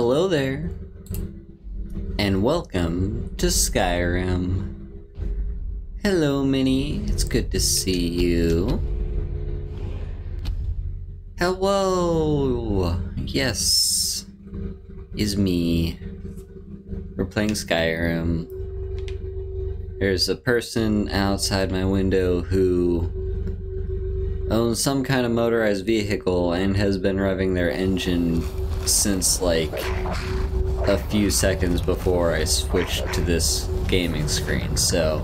Hello there, and welcome to Skyrim. Hello, Minnie. It's good to see you. Hello! Yes, is me. We're playing Skyrim. There's a person outside my window who owns some kind of motorized vehicle and has been revving their engine since like a few seconds before I switched to this gaming screen, so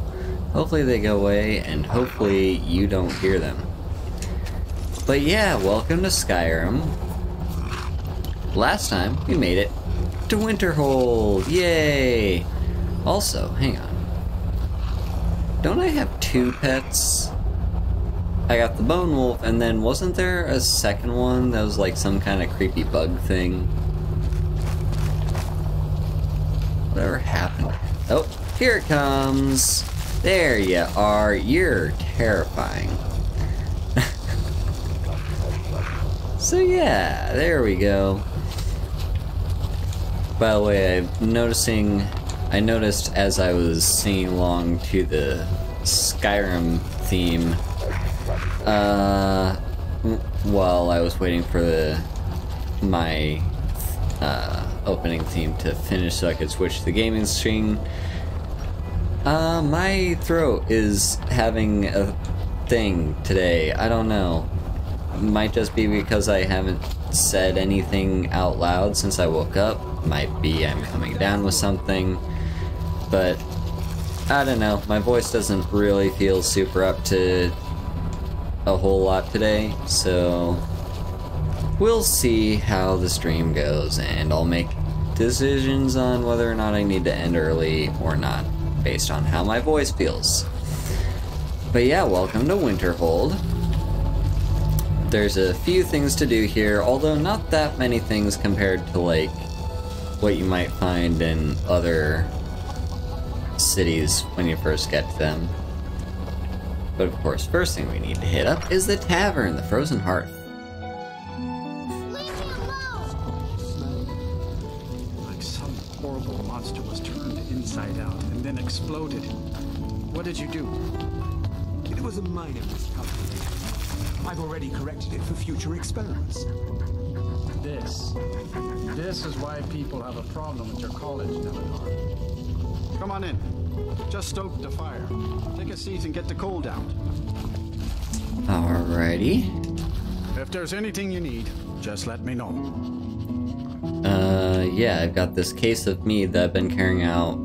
hopefully they go away and hopefully you don't hear them. But yeah, welcome to Skyrim. Last time we made it to Winterhold, yay! Also, hang on, don't I have two pets? I got the bone wolf, and then wasn't there a second one that was like some kind of creepy bug thing? Whatever happened? Oh, here it comes! There you are, you're terrifying. So yeah, there we go. By the way, I noticed as I was singing along to the Skyrim theme, while I was waiting for my opening theme to finish so I could switch to the gaming screen, my throat is having a thing today. I don't know. It might just be because I haven't said anything out loud since I woke up. Might be I'm coming down with something. But I don't know. My voice doesn't really feel super up to a whole lot today, so we'll see how the stream goes, and I'll make decisions on whether or not I need to end early or not, based on how my voice feels. But yeah, welcome to Winterhold. There's a few things to do here, although not that many things compared to like what you might find in other cities when you first get to them. But of course, first thing we need to hit up is the tavern, the Frozen Hearth. Leave me alone! Like some horrible monster was turned inside out and then exploded. What did you do? It was a minor miscalculation. I've already corrected it for future experiments. This is why people have a problem with your college, Delanor. Come on in. Just stoke the fire. Take a seat and get the coal down. Alrighty. If there's anything you need, just let me know. Yeah, I've got this case of mead that I've been carrying out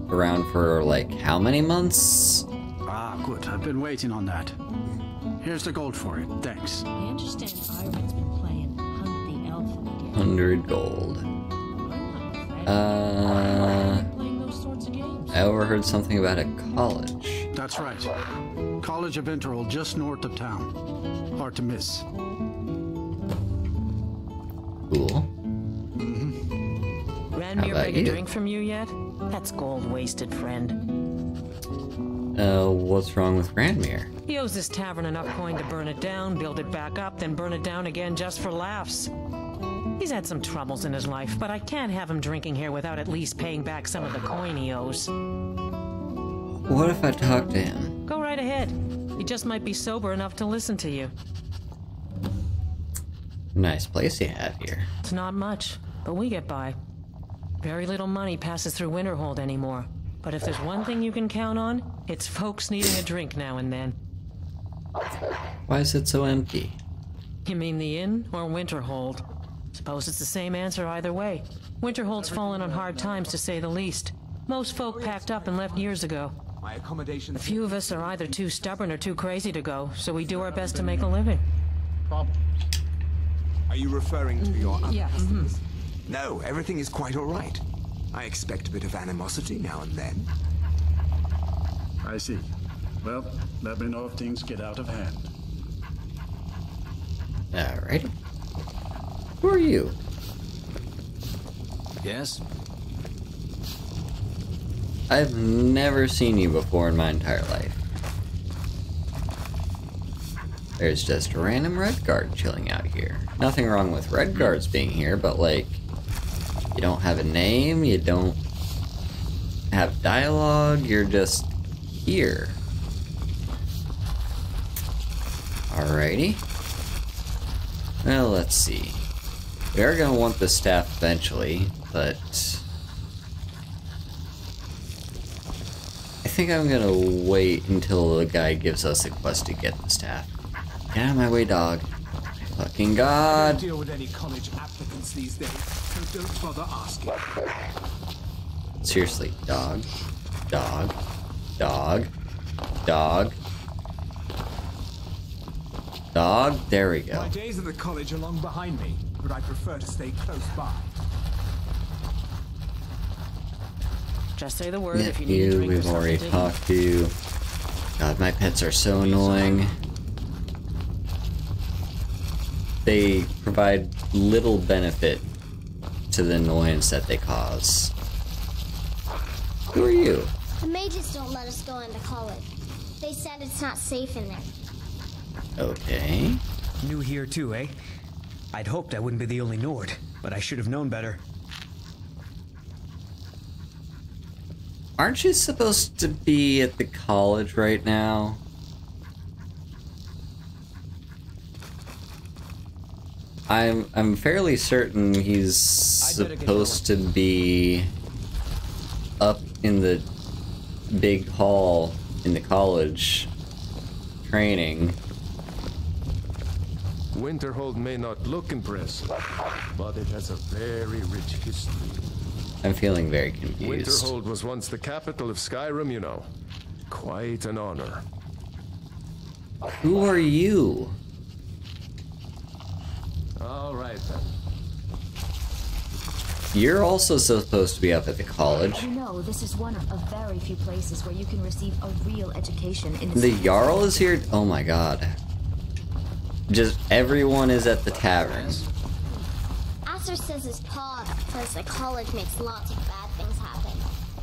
around for like how many months? Ah, good. I've been waiting on that. Here's the gold for it. Thanks. I understand Iron's been playing Hunt the Elf again. 100 gold. Playing those sorts of games. I overheard something about a college. That's right. College of Winterhold, just north of town. Hard to miss. Cool. Ranmir about beg a you? drink from you yet? That's gold wasted, friend. What's wrong with Ranmir? He owes this tavern enough coin to burn it down, build it back up, then burn it down again just for laughs. He's had some troubles in his life, but I can't have him drinking here without at least paying back some of the coin he owes. What if I talk to him? Go right ahead. He just might be sober enough to listen to you. Nice place you have here. It's not much, but we get by. Very little money passes through Winterhold anymore. But if there's one thing you can count on, it's folks needing a drink now and then. Why is it so empty? You mean the inn or Winterhold? Suppose it's the same answer either way. Winterhold's fallen on hard times, to say the least. Most folk packed up and left years ago. My accommodations. A few of us are either too stubborn or too crazy to go, so we do our best to make a living. Are you referring to your customers? No, everything is quite all right. I expect a bit of animosity now and then. I see. Well, let me know if things get out of hand. Alrighty. Who are you? Yes? I've never seen you before in my entire life. There's just a random red guard chilling out here. Nothing wrong with red guards being here, but like, You don't have a name, you don't have dialogue, you're just here. Alrighty. Well, let's see. We are going to want the staff eventually, but I think I'm going to wait until the guy gives us a quest to get the staff. Get out of my way, dog. Fucking God. I don't deal with any college applicants these days, so don't bother asking. Seriously, dog. Dog. Dog. Dog. Dog. There we go. My days at the college are long behind me, but I prefer to stay close by. Just say the word if you Yeah, need a you, drink or we've something already to talked to. God, my pets are so annoying. They provide little benefit to the annoyance that they cause. Who are you? The mages don't let us go into college. They said it's not safe in there. Okay. New here too, eh? I'd hoped I wouldn't be the only Nord, but I should have known better. Aren't you supposed to be at the college right now? I'm fairly certain he's supposed to be up in the big hall in the college training. Winterhold may not look impressive, but it has a very rich history. I'm feeling very confused. Winterhold was once the capital of Skyrim, you know. Quite an honor. Who are you? All right then. You're also supposed to be up at the college. You know, this is one of very few places where you can receive a real education in The Jarl is here? Oh my god. Just everyone is at the tavern. Aster says his pa says the college makes lots of bad things happen.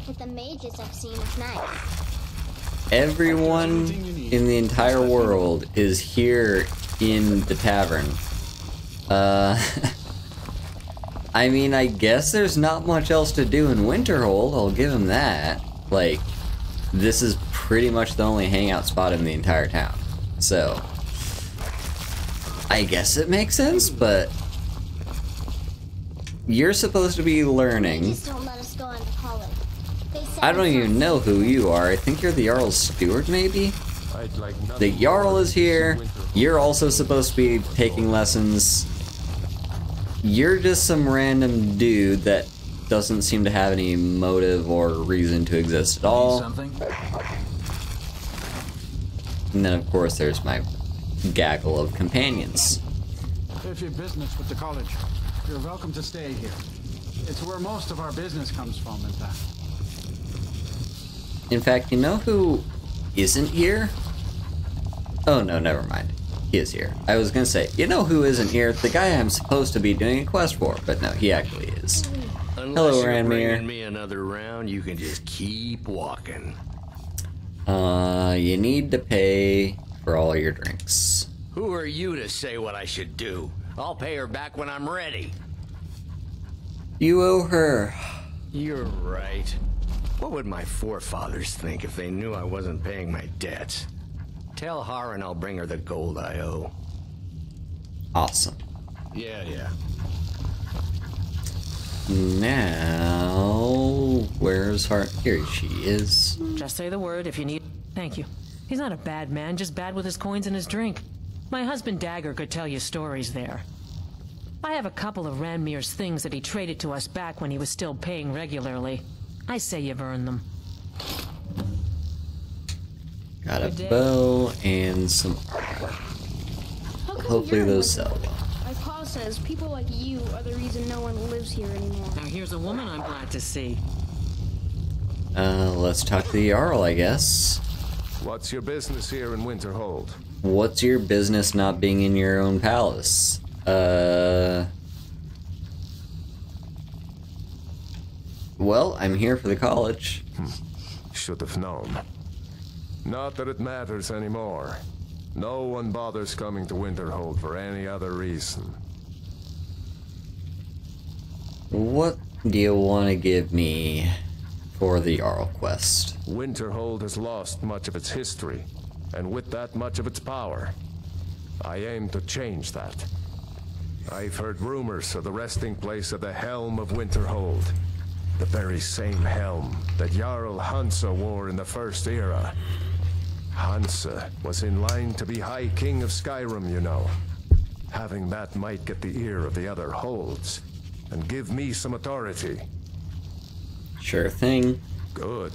But the mages I've seen is nice. Everyone in the entire world is here in the tavern. I mean, I guess there's not much else to do in Winterhold, I'll give him that. Like, this is pretty much the only hangout spot in the entire town. So, I guess it makes sense, but you're supposed to be learning. Mages don't let us go into college. They said I don't it's even not know safe. who you are. I think you're the Jarl's steward, maybe? I'd like nothing The Jarl more is than to see here. Winterhold. You're also supposed to be taking lessons. You're just some random dude that doesn't seem to have any motive or reason to exist at all. And then, of course, there's my gaggle of companions. If you've business with the college, you're welcome to stay here. It's where most of our business comes from, in fact. In fact, you know who isn't here? Oh, no, never mind. He is here. I was gonna say, you know who isn't here? The guy I'm supposed to be doing a quest for, but no, he actually is. Unless Hello, you're Ranmir. bringing me another round, you can just keep walking. You need to pay for all your drinks. Who are you to say what I should do? I'll pay her back when I'm ready. You owe her. You're right. What would my forefathers think if they knew I wasn't paying my debts? Tell Har and I'll bring her the gold I owe. Awesome. Yeah. Now, where's Heart? Here she is. Just say the word if you need. Thank you. He's not a bad man, just bad with his coins and his drink. My husband Dagger could tell you stories there. I have a couple of Ranmir's things that he traded to us back when he was still paying regularly. I say you've earned them. Got a Good day. bow and some armor. How come Hopefully you're in those sell Winterhold? well. My pa says people like you are the reason no one lives here anymore. Now here's a woman I'm glad to see. Let's talk to the Jarl, I guess. What's your business here in Winterhold? What's your business not being in your own palace? Well, I'm here for the college. Should have known. Not that it matters anymore. No one bothers coming to Winterhold for any other reason. What do you want to give me for the Jarl quest? Winterhold has lost much of its history, and with that much of its power. I aim to change that. I've heard rumors of the resting place of the Helm of Winterhold. The very same helm that Jarl Hansa wore in the First Era. Hansa was in line to be High King of Skyrim, you know. Having that might get the ear of the other holds, and give me some authority. Sure thing. Good.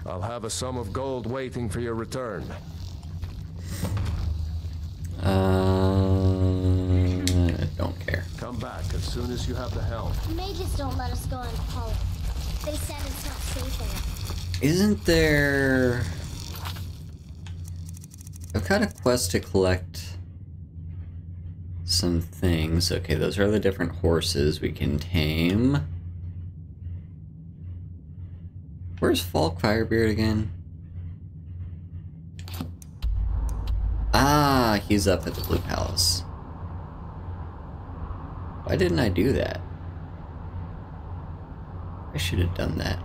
I'll have a sum of gold waiting for your return. I don't care. Come back as soon as you have the helm. Mages don't let us go into college. They said it's not safe enough. Isn't there... I've got a quest to collect some things. Okay, those are the different horses we can tame. Where's Falk Firebeard again? Ah, he's up at the Blue Palace. Why didn't I do that? I should have done that.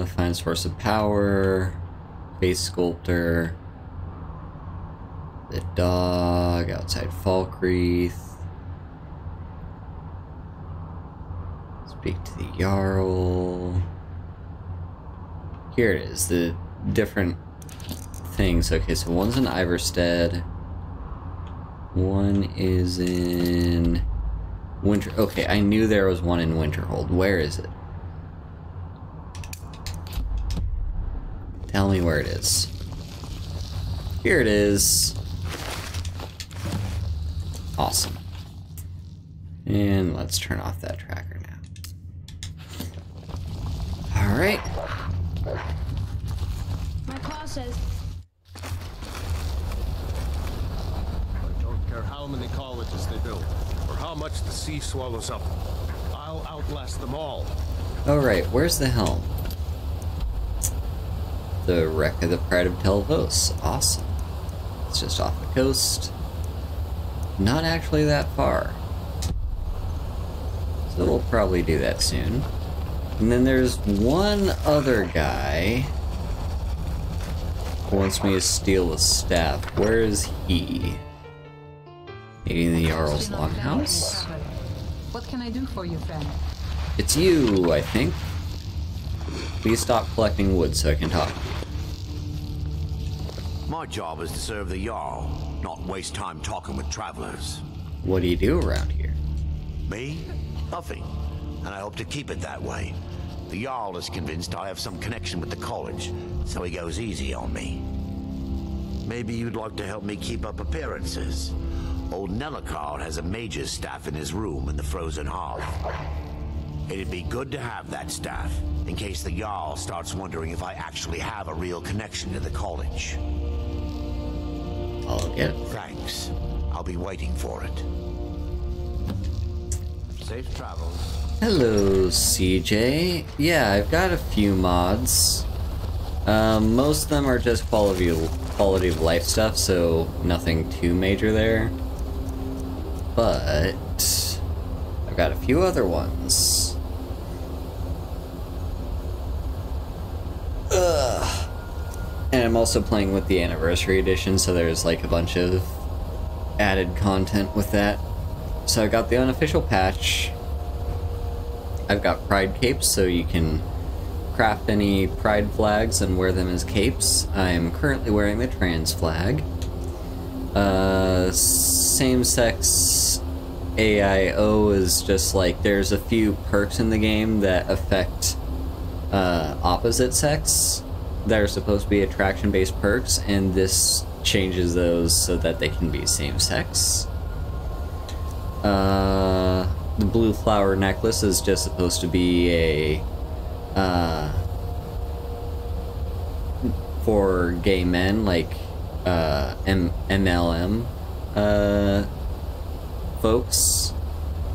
Find source of power. Face sculptor. The dog outside Falkreath. Speak to the Jarl. Here it is, the different things. Okay, so one's in Iverstead. One is in Winter. Okay, I knew there was one in Winterhold. Where is it? Tell me where it is. Here it is. Awesome. And let's turn off that tracker now. Alright. My claw says... I don't care how many colleges they build, or how much the sea swallows up. I'll outlast them all. Alright, where's the helm? The wreck of the Pride of Telvos. Awesome. It's just off the coast. Not actually that far. So we'll probably do that soon. And then there's one other guy who wants me to steal a staff. Where is he? Maybe in the Jarl's Longhouse? What can I do for you, friend? It's you, I think. Please stop collecting wood so I can talk. My job is to serve the Jarl, not waste time talking with travelers. What do you do around here? Me? Nothing. And I hope to keep it that way. The Jarl is convinced I have some connection with the college, so he goes easy on me. Maybe you'd like to help me keep up appearances. Old Nellicard has a mage's staff in his room in the frozen hearth. It'd be good to have that staff, in case the Jarl starts wondering if I actually have a real connection to the college. I'll get it. Thanks. I'll be waiting for it. Safe travels. Hello, CJ. Yeah, I've got a few mods. Most of them are just quality of life stuff, so nothing too major there. But I've got a few other ones. And I'm also playing with the Anniversary Edition, so there's like a bunch of added content with that. So I got the unofficial patch. I've got pride capes, so you can craft any pride flags and wear them as capes. I'm currently wearing the trans flag. Same-sex AIO is just like, there's a few perks in the game that affect opposite sex that are supposed to be attraction-based perks, and this changes those so that they can be same-sex. The blue flower necklace is just supposed to be a for gay men, like MLM folks.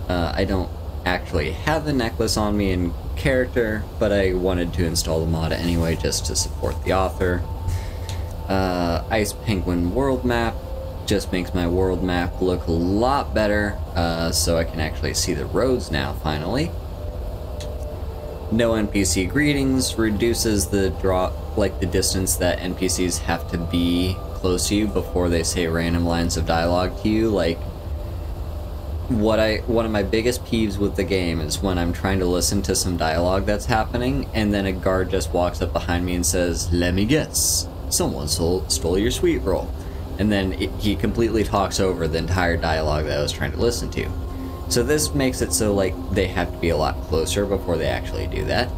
I don't actually have the necklace on me in character, but I wanted to install the mod anyway just to support the author. Ice Penguin world map just makes my world map look a lot better, so I can actually see the roads now, finally. No NPC greetings reduces the the distance that NPCs have to be close to you before they say random lines of dialogue to you. Like, one of my biggest peeves with the game is when I'm trying to listen to some dialogue that's happening, and then a guard just walks up behind me and says, "Let me guess, someone stole your sweet roll." And then he completely talks over the entire dialogue that I was trying to listen to. So this makes it so, like, they have to be a lot closer before they actually do that.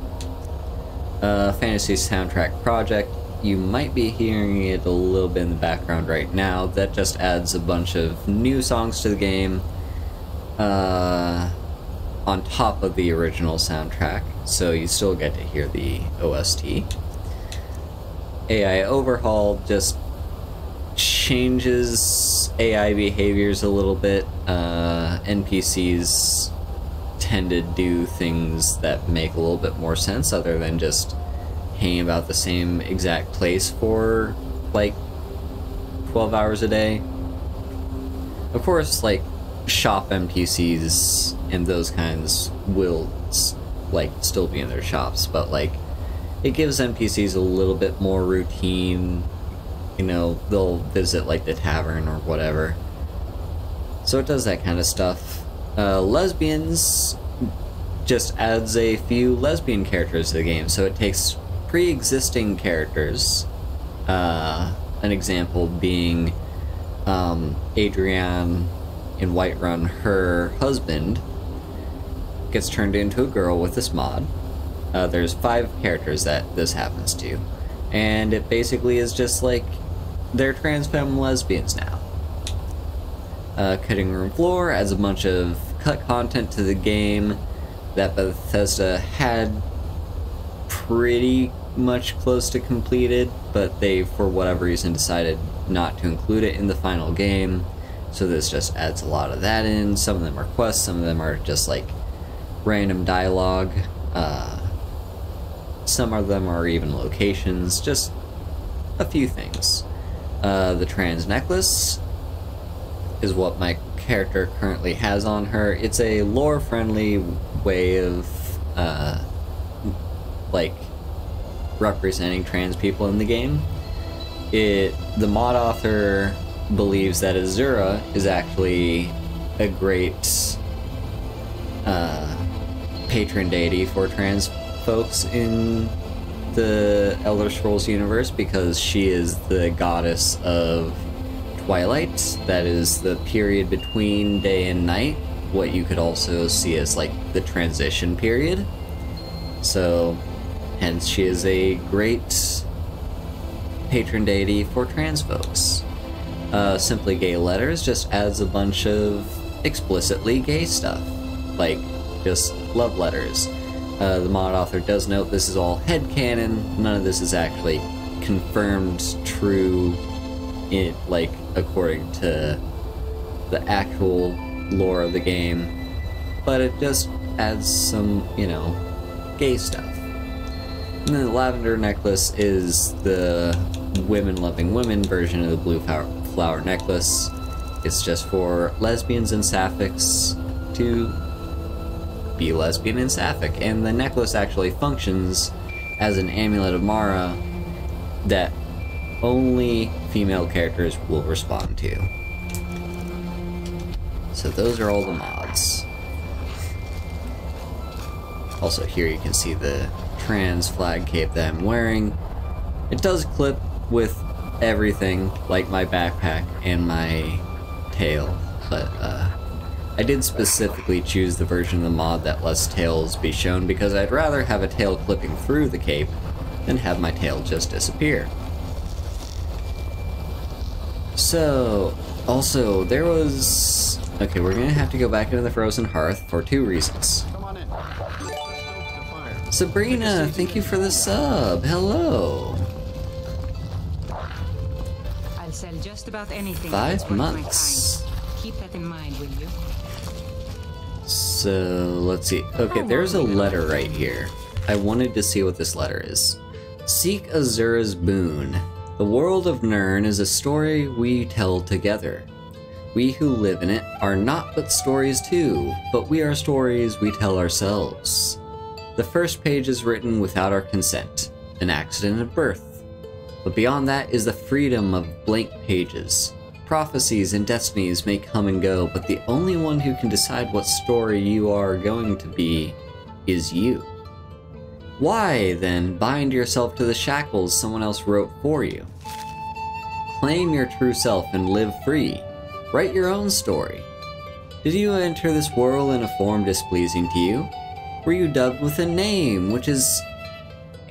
Fantasy soundtrack project. You might be hearing it a little bit in the background right now. That just adds a bunch of new songs to the game on top of the original soundtrack, so you still get to hear the OST. AI overhaul just changes AI behaviors a little bit. NPCs tend to do things that make a little bit more sense other than just hanging about the same exact place for like 12 hours a day. Of course, like, shop NPCs and those kinds will like still be in their shops, but like it gives NPCs a little bit more routine. You know, they'll visit like the tavern or whatever, so it does that kind of stuff. Lesbians just adds a few lesbian characters to the game, so it takes pre-existing characters, an example being Adrienne in Whiterun. Her husband gets turned into a girl with this mod. There's 5 characters that this happens to, and it basically is just like they're trans femme lesbians now. Cutting Room Floor adds a bunch of cut content to the game that Bethesda had pretty much close to completed, but they, for whatever reason, decided not to include it in the final game. So this just adds a lot of that in. Some of them are quests, some of them are just like random dialogue. Some of them are even locations, just a few things. The trans necklace is what my character currently has on her. It's a lore-friendly way of like representing trans people in the game. The mod author believes that Azura is actually a great patron deity for trans folks in the Elder Scrolls universe, because she is the goddess of twilight. That is the period between day and night, what you could also see as like the transition period. So hence she is a great patron deity for trans folks. Simply Gay Letters just adds a bunch of explicitly gay stuff, like just love letters. The mod author does note this is all headcanon. None of this is actually confirmed true, like according to the actual lore of the game, but it just adds some, you know, gay stuff. And then the Lavender Necklace is the women-loving women version of the Blue Flower Necklace. It's just for lesbians and sapphics to be lesbian and sapphic, and the necklace actually functions as an amulet of Mara that only female characters will respond to. So those are all the mods. Also here you can see the trans flag cape that I'm wearing. It does clip with everything, like my backpack and my tail, but I did specifically choose the version of the mod that lets tails be shown, because I'd rather have a tail clipping through the cape than have my tail just disappear. So, also, there was... Okay, we're gonna have to go back into the Frozen Hearth for 2 reasons. Sabrina, thank you for the sub. Hello. I'll sell just about anything. 5 months. Keep that in mind, will you? So, let's see. Okay, there's a letter right here. I wanted to see what this letter is. Seek Azura's boon. The world of Nirn is a story we tell together. We who live in it are not but stories too, but we are stories we tell ourselves. The first page is written without our consent, an accident of birth. But beyond that is the freedom of blank pages. Prophecies and destinies may come and go, but the only one who can decide what story you are going to be is you. Why, then, bind yourself to the shackles someone else wrote for you? Claim your true self and live free. Write your own story. Did you enter this world in a form displeasing to you? Were you dubbed with a name which is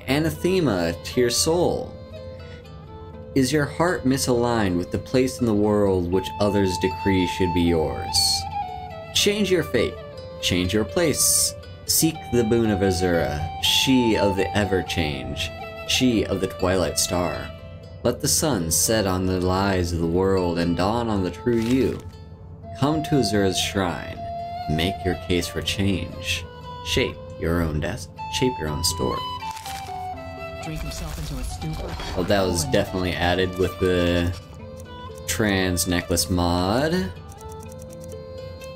anathema to your soul? Is your heart misaligned with the place in the world which others decree should be yours? Change your fate. Change your place. Seek the boon of Azura, she of the ever-change, she of the twilight star. Let the sun set on the lies of the world and dawn on the true you. Come to Azura's shrine. Make your case for change. Shape your own shape your own story. Drink himself into a stupor. Well, that was definitely added with the trans necklace mod.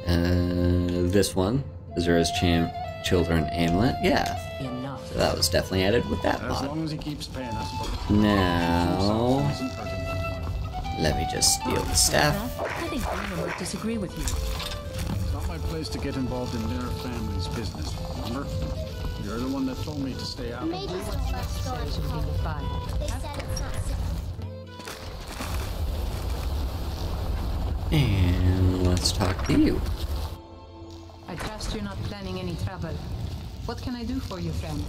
This one, Azura's children amulet. Yeah. Enough. So that was definitely added with that mod. As long as he keeps paying us. Now, let me just steal the staff. I think Dana might disagree with you. It's not my place to get involved in their family's business. Remember? You're the one that told me to stay out. The mages don't let us go into college. They said it's not safe. And let's talk to you. I trust you're not planning any trouble. What can I do for you, friend?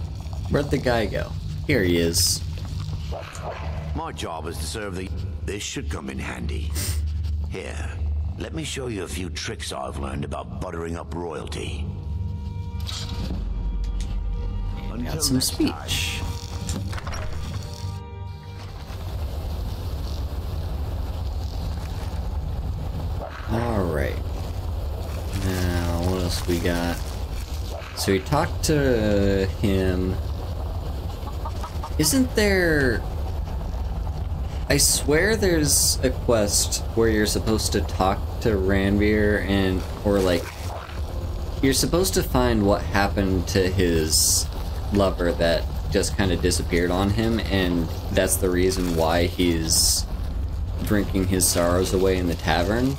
Where'd the guy go? Here he is. My job is to serve the... This should come in handy. Here, let me show you a few tricks I've learned about buttering up royalty. Got some speech. Alright. Now, what else we got? So we talked to him. Isn't there... I swear there's a quest where you're supposed to talk to Ranveer and... or like... You're supposed to find what happened to his lover that just kind of disappeared on him, and that's the reason why he's drinking his sorrows away in the tavern.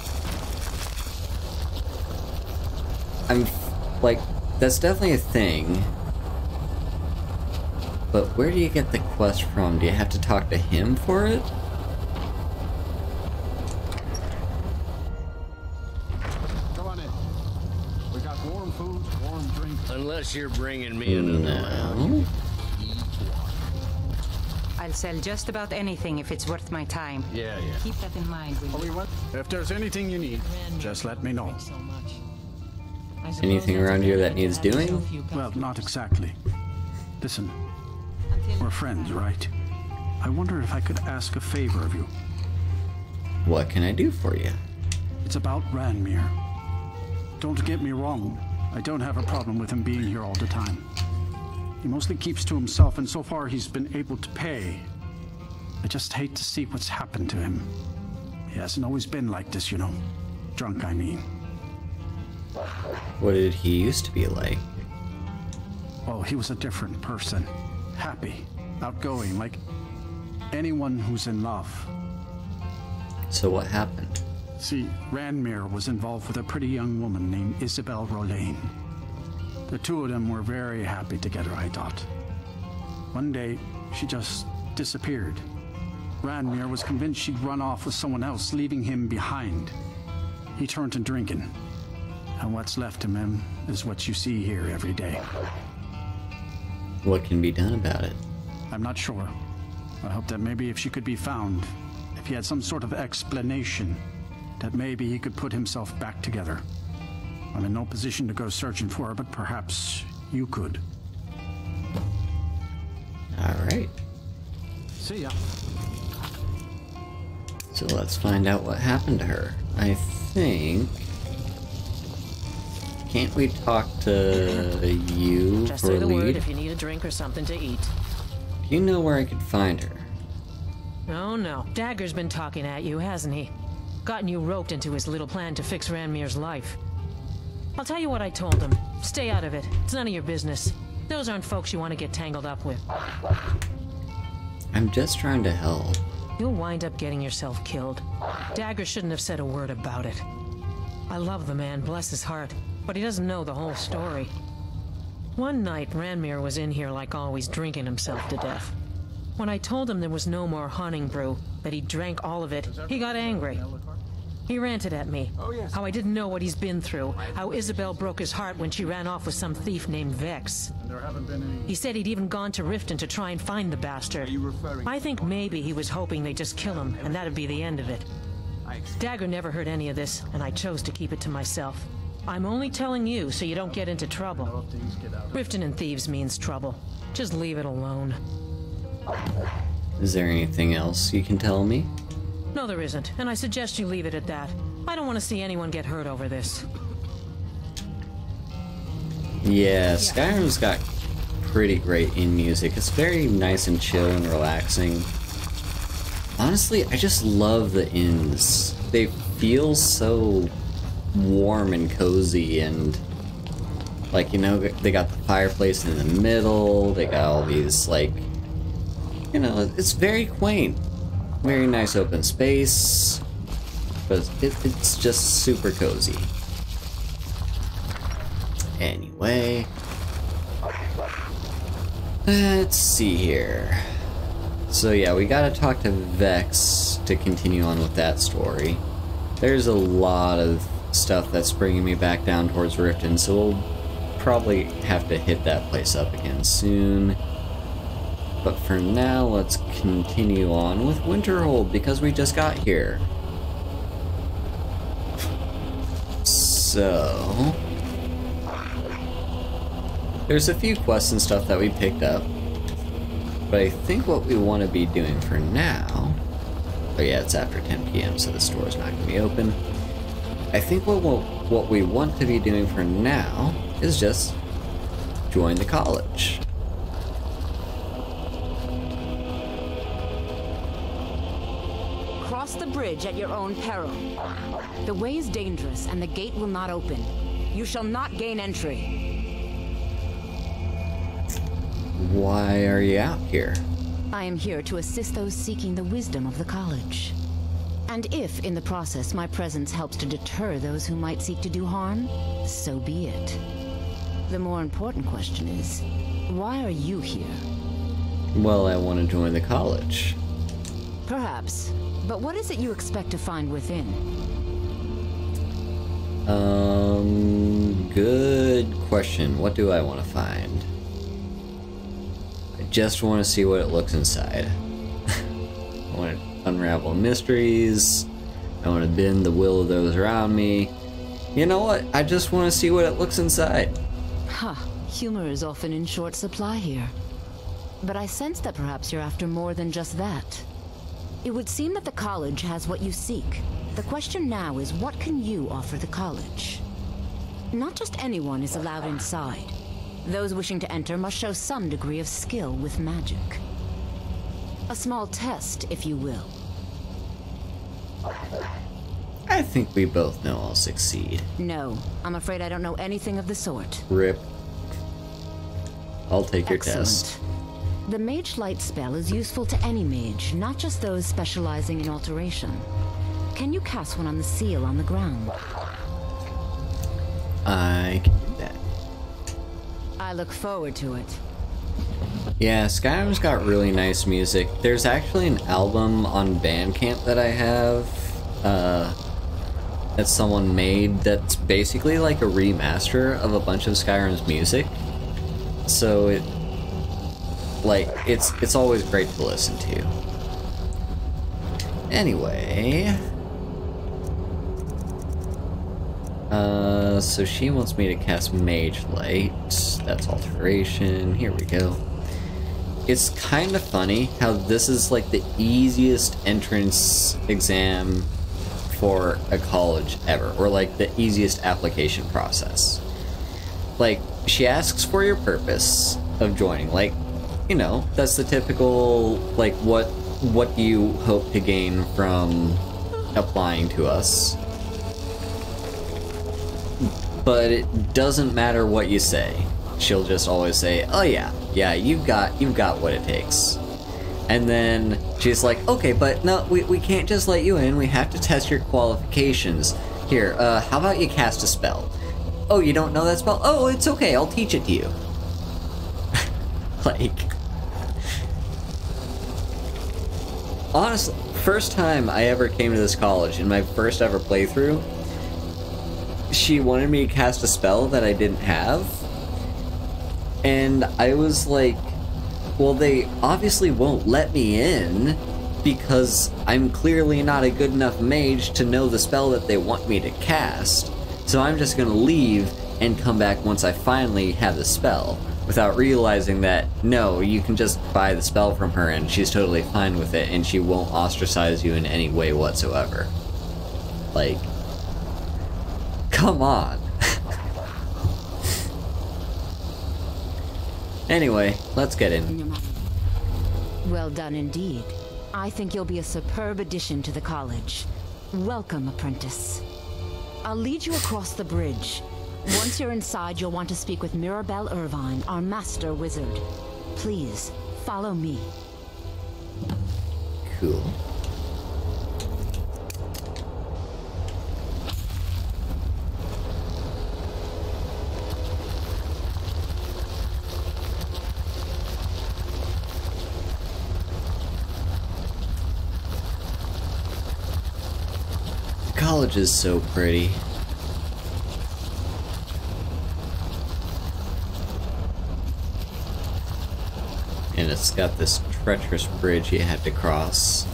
I'm like, that's definitely a thing, but where do you get the quest from? Do you have to talk to him for it? Come on in. We got warm food, warm drink. Unless you're bringing me another round. No. I'll sell just about anything if it's worth my time. Yeah. Keep that in mind when you... If there's anything you need, just let me know. so much. Anything around here that needs doing? Well, not exactly. Listen, we're friends, right? I wonder if I could ask a favor of you. What can I do for you? It's about Ranveer. Don't get me wrong. I don't have a problem with him being here all the time. He mostly keeps to himself, and so far he's been able to pay. I just hate to see what's happened to him. He hasn't always been like this, you know. Drunk, I mean. What did he used to be like? Oh, he was a different person. Happy, outgoing, like anyone who's in love. So what happened? See, Ranveer was involved with a pretty young woman named Isabel Rolane. The two of them were very happy together, I thought. One day, she just disappeared. Ranveer was convinced she'd run off with someone else, leaving him behind. He turned to drinking. And what's left of him is what you see here every day. What can be done about it? I'm not sure. I hope that maybe if she could be found, if he had some sort of explanation, that maybe he could put himself back together. I'm in no position to go searching for her, but perhaps you could. Alright. See ya. So let's find out what happened to her. I think... Can't we talk to you Just for a say the word lead? if you need a drink or something to eat. Do you know where I could find her? Oh no, Dagger's been talking at you, hasn't he? Gotten you roped into his little plan to fix Ranmir's life. I'll tell you what I told him. Stay out of it. It's none of your business. Those aren't folks you want to get tangled up with. I'm just trying to help. You'll wind up getting yourself killed. Dagger shouldn't have said a word about it. I love the man, bless his heart, but he doesn't know the whole story. One night, Ranmir was in here like always, drinking himself to death. When I told him there was no more hunting brew, that he drank all of it, he got angry. He ranted at me, how I didn't know what he's been through, how Isabel broke his heart when she ran off with some thief named Vex. He said he'd even gone to Riften to try and find the bastard. I think maybe he was hoping they'd just kill him, and that'd be the end of it. Dagger never heard any of this, and I chose to keep it to myself. I'm only telling you so you don't get into trouble. Riften and thieves means trouble. Just leave it alone. Is there anything else you can tell me? No, there isn't, and I suggest you leave it at that. I don't want to see anyone get hurt over this. Yeah, Skyrim's got pretty great in music. It's very nice and chill and relaxing. Honestly, I just love the inns. They feel so warm and cozy, and like, you know, they got the fireplace in the middle, they got all these, like, you know, it's very quaint. Very nice open space, but it's just super cozy. Anyway, let's see here. So yeah, we gotta talk to Vex to continue on with that story. There's a lot of stuff that's bringing me back down towards Riften, so we'll probably have to hit that place up again soon. But for now, let's continue on with Winterhold, because we just got here. So there's a few quests and stuff that we picked up, but I think what we want to be doing for now... Oh yeah, it's after 10 PM, so the store's not going to be open. I think what we want to be doing for now is just join the college. Cross the bridge at your own peril. The way is dangerous and the gate will not open. You shall not gain entry. Why are you out here? I am here to assist those seeking the wisdom of the college. And if, in the process, my presence helps to deter those who might seek to do harm, so be it. The more important question is, why are you here? Well, I want to join the college. Perhaps. But what is it you expect to find within? Good question. What do I want to find? I just want to see what it looks inside. I want to unravel mysteries. I want to bend the will of those around me. You know what? I just want to see what it looks inside. Huh. Humor is often in short supply here. But I sense that perhaps you're after more than just that. It would seem that the college has what you seek. The question now is, what can you offer the college? Not just anyone is allowed inside. Those wishing to enter must show some degree of skill with magic. A small test, if you will. I think we both know I'll succeed. No, I'm afraid I don't know anything of the sort. Rip. I'll take your test. The Mage Light spell is useful to any mage, not just those specializing in alteration. Can you cast one on the seal on the ground? I can do that. I look forward to it. Yeah, Skyrim's got really nice music. There's actually an album on Bandcamp that I have, that someone made that's basically like a remaster of a bunch of Skyrim's music. So it's always great to listen to. Anyway, so she wants me to cast Mage Light. That's alteration. Here we go. It's kind of funny how this is like the easiest entrance exam for a college ever, or like the easiest application process. Like, she asks for your purpose of joining, like, you know, that's the typical, like, what what do you hope to gain from applying to us? But it doesn't matter what you say. She'll just always say, oh yeah, you've got what it takes. And then she's like, okay, but no, we can't just let you in, we have to test your qualifications. Here, how about you cast a spell? Oh, you don't know that spell? Oh, it's okay, I'll teach it to you. Like... Honestly, first time I ever came to this college, in my first ever playthrough, she wanted me to cast a spell that I didn't have. And I was like, well, they obviously won't let me in because I'm clearly not a good enough mage to know the spell that they want me to cast. So I'm just gonna leave and come back once I finally have the spell, without realizing that, no, you can just buy the spell from her and she's totally fine with it and she won't ostracize you in any way whatsoever. Like, come on. Anyway, let's get in. Well done indeed. I think you'll be a superb addition to the college. Welcome, apprentice. I'll lead you across the bridge. Once you're inside, you'll want to speak with Mirabelle Irvine, our master wizard. Please, follow me. Cool. The college is so pretty. And it's got this treacherous bridge you had to cross.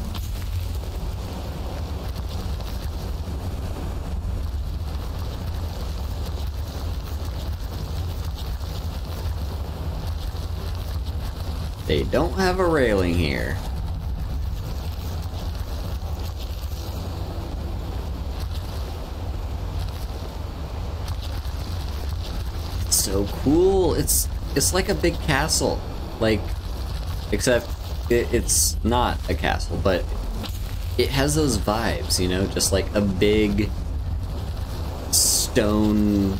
They don't have a railing here. It's so cool. It's like a big castle. Like, except it's not a castle, but it has those vibes, you know, just like a big stone,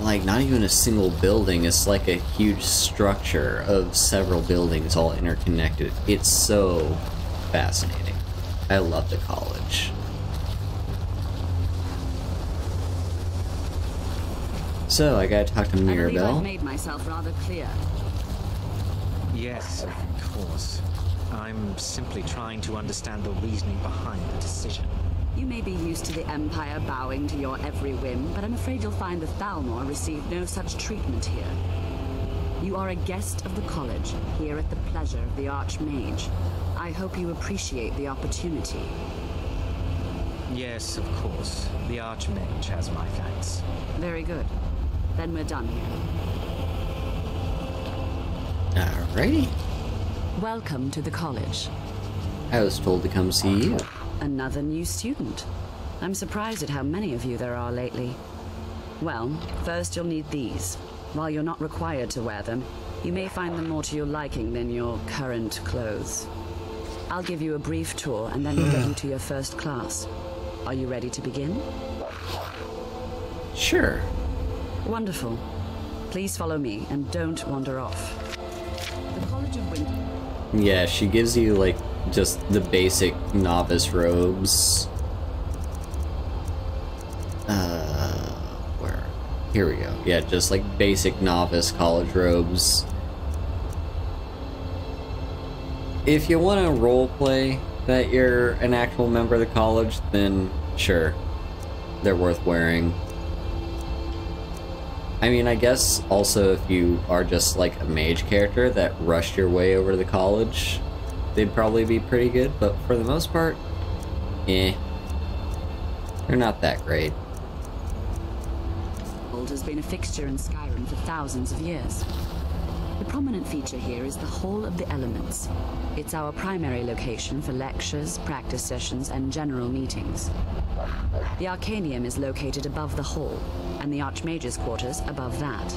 like not even a single building, it's like a huge structure of several buildings all interconnected. It's so fascinating. I love the college. So I gotta talk to Mirabelle. I believe I've made myself rather clear. Yes, of course. I'm simply trying to understand the reasoning behind the decision. You may be used to the Empire bowing to your every whim, but I'm afraid you'll find the Thalmor received no such treatment here. You are a guest of the college, here at the pleasure of the Archmage. I hope you appreciate the opportunity. Yes, of course. The Archmage has my thanks. Very good. Then we're done here. Alrighty. Welcome to the college. I was told to come see you. Another new student. I'm surprised at how many of you there are lately. Well, first you'll need these. While you're not required to wear them, you may find them more to your liking than your current clothes. I'll give you a brief tour and then we'll get you to your first class. Are you ready to begin? Sure. Wonderful. Please follow me and don't wander off. The College of Winter. Yeah, she gives you like just the basic novice robes. Where? Here we go. Yeah, just like basic novice college robes. If you want to roleplay that you're an actual member of the college, then sure, they're worth wearing. I mean, I guess also if you are just like a mage character that rushed your way over to the college, they'd probably be pretty good, but for the most part, they're not that great. Has been a fixture in Skyrim for thousands of years. The prominent feature here is the Hall of the Elements. It's our primary location for lectures, practice sessions, and general meetings. The Arcanium is located above the hall, and the Archmage's quarters above that.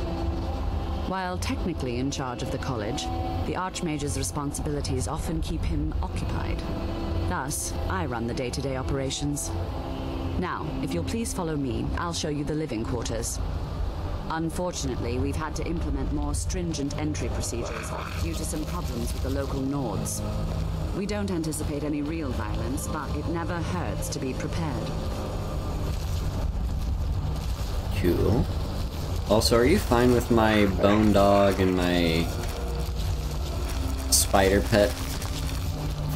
While technically in charge of the college, the Archmage's responsibilities often keep him occupied. Thus, I run the day-to-day operations. Now, if you'll please follow me, I'll show you the living quarters. Unfortunately, we've had to implement more stringent entry procedures due to some problems with the local Nords. We don't anticipate any real violence, but it never hurts to be prepared. Cool. Also, are you fine with my bone dog and my spider pet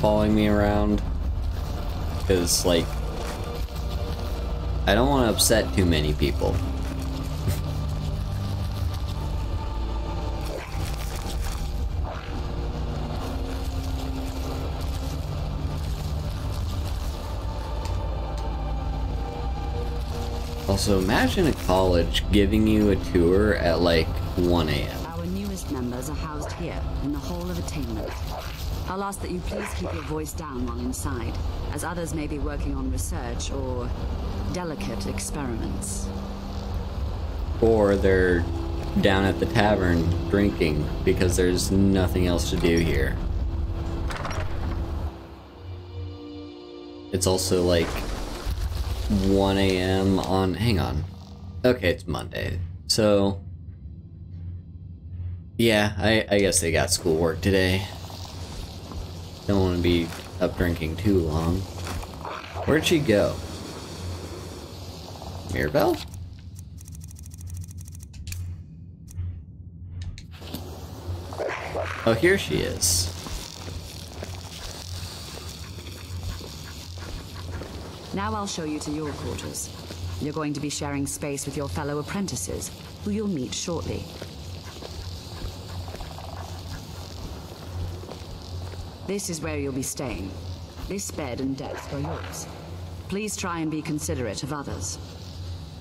following me around? Because, like, I don't want to upset too many people. Also, imagine a college giving you a tour at like 1 a.m. Our newest members are housed here, in the Hall of Attainment. I'll ask that you please keep your voice down while inside, as others may be working on research or delicate experiments. Or they're down at the tavern drinking because there's nothing else to do here. It's also like 1 a.m. on... hang on. Okay, it's Monday. So... yeah, I guess they got schoolwork today. Don't want to be up drinking too long. Where'd she go? Mirabelle? Oh, here she is. Now I'll show you to your quarters. You're going to be sharing space with your fellow apprentices, who you'll meet shortly. This is where you'll be staying. This bed and desk are yours. Please try and be considerate of others.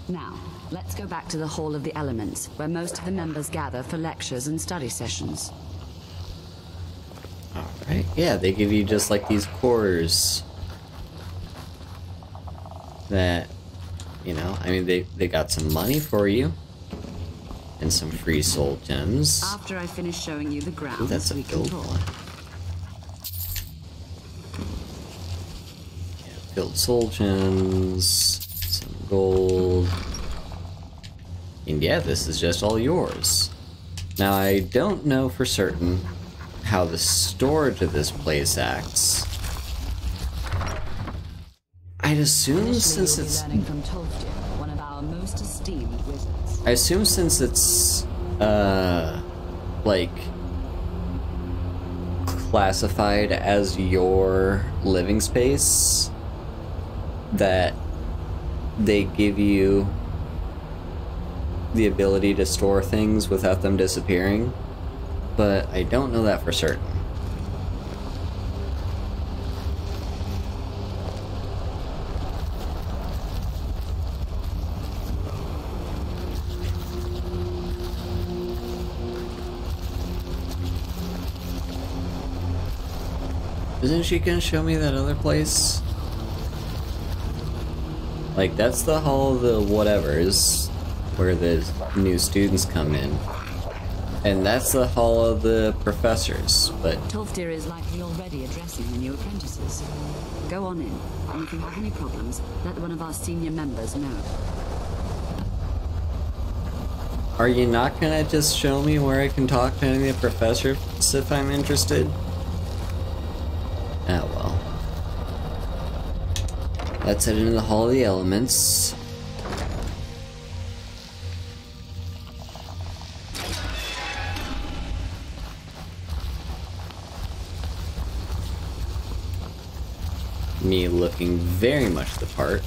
Now, let's go back to the Hall of the Elements, where most of the members gather for lectures and study sessions. Alright, yeah, they give you just like these quarters. That, you know, I mean, they got some money for you. And some free soul gems. After I finish showing you the grounds, ooh, that's a filled one. Yeah, filled soul gems, some gold. And yeah, this is just all yours. Now, I don't know for certain how the storage of this place acts. I'd assume since it's... from Tolfdir, one of our most esteemed wizards. I assume since it's, like, classified as your living space, that they give you the ability to store things without them disappearing, but I don't know that for certain. Isn't she gonna show me that other place? Like, that's the Hall of the Whatevers, where the new students come in. And that's the Hall of the Professors, but... Tolfdir is likely already addressing the new apprentices. Go on in, and if you have any problems, let one of our senior members know. Are you not gonna just show me where I can talk to any of the professors if I'm interested? Oh well. Let's head into the Hall of the Elements. Me looking very much the part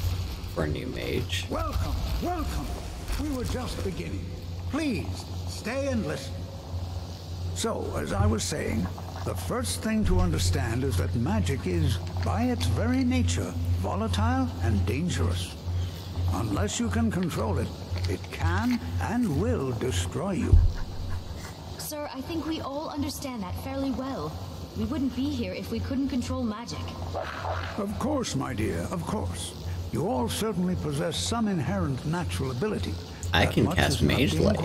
for a new mage. Welcome, welcome. We were just beginning. Please, stay and listen. So, as I was saying, the first thing to understand is that magic is, by its very nature, volatile and dangerous. Unless you can control it, it can and will destroy you. Sir, I think we all understand that fairly well. We wouldn't be here if we couldn't control magic. Of course, my dear, of course. You all certainly possess some inherent natural ability. I can cast Mage Light.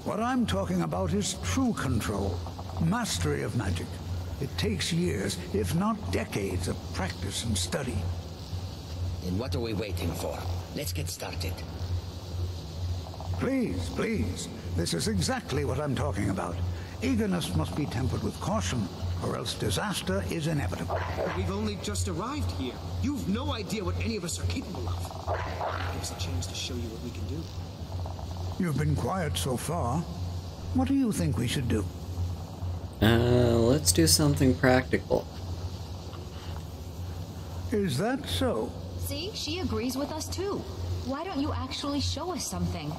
What I'm talking about is true control, mastery of magic. It takes years, if not decades, of practice and study. Then what are we waiting for? Let's get started. Please, please. This is exactly what I'm talking about. Eagerness must be tempered with caution, or else disaster is inevitable. We've only just arrived here. You've no idea what any of us are capable of. Give us a chance to show you what we can do. You've been quiet so far. What do you think we should do? Let's do something practical. Is that so? See, she agrees with us too. Why don't you actually show us something?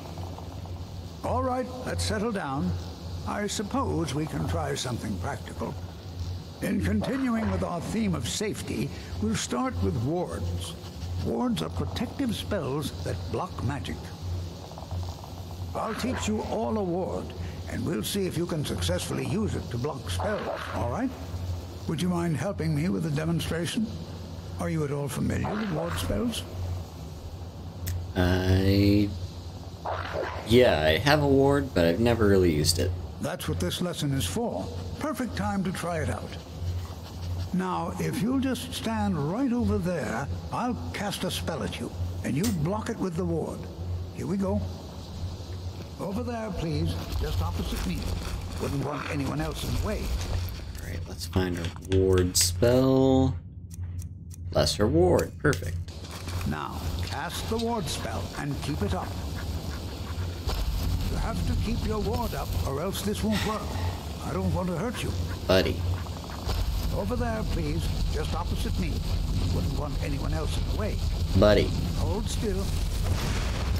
All right, let's settle down. I suppose we can try something practical. In continuing with our theme of safety, we'll start with wards. Wards are protective spells that block magic. I'll teach you all a ward, and we'll see if you can successfully use it to block spells, all right? Would you mind helping me with the demonstration? Are you at all familiar with ward spells? Yeah, I have a ward, but I've never really used it. That's what this lesson is for. Perfect time to try it out. Now, if you'll just stand right over there, I'll cast a spell at you, and you block it with the ward. Here we go. Over there, please, just opposite me. Wouldn't want anyone else in the way. Alright, let's find a ward spell. Lesser ward, perfect. Now, cast the ward spell and keep it up. You have to keep your ward up, or else this won't work. I don't want to hurt you. Buddy. Over there, please, just opposite me. Wouldn't want anyone else in the way. Buddy. Hold still.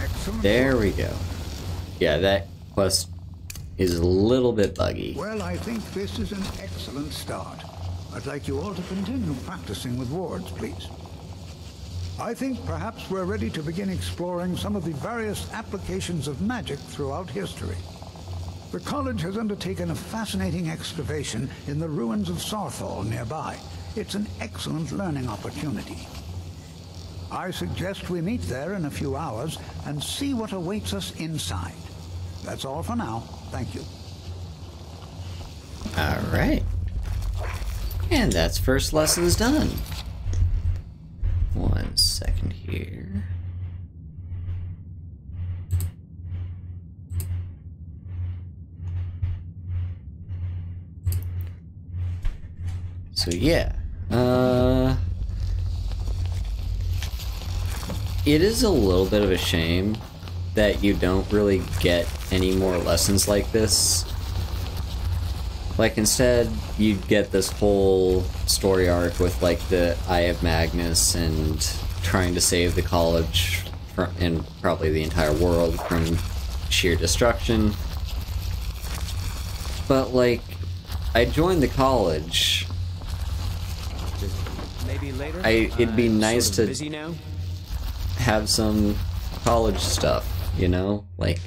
Excellent. There we go. Yeah, that quest is a little bit buggy. Well, I think this is an excellent start. I'd like you all to continue practicing with wards, please. I think perhaps we're ready to begin exploring some of the various applications of magic throughout history. The college has undertaken a fascinating excavation in the ruins of Sarthal nearby. It's an excellent learning opportunity. I suggest we meet there in a few hours and see what awaits us inside. That's all for now. Thank you. Alright. And that's first lessons done. 1 second here. So yeah, it is a little bit of a shame that you don't really get any more lessons like this. Like, instead, you'd get this whole story arc with, like, the Eye of Magnus and trying to save the college from, and probably the entire world from sheer destruction. But, like, I joined the college. Maybe later. It'd be nice sort of to busy now? have some college stuff, you know? Like,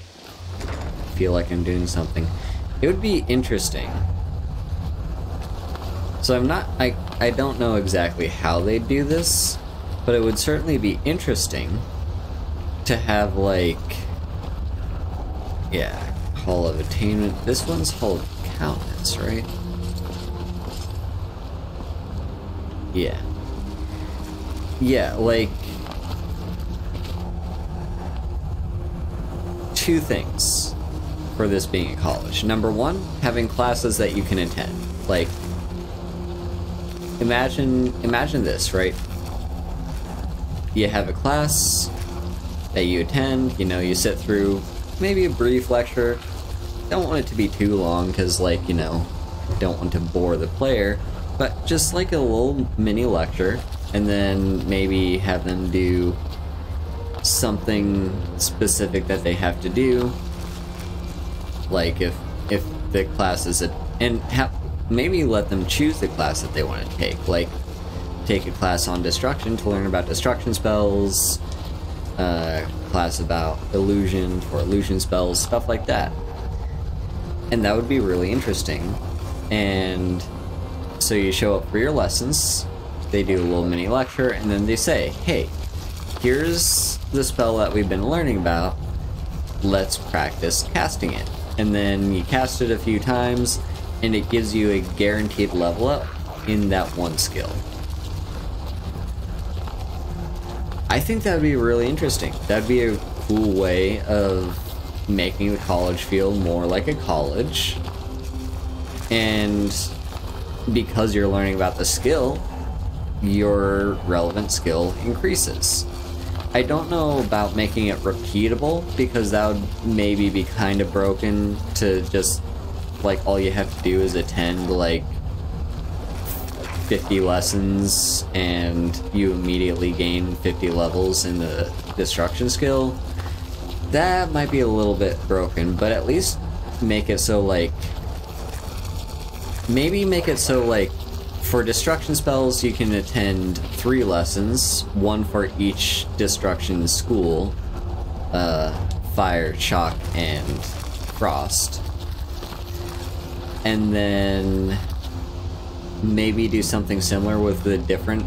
feel like I'm doing something. It would be interesting. So I don't know exactly how they do this, but it would certainly be interesting to have, like, yeah, Hall of Attainment. This one's Hall of Countenance, right? Yeah. Yeah, like, two things for this being a college. Number one, having classes that you can attend. Like, imagine this, right? You have a class that you attend, you know, you sit through maybe a brief lecture. Don't want it to be too long because, like, you know, don't want to bore the player, but just like a little mini lecture, and then maybe have them do something specific that they have to do. Like if the class is maybe let them choose the class that they want to take. Like, take a class on destruction to learn about destruction spells, class about illusion for illusion spells, stuff like that. And that would be really interesting. And so you show up for your lessons, they do a little mini lecture, and then they say, hey, here's the spell that we've been learning about, let's practice casting it. and then you cast it a few times, and it gives you a guaranteed level up in that one skill. I think that would be really interesting. That'd be a cool way of making the college feel more like a college. And because you're learning about the skill, your relevant skill increases. I don't know about making it repeatable, because that would maybe be kind of broken to just, like, all you have to do is attend, like, 50 lessons and you immediately gain 50 levels in the destruction skill. That might be a little bit broken, but at least make it so, like, maybe make it so, like, for destruction spells you can attend 3 lessons, 1 for each destruction school, fire, shock, and frost. And then maybe do something similar with the different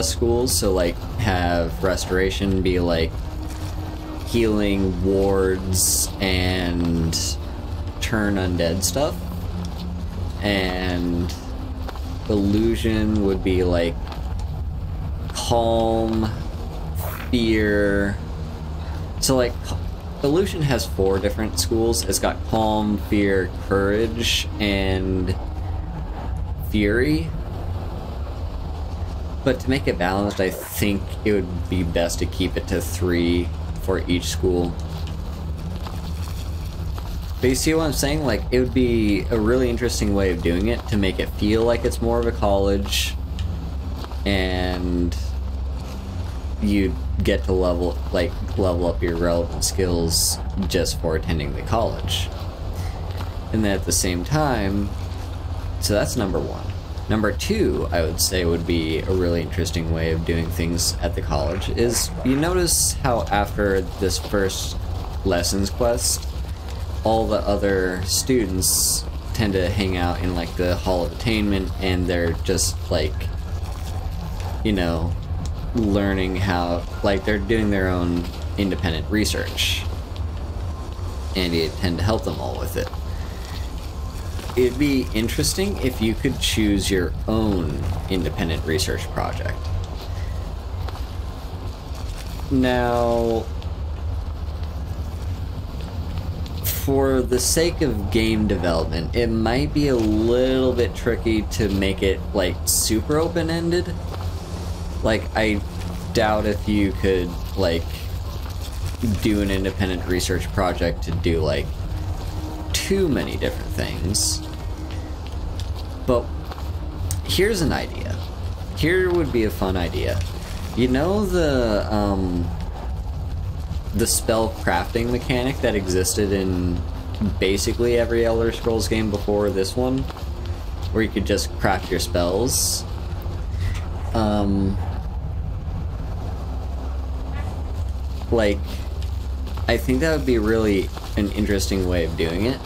schools, so like have restoration be like healing, wards, and turn undead stuff, and illusion would be like calm, fear. So like illusion has 4 different schools. It's got calm, fear, courage, and fury. But to make it balanced, I think it would be best to keep it to 3 for each school. But you see what I'm saying? Like, it would be a really interesting way of doing it to make it feel like it's more of a college, and you get to level up your relevant skills just for attending the college. And then at the same time, so that's number 1. Number 2, I would say, would be a really interesting way of doing things at the college is, you notice how after this first lessons quest, all the other students tend to hang out in like the Hall of Attainment, and they're just like, you know, learning how, like, they're doing their own independent research, and you tend to help them all with it. It'd be interesting if you could choose your own independent research project. Now, for the sake of game development, it might be a little bit tricky to make it like super open-ended. Like, I doubt if you could like do an independent research project to do like too many different things. But here's an idea. Here would be a fun idea. You know the spell crafting mechanic that existed in basically every Elder Scrolls game before this one, where you could just craft your spells? Like, I think that would be really an interesting way of doing it.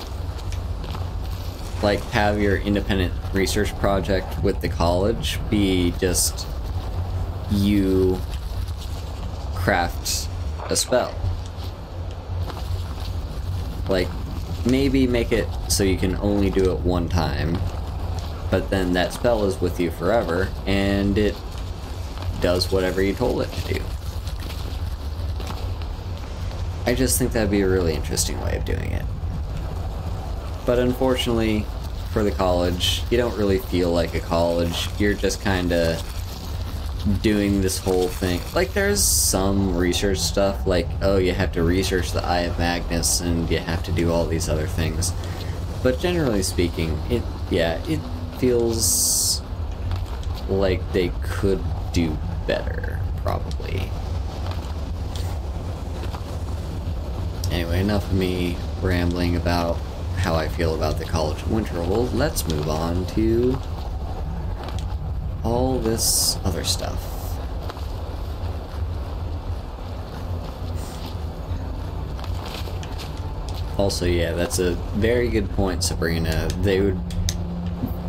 Like, have your independent research project with the college be just you craft a spell. Like, maybe make it so you can only do it one time, but then that spell is with you forever, and it does whatever you told it to do. I just think that'd be a really interesting way of doing it. But unfortunately, for the college, you don't really feel like a college. You're just kinda doing this whole thing. Like, there's some research stuff, like, oh, you have to research the Eye of Magnus, and you have to do all these other things. But generally speaking, it feels like they could do better, probably. Anyway, enough of me rambling about how I feel about the College of Winterhold. Let's move on to all this other stuff. Also, yeah, that's a very good point, Sabrina. They would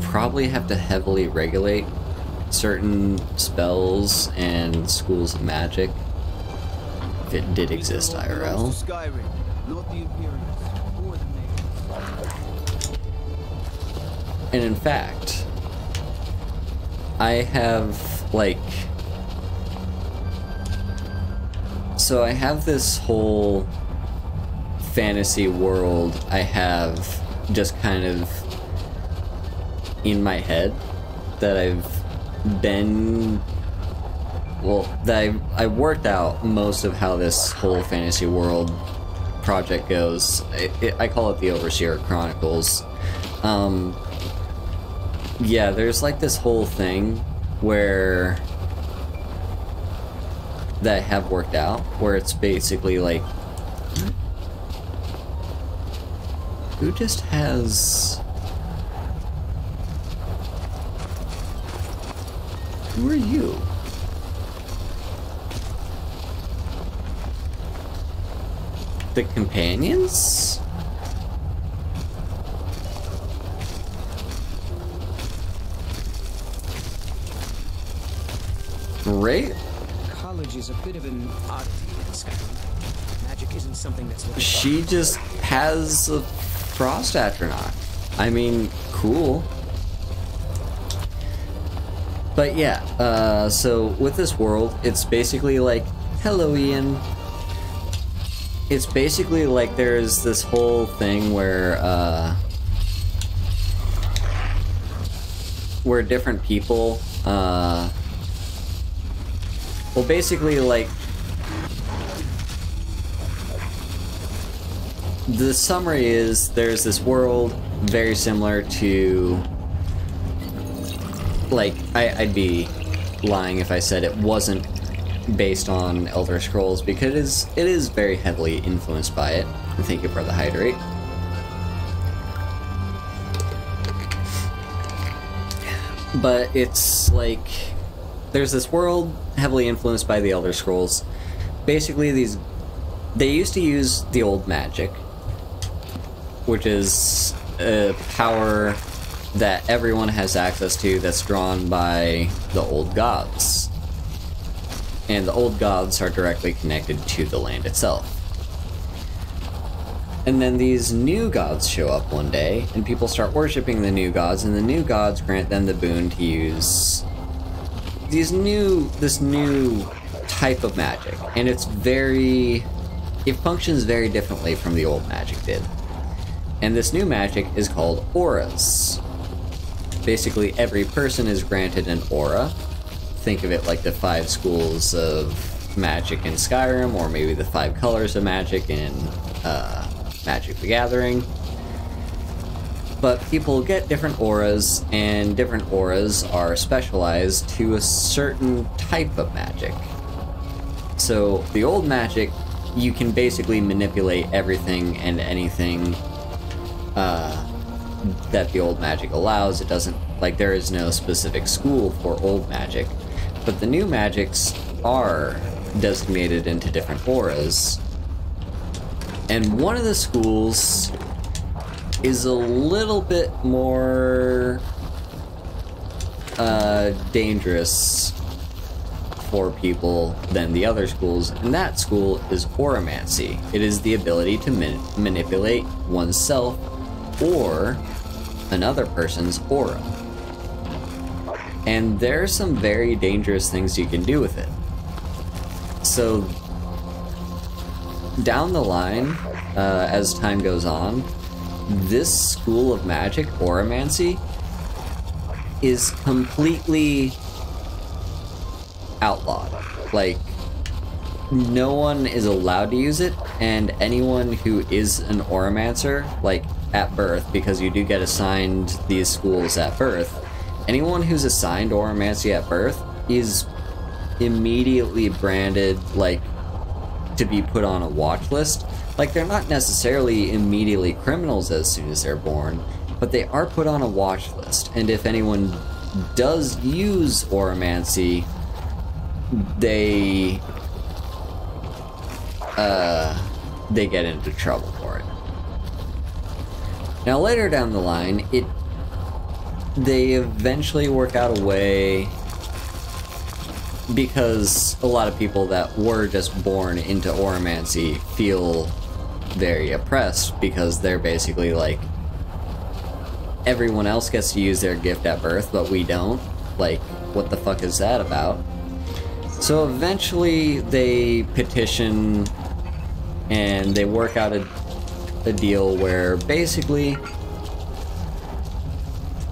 probably have to heavily regulate certain spells and schools of magic if it did exist IRL. Skyrim, not the Imperials or the Natives. And in fact, I have, like... So I have this whole fantasy world I have just kind of in my head that I've been... Well, that I worked out most of how this whole fantasy world project goes. I call it the Overseer Chronicles. Yeah, there's like this whole thing where that I have worked out, where it's basically like, who just has... Who are you? The companions? Right? College is a bit of an oddity in Skyrim. Magic isn't something that's... She just has a frost astronaut. I mean, cool. But yeah, so with this world, it's basically like, hello Ian. It's basically like there's this whole thing where different people, well, basically, like, the summary is there's this world very similar to, like, I'd be lying if I said it wasn't based on Elder Scrolls, because it is very heavily influenced by it. And thank you for the hydrate. But it's like, there's this world heavily influenced by the Elder Scrolls. Basically, they used to use the old magic, which is a power that everyone has access to that's drawn by the old gods. And the old gods are directly connected to the land itself. And then these new gods show up one day, and people start worshipping the new gods, and the new gods grant them the boon to use this new type of magic. And it functions very differently from the old magic did. And this new magic is called auras. Basically, every person is granted an aura. Think of it like the 5 schools of magic in Skyrim, or maybe the 5 colors of magic in Magic the Gathering. But people get different auras, and different auras are specialized to a certain type of magic. So the old magic, you can basically manipulate everything and anything that the old magic allows. It doesn't, like, there is no specific school for old magic. But the new magics are designated into different auras. And one of the schools is a little bit more dangerous for people than the other schools, and that school is Auramancy. It is the ability to manipulate oneself or another person's aura. And there are some very dangerous things you can do with it. So, down the line, as time goes on, this school of magic, Auramancy, is completely outlawed. Like, no one is allowed to use it, and anyone who is an Auramancer, like, at birth, because you do get assigned these schools at birth, anyone who's assigned Auramancy at birth is immediately branded, like, to be put on a watch list. Like, they're not necessarily immediately criminals as soon as they're born, but they are put on a watch list. And if anyone does use Auramancy, they get into trouble for it. Now, later down the line, they eventually work out a way, because a lot of people that were just born into Auramancy feel very oppressed, because they're basically like, everyone else gets to use their gift at birth, but we don't. Like, what the fuck is that about? So eventually they petition and they work out a deal where basically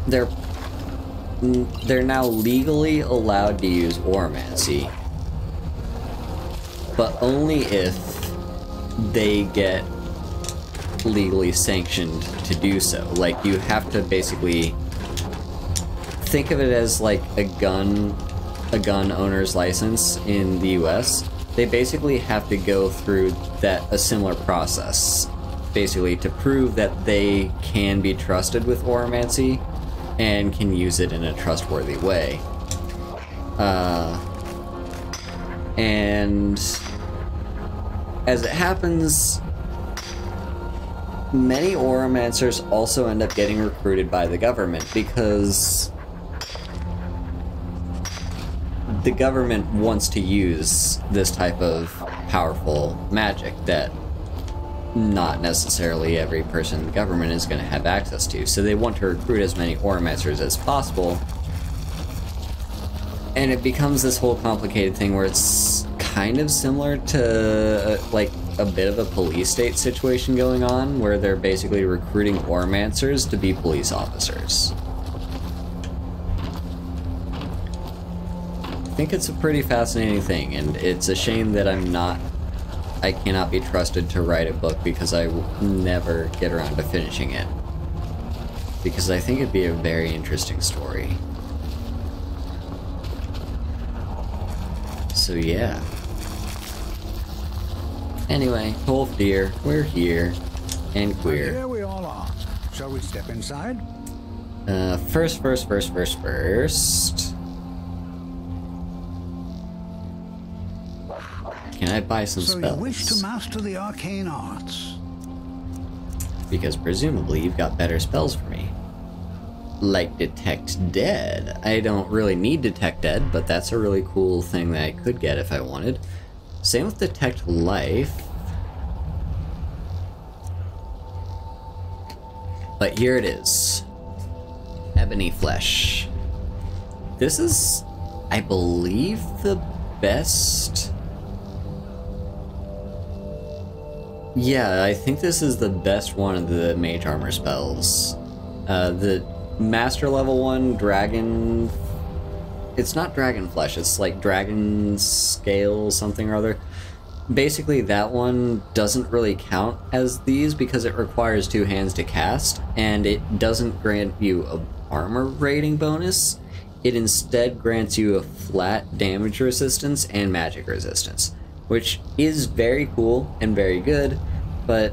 they're now legally allowed to use Oromancy, but only if they get legally sanctioned to do so. Like, you have to basically think of it as like a gun owner's license in the US. They basically have to go through a similar process, basically, to prove that they can be trusted with Oromancy and can use it in a trustworthy way. And as it happens, many Oromancers also end up getting recruited by the government because the government wants to use this type of powerful magic that not necessarily every person in the government is going to have access to. So they want to recruit as many Oromancers as possible. And it becomes this whole complicated thing where it's kind of similar to like a bit of a police state situation going on, where they're basically recruiting Oromancers to be police officers. I think it's a pretty fascinating thing, and it's a shame that I cannot be trusted to write a book because I will never get around to finishing it. Because I think it'd be a very interesting story. So yeah. Anyway, Wolf Deer, we're here. And queer. Here we all are. Shall we step inside? First. Can I buy some spells? So you wish to master the arcane arts? Because presumably you've got better spells for me. Like Detect Dead. I don't really need Detect Dead, but that's a really cool thing that I could get if I wanted. Same with Detect Life. But here it is. Ebony Flesh. This is, I believe, the best... Yeah, I think this is the best one of the mage armor spells. The master level one, dragon... It's not dragon flesh, it's like dragon scale something or other. Basically, that one doesn't really count as these because it requires 2 hands to cast, and it doesn't grant you an armor rating bonus. It instead grants you a flat damage resistance and magic resistance, which is very cool and very good, but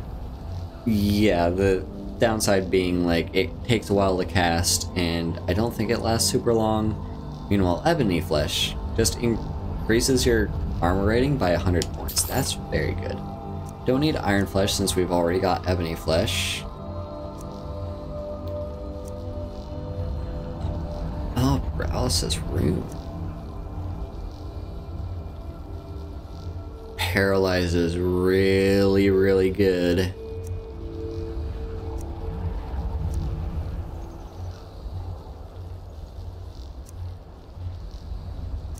yeah, the downside being, like, it takes a while to cast, and I don't think it lasts super long. Meanwhile, Ebony Flesh just increases your armor rating by 100 points. That's very good. Don't need Iron Flesh since we've already got Ebony Flesh. Oh, Paralysis Rune. Paralyze is really, really good.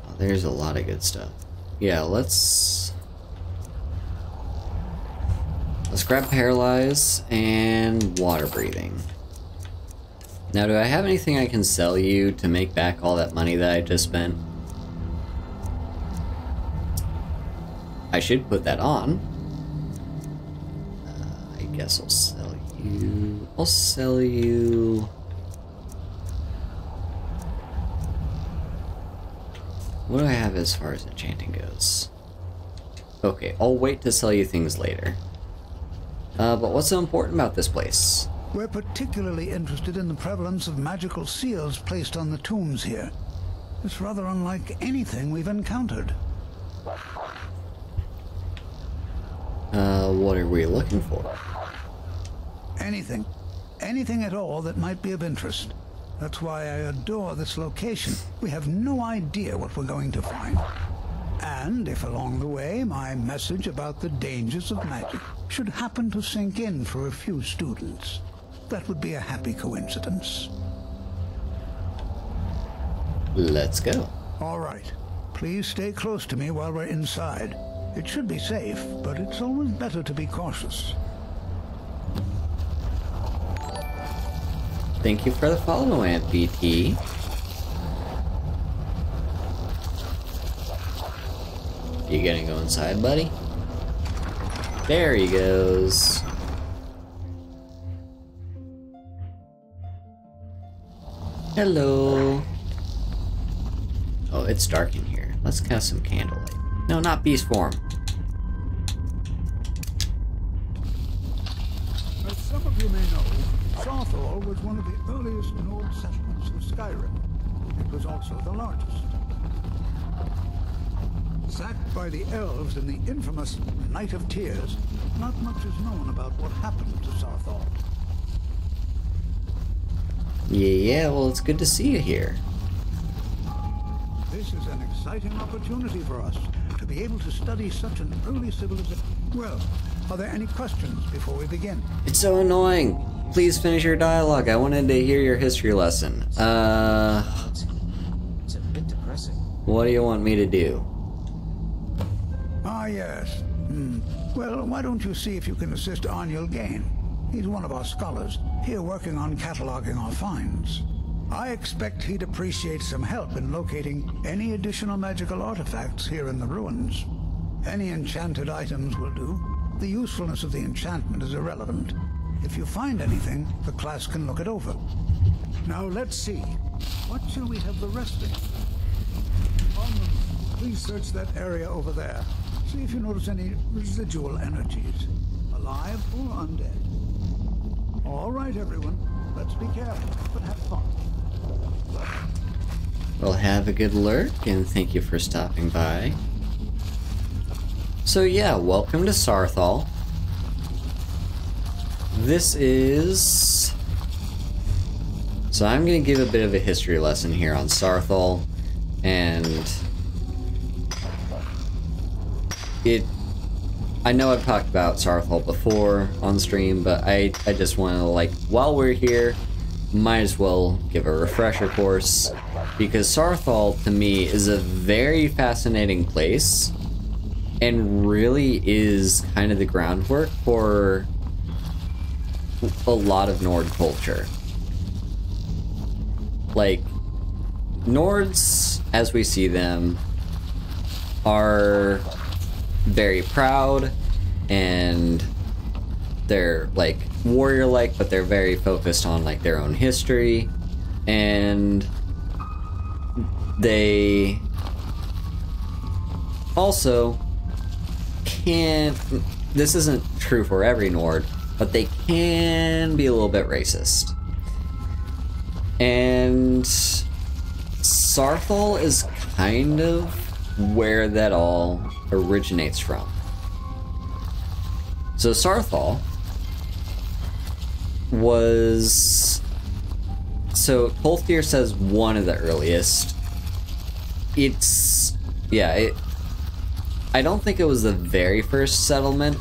Oh, there's a lot of good stuff. Yeah, let's grab Paralyze and Water Breathing. Now, do I have anything I can sell you to make back all that money that I just spent? I should put that on. I guess I'll sell you... I'll sell you... What do I have as far as enchanting goes? Okay, I'll wait to sell you things later. But what's so important about this place? We're particularly interested in the prevalence of magical seals placed on the tombs here. It's rather unlike anything we've encountered. What are we looking for? Anything. Anything at all that might be of interest. That's why I adore this location. We have no idea what we're going to find. And if along the way my message about the dangers of magic should happen to sink in for a few students, that would be a happy coincidence. Let's go. All right. Please stay close to me while we're inside. It should be safe, but it's always better to be cautious. Thank you for the follow, Aunt BT. You gonna go inside, buddy? There he goes. Hello. Oh, it's dark in here. Let's cast some candlelight. No, not beast form. As some of you may know, Sarthor was one of the earliest Nord settlements of Skyrim. It was also the largest. Sacked by the elves in the infamous Night of Tears, not much is known about what happened to Sarthor. Yeah, well, it's good to see you here. This is an exciting opportunity for us to be able to study such an early civilization. Well, are there any questions before we begin? It's so annoying. Please finish your dialogue. I wanted to hear your history lesson. It's a bit depressing. What do you want me to do? Ah, yes. Well, why don't you see if you can assist Arniel Gain? He's one of our scholars, here working on cataloging our finds. I expect he'd appreciate some help in locating any additional magical artifacts here in the ruins. Any enchanted items will do. The usefulness of the enchantment is irrelevant. If you find anything, the class can look it over. Now let's see. What shall we have the rest of? Please search that area over there. See if you notice any residual energies, alive or undead. All right, everyone. Let's be careful, but have fun. Well, have a good lurk, and thank you for stopping by. So yeah, welcome to Sarthal. This is... So I'm going to give a bit of a history lesson here on Sarthal, and... I know I've talked about Sarthal before on stream, but I just want to, like, while we're here, might as well give a refresher course, because Sarthal, to me, is a very fascinating place, and really is kind of the groundwork for a lot of Nord culture. Like, Nords, as we see them, are very proud, and they're like warrior-like, but they're very focused on like their own history, and they also can't, this isn't true for every Nord, but they can be a little bit racist. And Sarthal is kind of where that all originates from. So Sarthal was... So Tolthir says one of the earliest. It's... Yeah, I don't think it was the very first settlement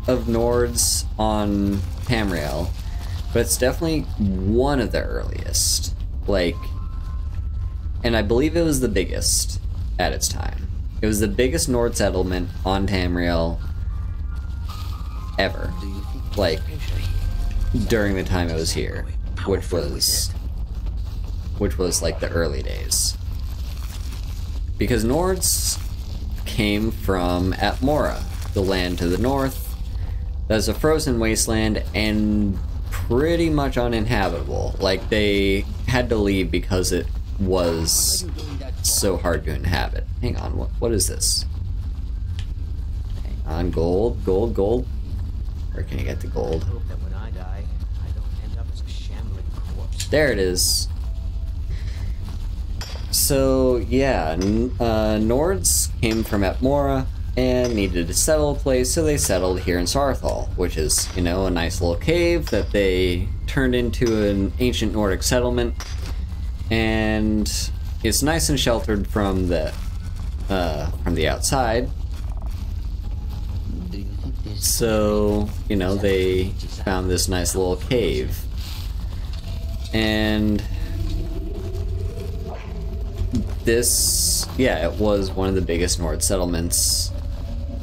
of Nords on Tamriel, but it's definitely one of the earliest. Like, and I believe it was the biggest at its time. It was the biggest Nord settlement on Tamriel ever. Like, during the time it was here, which was like the early days. Because Nords came from Atmora, the land to the north. That's a frozen wasteland and pretty much uninhabitable. Like, they had to leave because it was so hard to inhabit. Hang on, what is this? Hang on, gold. Where can you get the gold? Hope that when I die, I don't end up as a shambling corpse. There it is. So, yeah, Nords came from Atmora and needed to settle a place, so they settled here in Sarthal, which is, you know, a nice little cave that they turned into an ancient Nordic settlement, and it's nice and sheltered from the outside. Do you think this So, you know, they found this nice little cave. And this, yeah, it was one of the biggest Nord settlements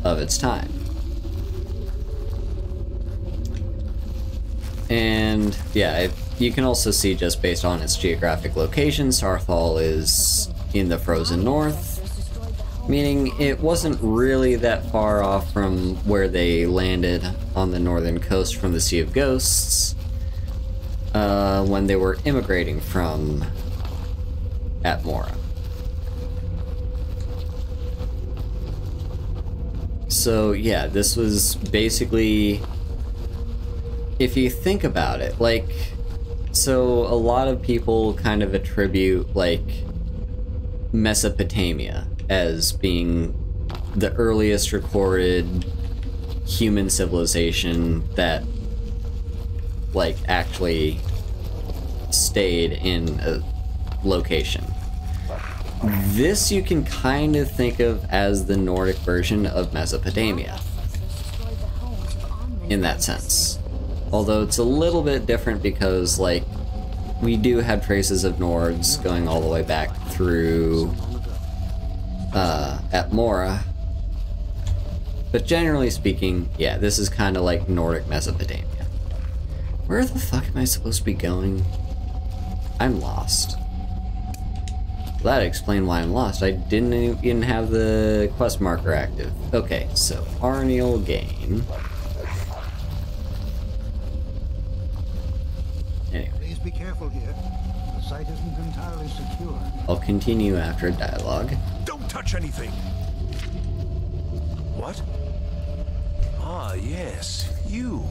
of its time. And yeah, you can also see just based on its geographic location, Sarthal is in the frozen north, meaning it wasn't really that far off from where they landed on the northern coast from the Sea of Ghosts when they were immigrating from Atmora. So yeah, this was basically, if you think about it, like, so a lot of people kind of attribute, like, Mesopotamia as being the earliest recorded human civilization that, like, actually stayed in a location. This you can kind of think of as the Nordic version of Mesopotamia, in that sense. Although it's a little bit different because, like, we do have traces of Nords going all the way back through Atmora. But generally speaking, yeah, this is kind of like Nordic Mesopotamia. Where the fuck am I supposed to be going? I'm lost. That'd explain why I'm lost. I didn't even have the quest marker active. Okay, so Arniel gain. Anyway. Please be careful here. The site isn't entirely secure. I'll continue after dialogue. Don't touch anything! What? Ah, yes. You.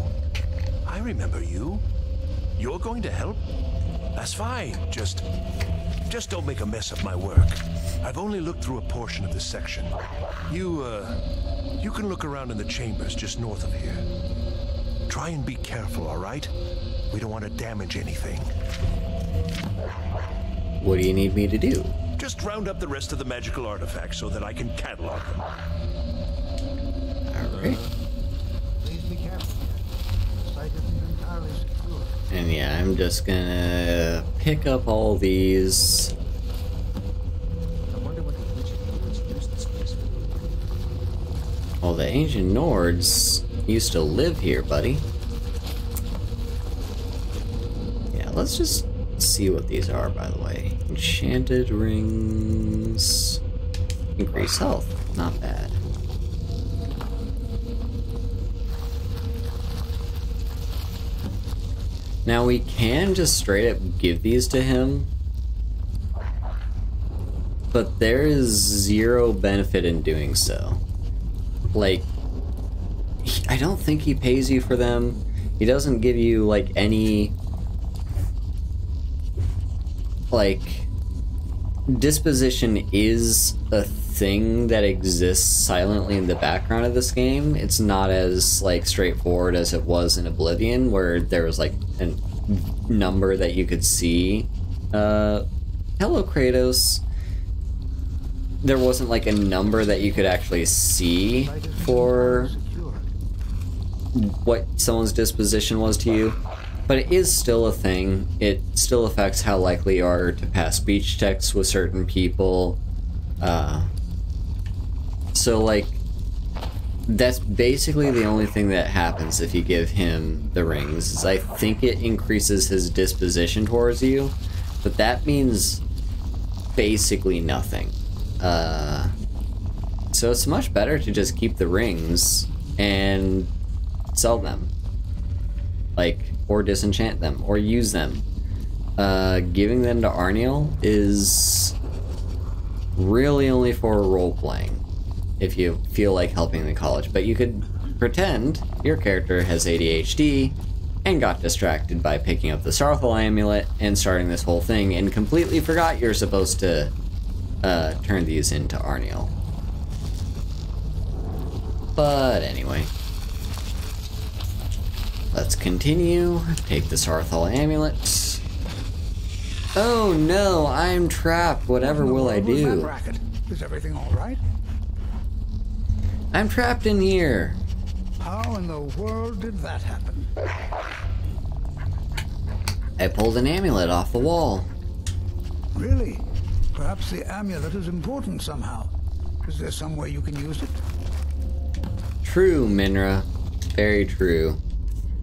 I remember you. You're going to help? That's fine. Just don't make a mess of my work. I've only looked through a portion of this section. You can look around in the chambers just north of here. Try and be careful, all right? We don't want to damage anything. What do you need me to do? Just round up the rest of the magical artifacts so that I can catalog them. Alright. Please be careful. The site isn't entirely secure. And yeah, I'm just gonna pick up all these. Well, the ancient Nords used to live here, buddy. Yeah, let's just see what these are, by the way. Enchanted rings. Increase health. Not bad. Now we can just straight up give these to him, but there is zero benefit in doing so. Like, I don't think he pays you for them. He doesn't give you, like, any, like, disposition is a thing that exists silently in the background of this game. It's not as, like, straightforward as it was in Oblivion, where there was, like, a number that you could see. Hello, Kratos. There wasn't, like, a number that you could actually see for what someone's disposition was to you, but it is still a thing. It still affects how likely you are to pass speech checks with certain people. So, like, that's basically the only thing that happens if you give him the rings, is I think it increases his disposition towards you, but that means basically nothing. So it's much better to just keep the rings and sell them. Like, or disenchant them, or use them. Giving them to Arniel is really only for role-playing, if you feel like helping the college. But you could pretend your character has ADHD and got distracted by picking up the Sarthal amulet and starting this whole thing and completely forgot you're supposed to turn these into Arniel. But anyway, let's continue. Take the Sarthal amulet. Oh no, I'm trapped. Whatever will I do? Is everything all right? I'm trapped in here. How in the world did that happen? I pulled an amulet off the wall. Really? Perhaps the amulet is important somehow. Is there some way you can use it? True, Minra. Very true.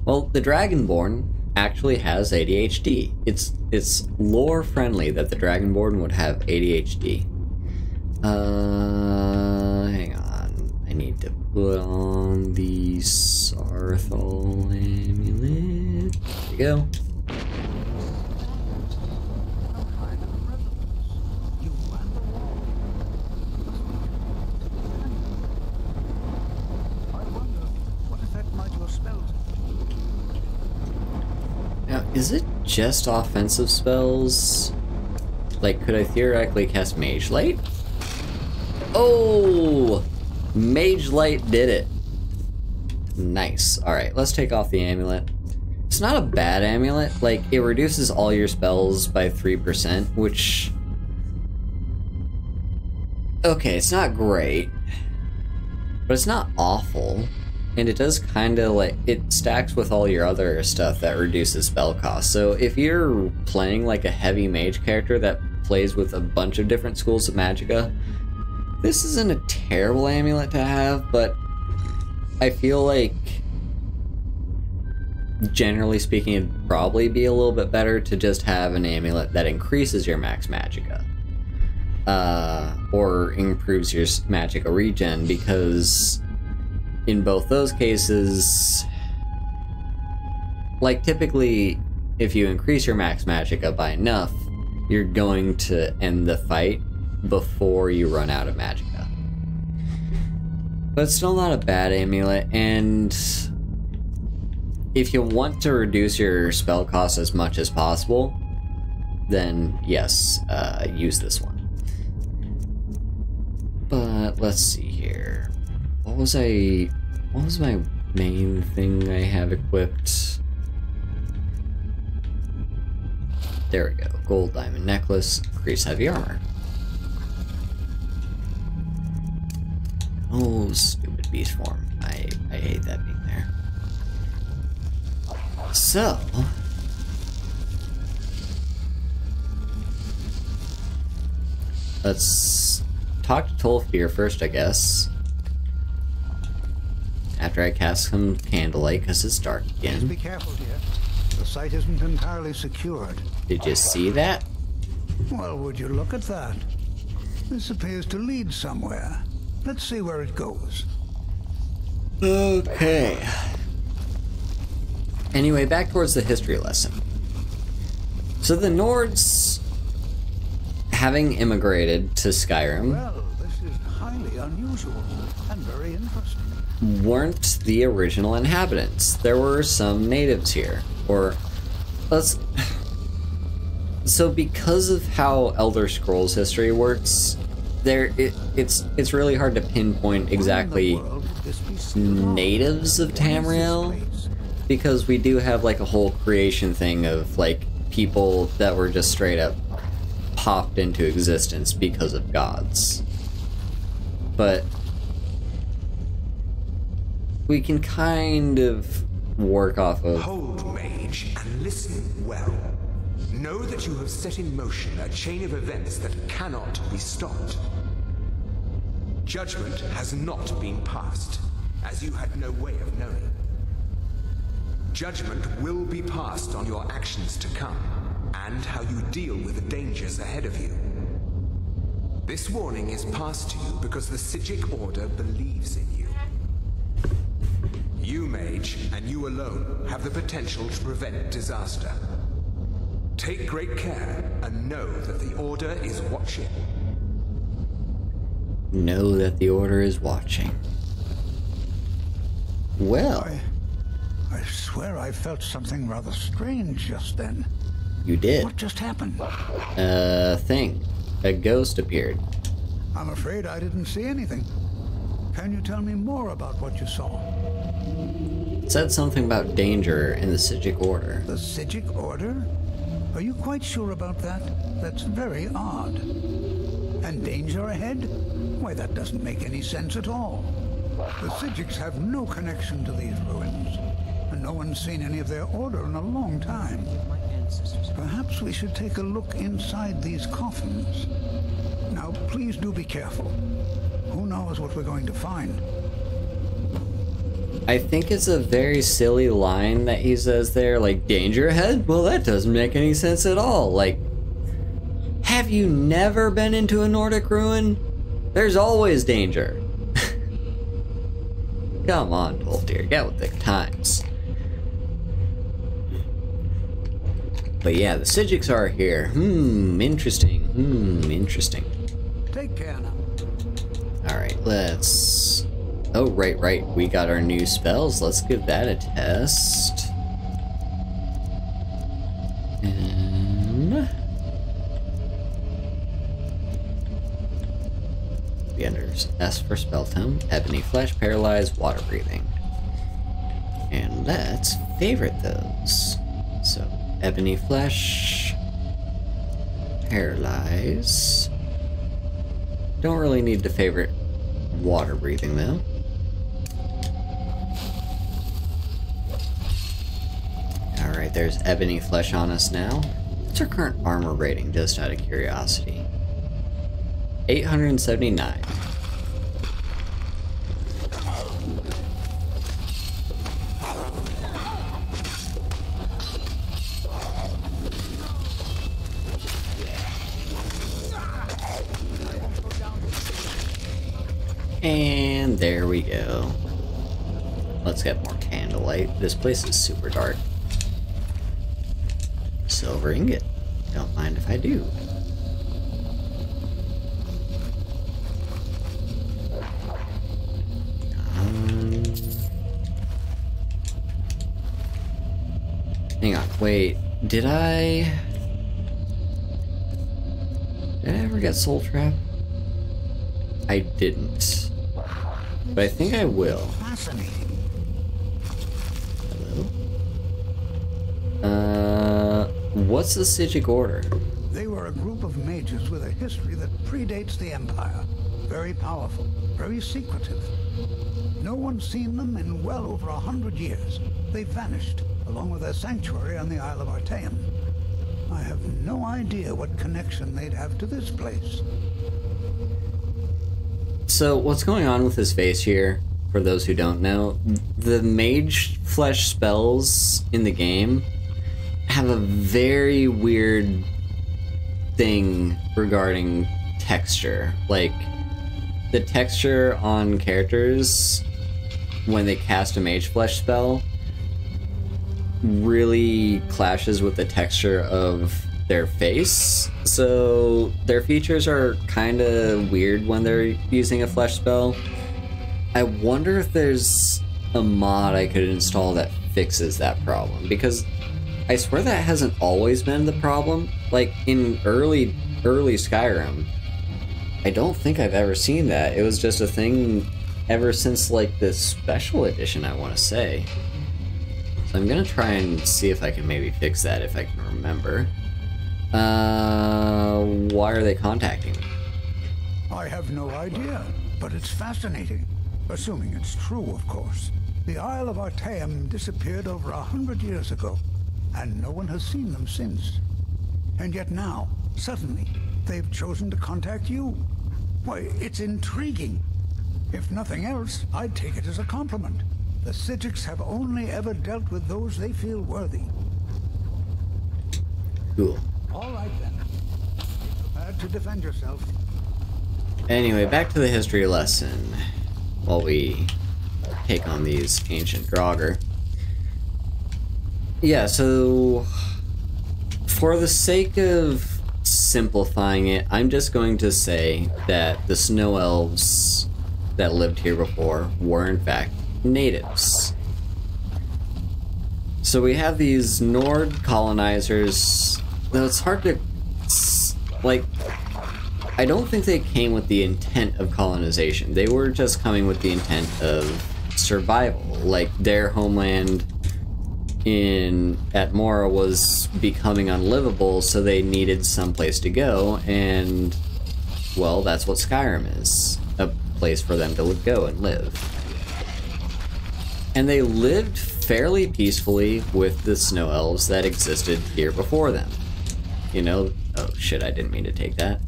Well, the Dragonborn actually has ADHD. It's lore friendly that the Dragonborn would have ADHD. Hang on. I need to put on the Sarthal amulet. There we go. Now, is it just offensive spells? Like, could I theoretically cast Mage Light? Oh! Mage Light did it. Nice. Alright, let's take off the amulet. It's not a bad amulet. Like, it reduces all your spells by 3%, which... Okay, it's not great. But it's not awful. And it does kind of like, it stacks with all your other stuff that reduces spell cost. So if you're playing like a heavy mage character that plays with a bunch of different schools of magicka, this isn't a terrible amulet to have, but I feel like, generally speaking, it'd probably be a little bit better to just have an amulet that increases your max magicka. Or improves your magicka regen, because in both those cases, like typically, if you increase your max magicka by enough, you're going to end the fight before you run out of magicka. But it's still not a bad amulet, and if you want to reduce your spell cost as much as possible, then yes, use this one. But let's see here. What was my main thing I have equipped? There we go. Gold diamond necklace, increase heavy armor. Oh, stupid beast form. I hate that being there. So, let's talk to Tolfir first, I guess. After I cast some candlelight, because it's dark again. Please be careful, dear. The site isn't entirely secured. Did you see that? Well, would you look at that? This appears to lead somewhere. Let's see where it goes. Okay. Anyway, back towards the history lesson. So the Nords, having immigrated to Skyrim, Well, this is highly unusual and very interesting. weren't the original inhabitants. There were some natives here. Or, so because of how Elder Scrolls history works, it's really hard to pinpoint exactly natives of Tamriel, because we do have like a whole creation thing of like people that were just straight up popped into existence because of gods. But we can kind of work off of... Hold, mage, and listen well. Know that you have set in motion a chain of events that cannot be stopped. Judgment has not been passed, as you had no way of knowing. Judgment will be passed on your actions to come, and how you deal with the dangers ahead of you. This warning is passed to you because the Psijic Order believes in you. You, mage, and you alone, have the potential to prevent disaster. Take great care, and know that the Order is watching. Know that the Order is watching. Well... I swear I felt something rather strange just then. You did. What just happened? Thing. A ghost appeared. I'm afraid I didn't see anything. Can you tell me more about what you saw? It said something about danger in the Psijic Order. The Psijic Order? Are you quite sure about that? That's very odd. And danger ahead? Why, that doesn't make any sense at all. The Psijics have no connection to these ruins, and no one's seen any of their order in a long time. Perhaps we should take a look inside these coffins. Now, please do be careful. Who knows what we're going to find? I think it's a very silly line that he says there, like, danger ahead? Well, that doesn't make any sense at all. Like, have you never been into a Nordic ruin? There's always danger. Come on, Toldir, get with the times. But yeah, the Psijics are here. Interesting. Interesting. Take care now. Alright, let's... Oh, right. We got our new spells. Let's give that a test. And... the unders. S for spell tome. Ebony flesh, paralyze, water breathing. And let's favorite those. So, ebony flesh, paralyze. Don't really need to favorite water breathing though. Alright, there's ebony flesh on us now. What's our current armor rating, just out of curiosity? 879. And there we go. Let's get more candlelight. This place is super dark. Silver ingot. Don't mind if I do. Hang on, wait. Did I ever get Soul Trap? I didn't. But I think I will. Fascinating. Hello? What's the Psijic Order? They were a group of mages with a history that predates the Empire. Very powerful, very secretive. No one's seen them in well over 100 years. They vanished, along with their sanctuary on the Isle of Artaeum. I have no idea what connection they'd have to this place. So, what's going on with his face here, for those who don't know, the mage flesh spells in the game have a very weird thing regarding texture. Like, the texture on characters when they cast a mage flesh spell really clashes with the texture of their face, so their features are kind of weird when they're using a flesh spell. I wonder if there's a mod I could install that fixes that problem, because I swear that hasn't always been the problem. Like in early Skyrim, I don't think I've ever seen that. It was just a thing ever since like the special edition, I want to say. So I'm gonna try and see if I can maybe fix that if I can remember. Why are they contacting me? I have no idea, but it's fascinating. Assuming it's true, of course. The Isle of Artaeum disappeared over 100 years ago, and no one has seen them since. And yet now, suddenly, they've chosen to contact you. Why, it's intriguing. If nothing else, I'd take it as a compliment. The Psijics have only ever dealt with those they feel worthy. Cool. All right then. Be prepared to defend yourself. Anyway, back to the history lesson while we take on these ancient Draugr. Yeah, so for the sake of simplifying it, I'm just going to say that the snow elves that lived here before were in fact natives. So we have these Nord colonizers, though it's hard to, like, I don't think they came with the intent of colonization. They were just coming with the intent of survival. Like, their homeland at Mora was becoming unlivable, so they needed some place to go, and, well, that's what Skyrim is. A place for them to go and live. And they lived fairly peacefully with the snow elves that existed here before them. You know, oh shit, I didn't mean to take that.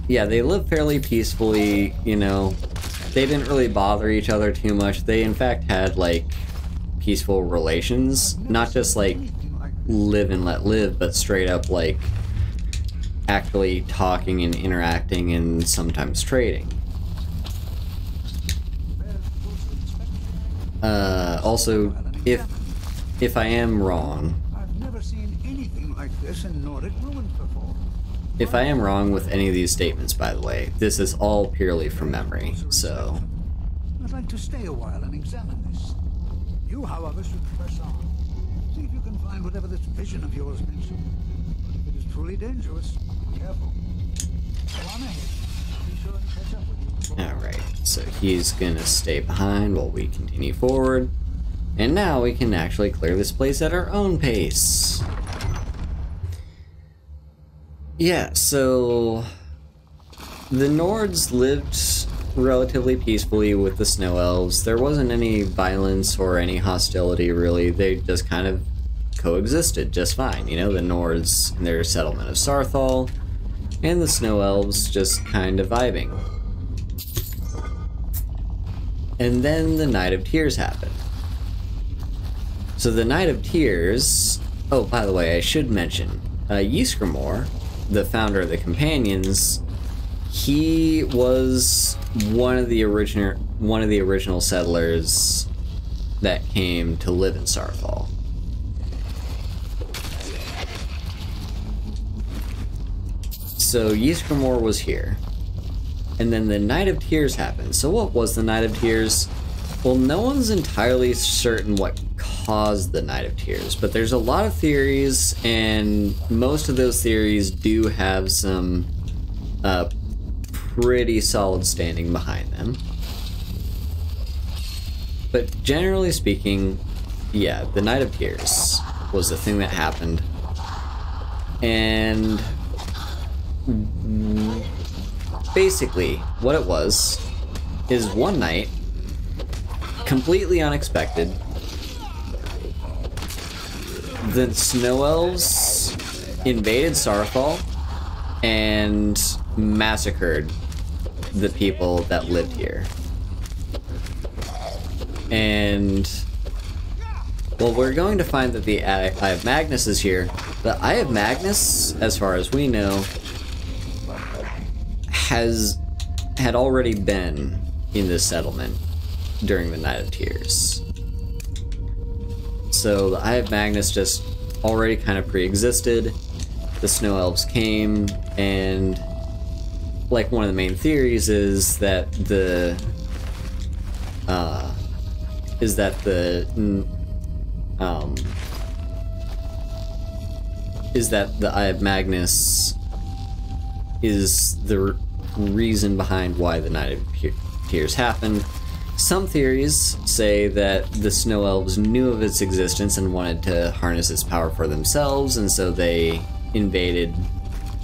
Yeah, they lived fairly peacefully, you know. They didn't really bother each other too much. They, in fact, had, like, peaceful relations. Not just, like, live and let live, but straight up, like, actually talking and interacting and sometimes trading. Also, if I am wrong... I've never seen anything like this in Nordic ruins before. If I am wrong with any of these statements, by the way, this is all purely from memory, so... I'd like to stay a while and examine this. You, however, should press on. See if you can find whatever this vision of yours mentioned. But if it is truly dangerous, be careful. Go on ahead. I'll be sure and catch up with you. Alright, so he's gonna stay behind while we continue forward. And now we can actually clear this place at our own pace. Yeah, so... the Nords lived relatively peacefully with the Snow Elves. There wasn't any violence or any hostility, really. They just kind of coexisted just fine. You know, the Nords in their settlement of Sarthal, and the Snow Elves just kind of vibing. And then the Night of Tears happened. So the Night of Tears... oh, by the way, I should mention, Ysgramor, the founder of the Companions, he was one of the original settlers that came to live in Sarthal. So Ysgramor was here. And then the Night of Tears happened. So what was the Night of Tears? Well, no one's entirely certain what caused the Night of Tears, but there's a lot of theories, and most of those theories do have some pretty solid standing behind them. But generally speaking, yeah, the Night of Tears was the thing that happened. And basically, what it was is one night, completely unexpected, the Snow Elves invaded Sarthal and massacred the people that lived here. And, well, we're going to find that the Eye of Magnus is here. The Eye of Magnus, as far as we know, had already been in this settlement during the Night of Tears. So the Eye of Magnus just already kind of pre-existed. The Snow Elves came, and like one of the main theories is that the Eye of Magnus is the reason behind why the Night of Tears happened. Some theories say that the Snow Elves knew of its existence and wanted to harness its power for themselves, and so they invaded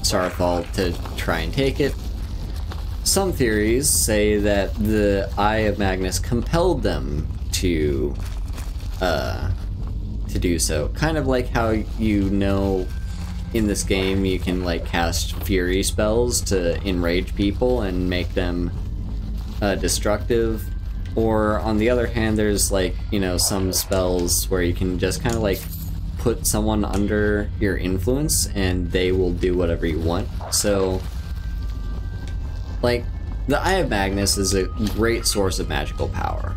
Sarthal to try and take it. Some theories say that the Eye of Magnus compelled them to do so. Kind of like how, you know, in this game you can like cast fury spells to enrage people and make them destructive. Or on the other hand, there's like, you know, some spells where you can just kind of like put someone under your influence and they will do whatever you want. So, like, the Eye of Magnus is a great source of magical power.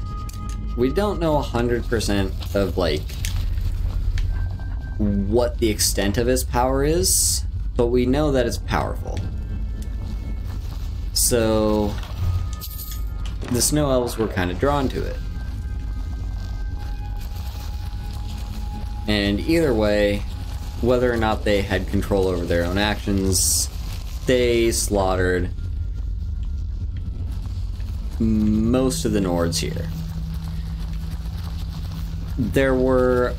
We don't know 100% of, like, what the extent of its power is, but we know that it's powerful. So the Snow Elves were kind of drawn to it. And either way, whether or not they had control over their own actions, they slaughtered most of the Nords here. There were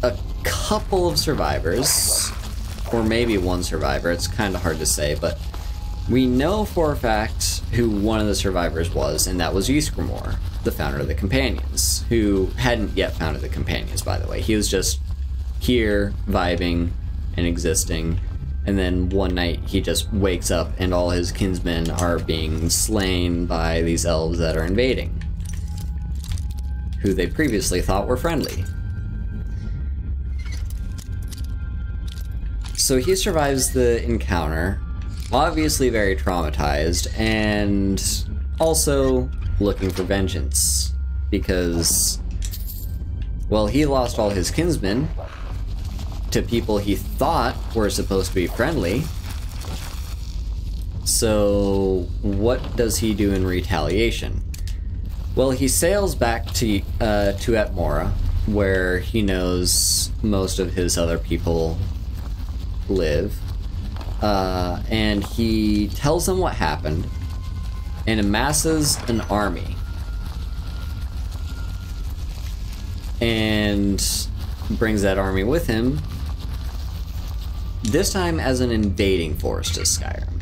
a couple of survivors, or maybe one survivor, it's kind of hard to say, but We know for a fact who one of the survivors was, and that was Ysgramor, the founder of the Companions, who hadn't yet founded the Companions, by the way. He was just here, vibing, and existing, and then one night he just wakes up and all his kinsmen are being slain by these elves that are invading, who they previously thought were friendly. So he survives the encounter, obviously very traumatized, and also looking for vengeance, because, well, he lost all his kinsmen to people he thought were supposed to be friendly. So what does he do in retaliation? Well, he sails back to Atmora, where he knows most of his other people live, and he tells them what happened and amasses an army and brings that army with him, this time as an invading force to Skyrim.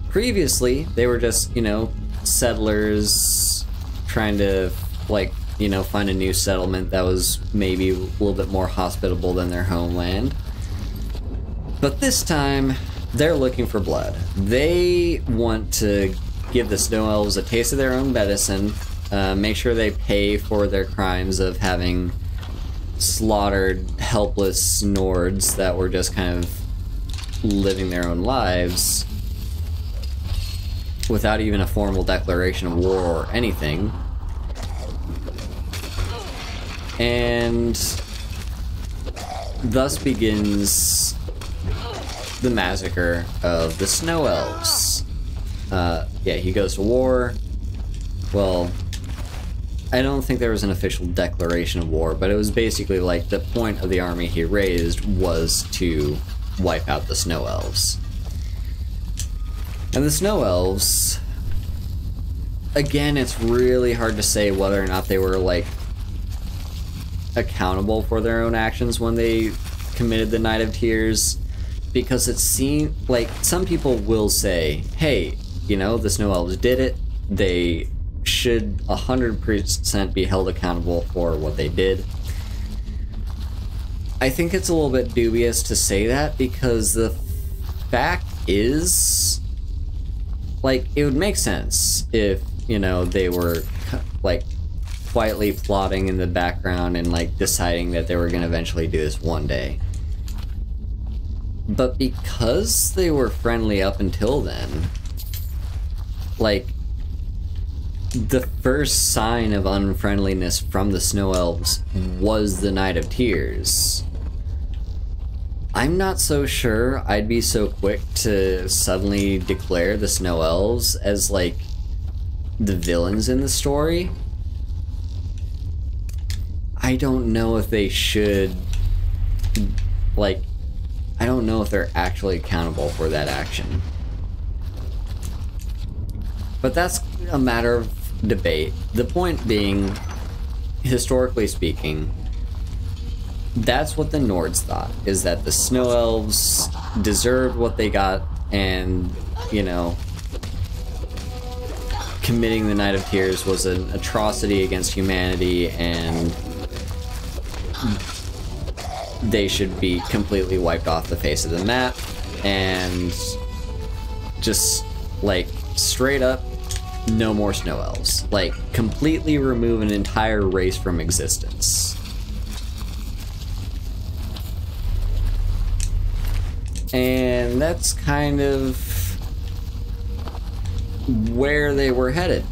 Previously, they were just, you know, settlers trying to, like, you know, find a new settlement that was maybe a little bit more hospitable than their homeland. But this time, they're looking for blood. They want to give the Snow Elves a taste of their own medicine, make sure they pay for their crimes of having slaughtered helpless Nords that were just kind of living their own lives without even a formal declaration of war or anything. And thus begins the massacre of the Snow Elves. Yeah, he goes to war. Well, I don't think there was an official declaration of war, but it was basically like the point of the army he raised was to wipe out the Snow Elves. And the Snow Elves, again, it's really hard to say whether or not they were, like, accountable for their own actions when they committed the Night of Tears, because it seemed like some people will say, hey, you know, the Snow Elves did it, they should 100% be held accountable for what they did. I think it's a little bit dubious to say that, because the fact is, like, it would make sense if, you know, they were, like, quietly plotting in the background and, like, deciding that they were going to eventually do this one day. But because they were friendly up until then, like, the first sign of unfriendliness from the Snow Elves was the Night of Tears. I'm not so sure I'd be so quick to suddenly declare the Snow Elves as, like, the villains in the story. I don't know if they should, like, I don't know if they're actually accountable for that action. But that's a matter of debate. The point being, historically speaking, that's what the Nords thought, is that the Snow Elves deserved what they got, and, you know, committing the Night of Tears was an atrocity against humanity, and they should be completely wiped off the face of the map, and just, like, straight up, no more Snow Elves. Like, completely remove an entire race from existence. And that's kind of where they were headed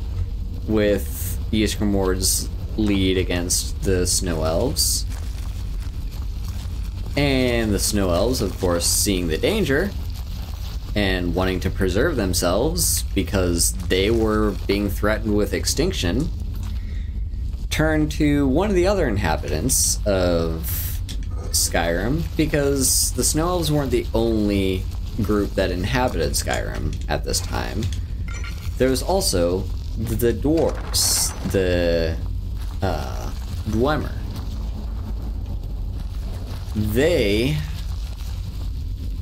with Ysgramor's lead against the Snow Elves. And the Snow Elves, of course, seeing the danger and wanting to preserve themselves because they were being threatened with extinction, turned to one of the other inhabitants of Skyrim, because the Snow Elves weren't the only group that inhabited Skyrim at this time. There was also the dwarves, the Dwemer.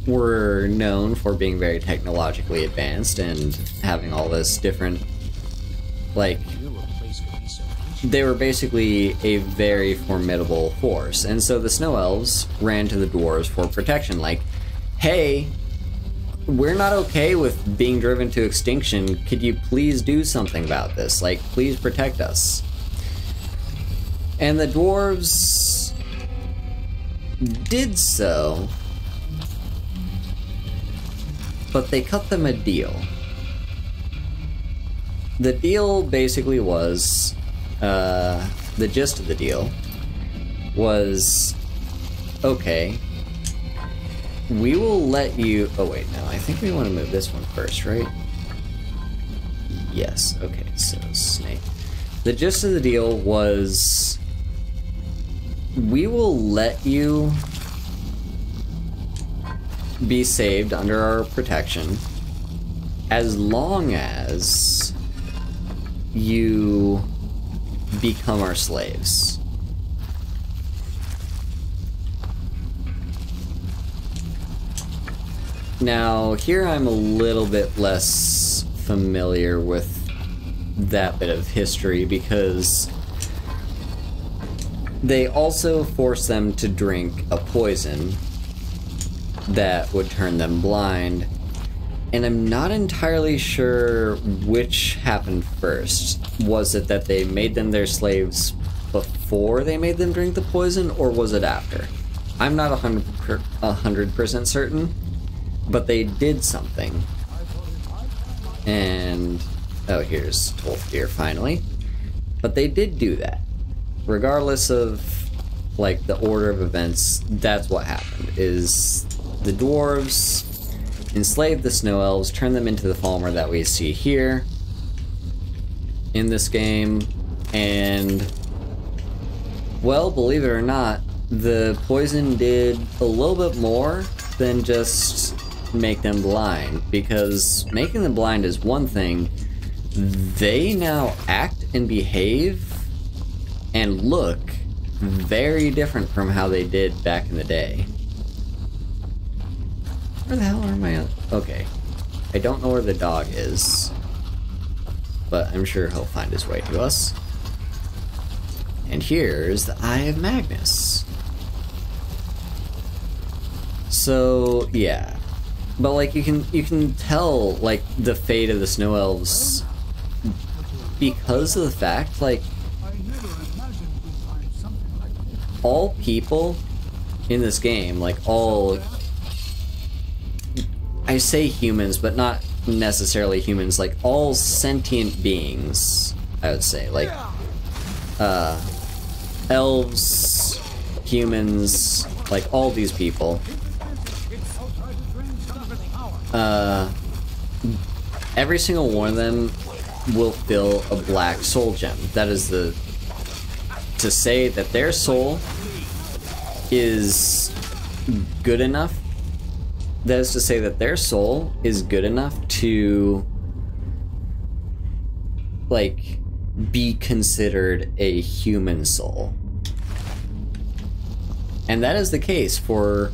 were known for being very technologically advanced and having all this different, like, they were basically a very formidable force. And so the Snow Elves ran to the dwarves for protection, like, hey, we're not okay with being driven to extinction. Could you please do something about this? Like, please protect us. And the dwarves did so, but they cut them a deal. The deal basically was, the gist of the deal was, okay, we will let you... Oh wait, no, I think we want to move this one first, right? Yes, okay, so snake. The gist of the deal was, we will let you be saved under our protection as long as you become our slaves. Now, here I'm a little bit less familiar with that bit of history because they also forced them to drink a poison that would turn them blind, and I'm not entirely sure which happened first. Was it that they made them their slaves before they made them drink the poison, or was it after? I'm not 100% certain, but they did something. And, oh, here's Tolfdir finally. But they did do that. Regardless of, like, the order of events, that's what happened, is the dwarves enslaved the Snow Elves, turned them into the Falmer that we see here in this game, and, well, believe it or not, the poison did a little bit more than just make them blind, because making them blind is one thing. They now act and behave and look very different from how they did back in the day. Where the hell are my... Okay. I don't know where the dog is, but I'm sure he'll find his way to us. And here's the Eye of Magnus. So, yeah. But, like, you can tell, like, the fate of the Snow Elves because of the fact, like, all people in this game, like, all... I say humans, but not necessarily humans, like, all sentient beings, I would say, like, elves, humans, like, all these people, every single one of them will fill a black soul gem. That is to say that their soul is good enough. That is to say that their soul is good enough to, like, be considered a human soul. And that is the case for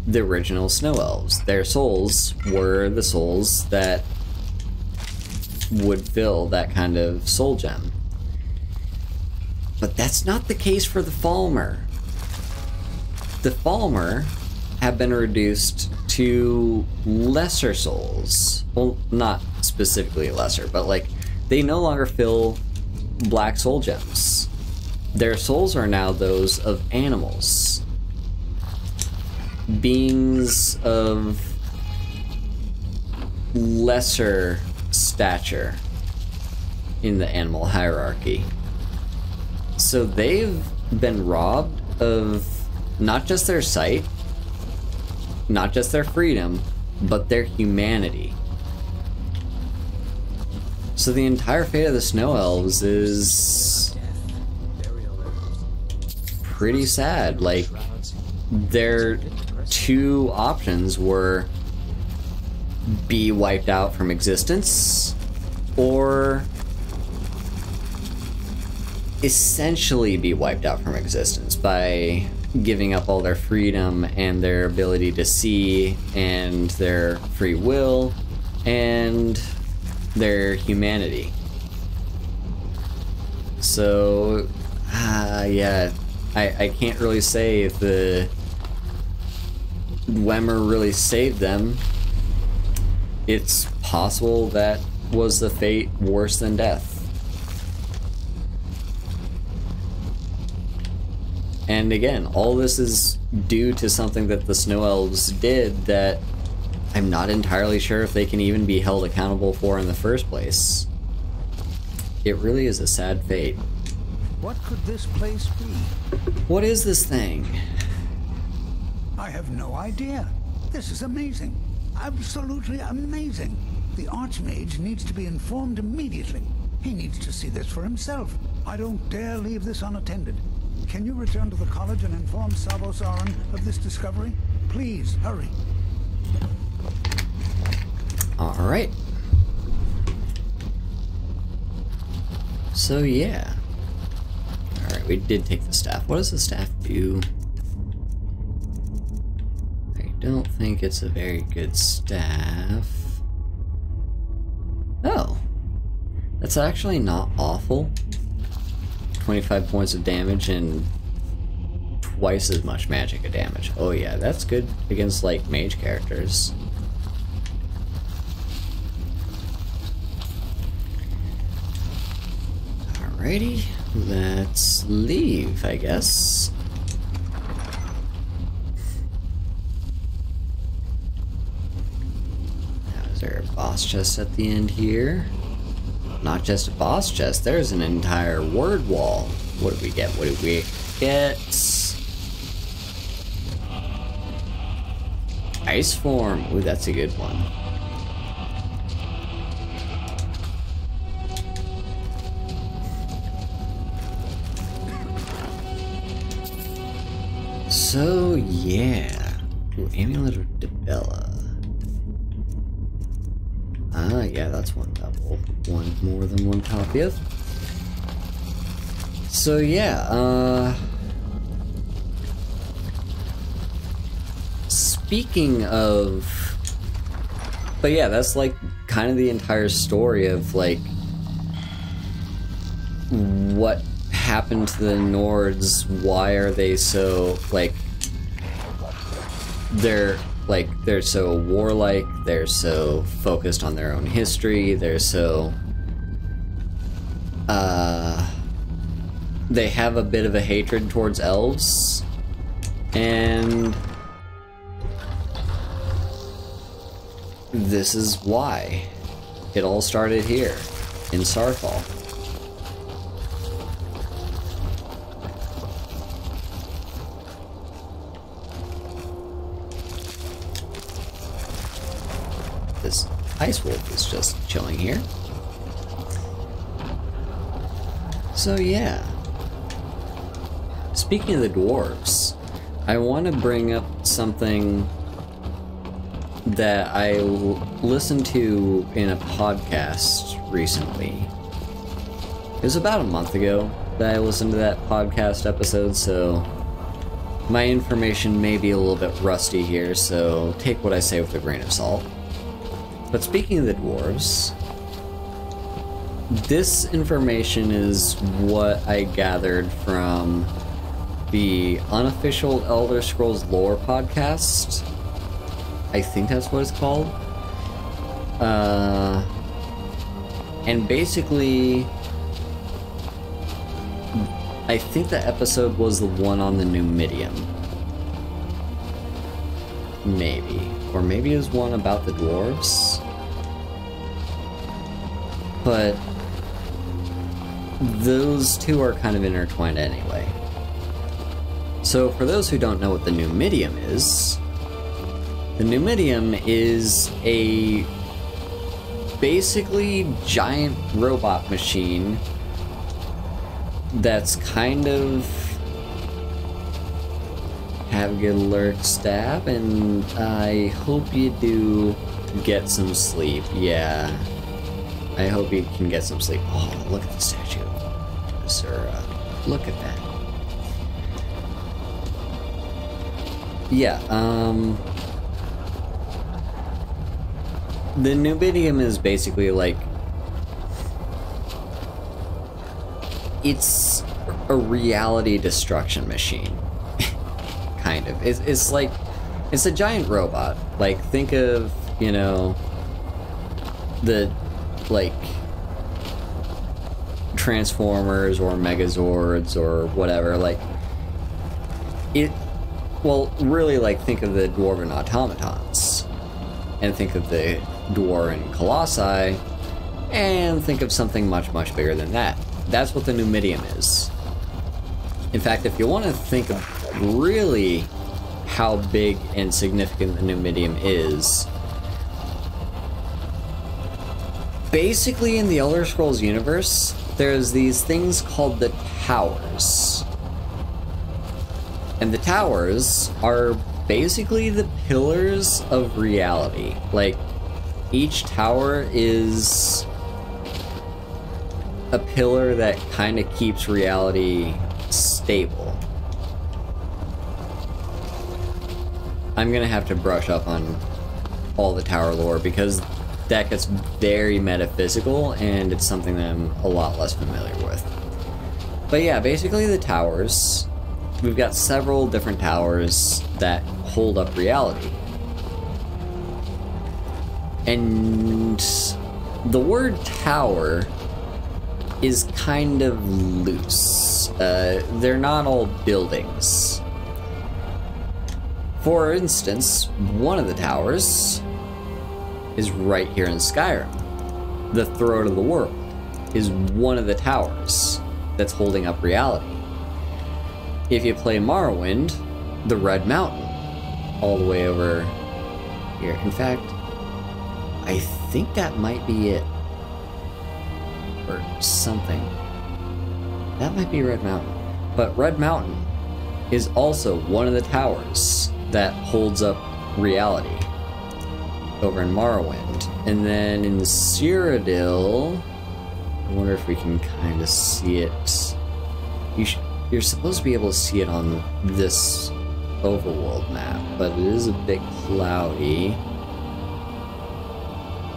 the original Snow Elves. Their souls were the souls that would fill that kind of soul gem. But that's not the case for the Falmer. The Falmer have been reduced to lesser souls. Well, not specifically lesser, but, like, they no longer fill black soul gems. Their souls are now those of animals. Beings of lesser stature in the animal hierarchy. So they've been robbed of not just their sight, not just their freedom, but their humanity. So the entire fate of the Snow Elves is pretty sad. Like, their two options were be wiped out from existence, or essentially be wiped out from existence by giving up all their freedom and their ability to see and their free will and their humanity. So, yeah, I can't really say if the Wemmer really saved them. It's possible that was the fate worse than death. And again, all this is due to something that the Snow Elves did that I'm not entirely sure if they can even be held accountable for in the first place. It really is a sad fate. What could this place be? What is this thing? I have no idea. This is amazing. Absolutely amazing. The Archmage needs to be informed immediately. He needs to see this for himself. I don't dare leave this unattended. Can you return to the college and inform Savos Aran of this discovery? Please, hurry. Alright. So, yeah. Alright, we did take the staff. What does the staff do? I don't think it's a very good staff. Oh. That's actually not awful. 25 points of damage and twice as much magic damage. Oh yeah, that's good against like mage characters. Alrighty, let's leave, I guess. Now, is there a boss chest at the end here? Not just a boss chest, there's an entire word wall. What did we get? What did we get? Ice form. Ooh, that's a good one. So, yeah. Ooh, Amulet of Debella. Ah, yeah, that's one double. One more than one copy of. So, yeah, speaking of... But yeah, that's like kind of the entire story of like what happened to the Nords, why are they so like they're so warlike, they're so focused on their own history, they're so they have a bit of a hatred towards elves, and this is why it all started here in Starfall. This ice wolf is just chilling here. So yeah. Speaking of the dwarves, I want to bring up something that I listened to in a podcast recently. It was about a month ago that I listened to that podcast episode, so my information may be a little bit rusty here, so take what I say with a grain of salt. But speaking of the dwarves, this information is what I gathered from the unofficial Elder Scrolls Lore podcast. I think that's what it's called. And basically, I think the episode was the one on the Numidium. Maybe. Or maybe it was one about the dwarves. But those two are kind of intertwined anyway. So for those who don't know what the Numidium is, the Numidium is a basically giant robot machine that's kind of have a good alert stab, and I hope you do get some sleep. Yeah, I hope you can get some sleep. Oh, look at the statue. Sir, look at that. yeah, the Numidium is basically like, it's a reality destruction machine. Kind of. It's like, it's a giant robot. Like, think of, you know, the, like, Transformers or Megazords or whatever, like, it, well, really, like, think of the Dwarven automatons, and think of the Dwarven Colossi, and think of something much, much bigger than that. That's what the Numidium is. In fact, if you want to think of really how big and significant the Numidium is, basically in the Elder Scrolls universe, there's these things called the Towers. And the Towers are basically the pillars of reality. Like, each tower is a pillar that kind of keeps reality stable. I'm gonna have to brush up on all the tower lore because that gets very metaphysical and it's something that I'm a lot less familiar with. But yeah, basically the towers, we've got several different towers that hold up reality. And the word tower is kind of loose. They're not all buildings. For instance, one of the towers is right here in Skyrim. The Throat of the World is one of the towers that's holding up reality. If you play Morrowind, the Red Mountain, all the way over here. In fact, I think that might be it. Or something. That might be Red Mountain. But Red Mountain is also one of the towers that holds up reality over in Morrowind. And then in Cyrodiil, I wonder if we can kind of see it. You're supposed to be able to see it on this overworld map, but it is a bit cloudy.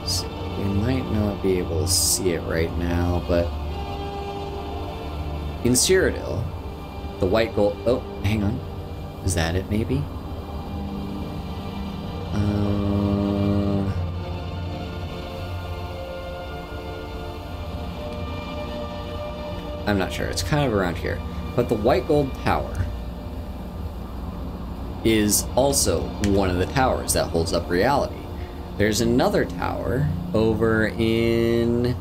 So we might not be able to see it right now, but in Cyrodiil, the white gold... Oh, hang on. Is that it, maybe? I'm not sure. It's kind of around here. But the White Gold Tower is also one of the towers that holds up reality. There's another tower over in...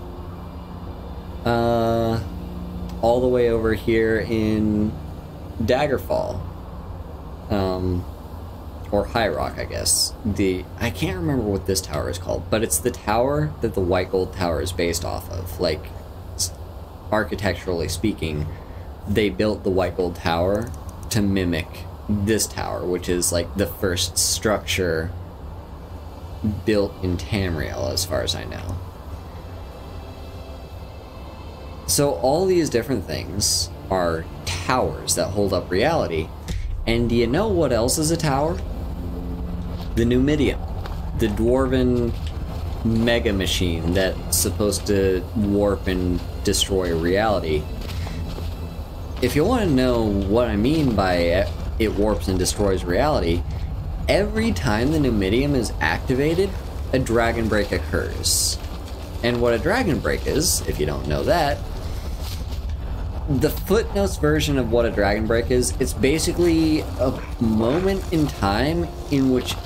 all the way over here in Daggerfall. Or High Rock, I guess. I can't remember what this tower is called, but it's the tower that the White Gold Tower is based off of. Like, architecturally speaking, they built the White Gold Tower to mimic this tower, which is like the first structure built in Tamriel, as far as I know. So all these different things are towers that hold up reality. And do you know what else is a tower? The Numidium, the dwarven mega machine that's supposed to warp and destroy reality. If you want to know what I mean by it warps and destroys reality, every time the Numidium is activated, a dragon break occurs. And what a dragon break is, if you don't know that, the footnotes version of what a dragon break is, it's basically a moment in time in which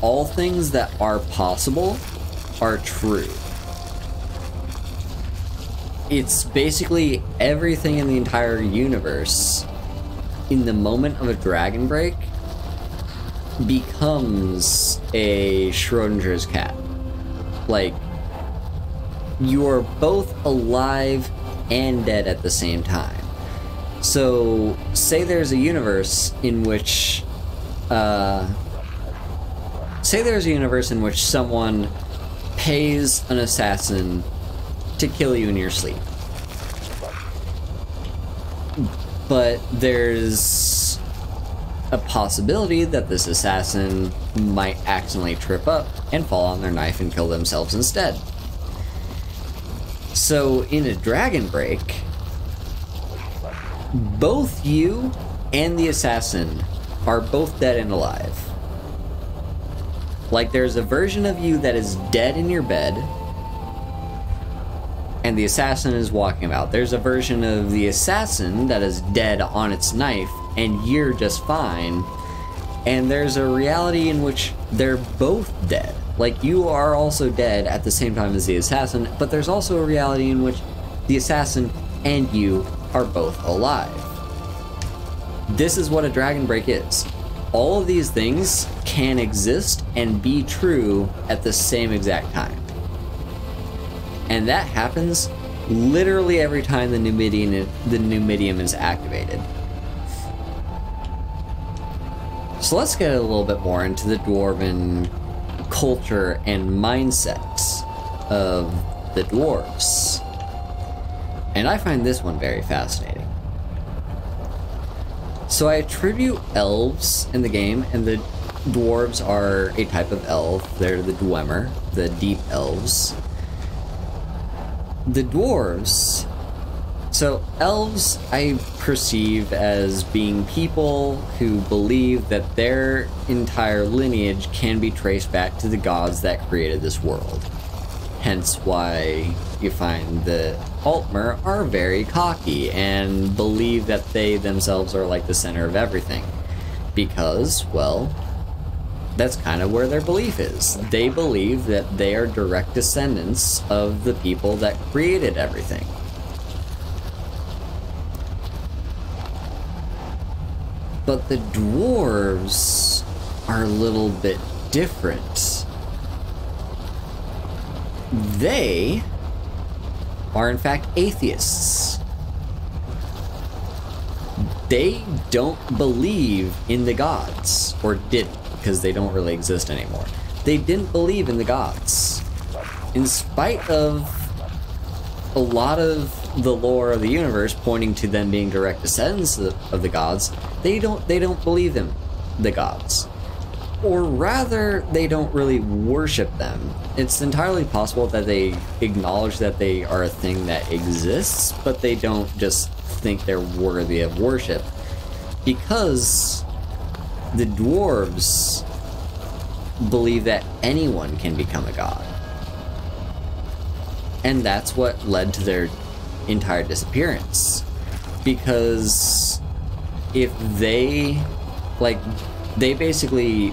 all things that are possible are true. It's basically everything in the entire universe in the moment of a dragon break becomes a Schrodinger's cat. Like, you are both alive and dead at the same time. So, say there's a universe in which, someone pays an assassin to kill you in your sleep. But there's a possibility that this assassin might accidentally trip up and fall on their knife and kill themselves instead. So in a dragon break, both you and the assassin are both dead and alive. Like, there's a version of you that is dead in your bed, and the assassin is walking about. There's a version of the assassin that is dead on its knife, and you're just fine. And there's a reality in which they're both dead. Like, you are also dead at the same time as the assassin, but there's also a reality in which the assassin and you are both alive. This is what a dragon break is. All of these things can exist and be true at the same exact time. And that happens literally every time the Numidium is activated. So let's get a little bit more into the dwarven culture and mindsets of the dwarves. And I find this one very fascinating. So I attribute elves in the game, and the dwarves are a type of elf. They're the Dwemer, the deep elves. The dwarves, so elves I perceive as being people who believe that their entire lineage can be traced back to the gods that created this world. Hence why you find the Altmer are very cocky and believe that they themselves are like the center of everything. Because, well, that's kind of where their belief is. They believe that they are direct descendants of the people that created everything. But the dwarves are a little bit different. They are in fact atheists. They don't believe in the gods, or didn't, because they don't really exist anymore. They didn't believe in the gods. In spite of a lot of the lore of the universe pointing to them being direct descendants of the gods, they don't believe in the gods. Or rather, they don't really worship them. It's entirely possible that they acknowledge that they are a thing that exists, but they don't just think they're worthy of worship. Because the dwarves believe that anyone can become a god. And that's what led to their entire disappearance. Because if they, they basically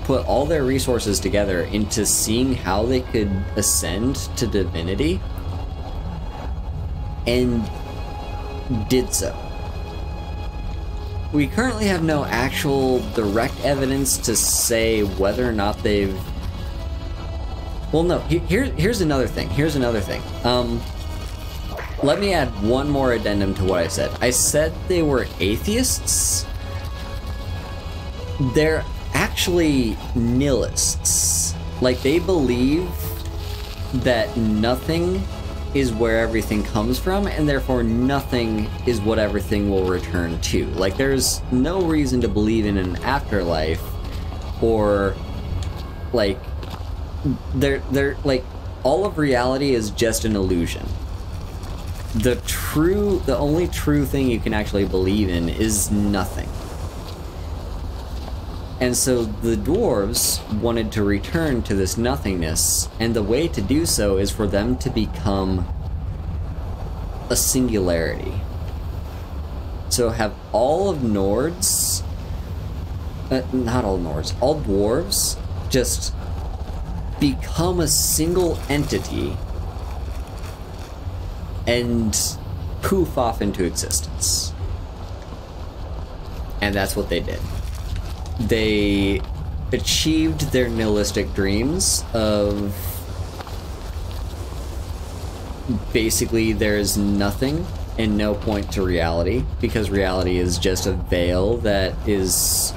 put all their resources together into seeing how they could ascend to divinity, and did so. We currently have no actual direct evidence to say whether or not they've... Well, no, here's another thing. Let me add one more addendum to what I said. I said they were atheists. They're actually nihilists. Like, they believe that nothing is where everything comes from, and therefore nothing is what everything will return to. Like, there's no reason to believe in an afterlife, or, like, they're like, all of reality is just an illusion. The only true thing you can actually believe in is nothing. And so the dwarves wanted to return to this nothingness, and the way to do so is for them to become a singularity. So have all of Nords, not all Nords, all dwarves just become a single entity and poof off into existence. And that's what they did. They achieved their nihilistic dreams of basically there's nothing and no point to reality, because reality is just a veil that is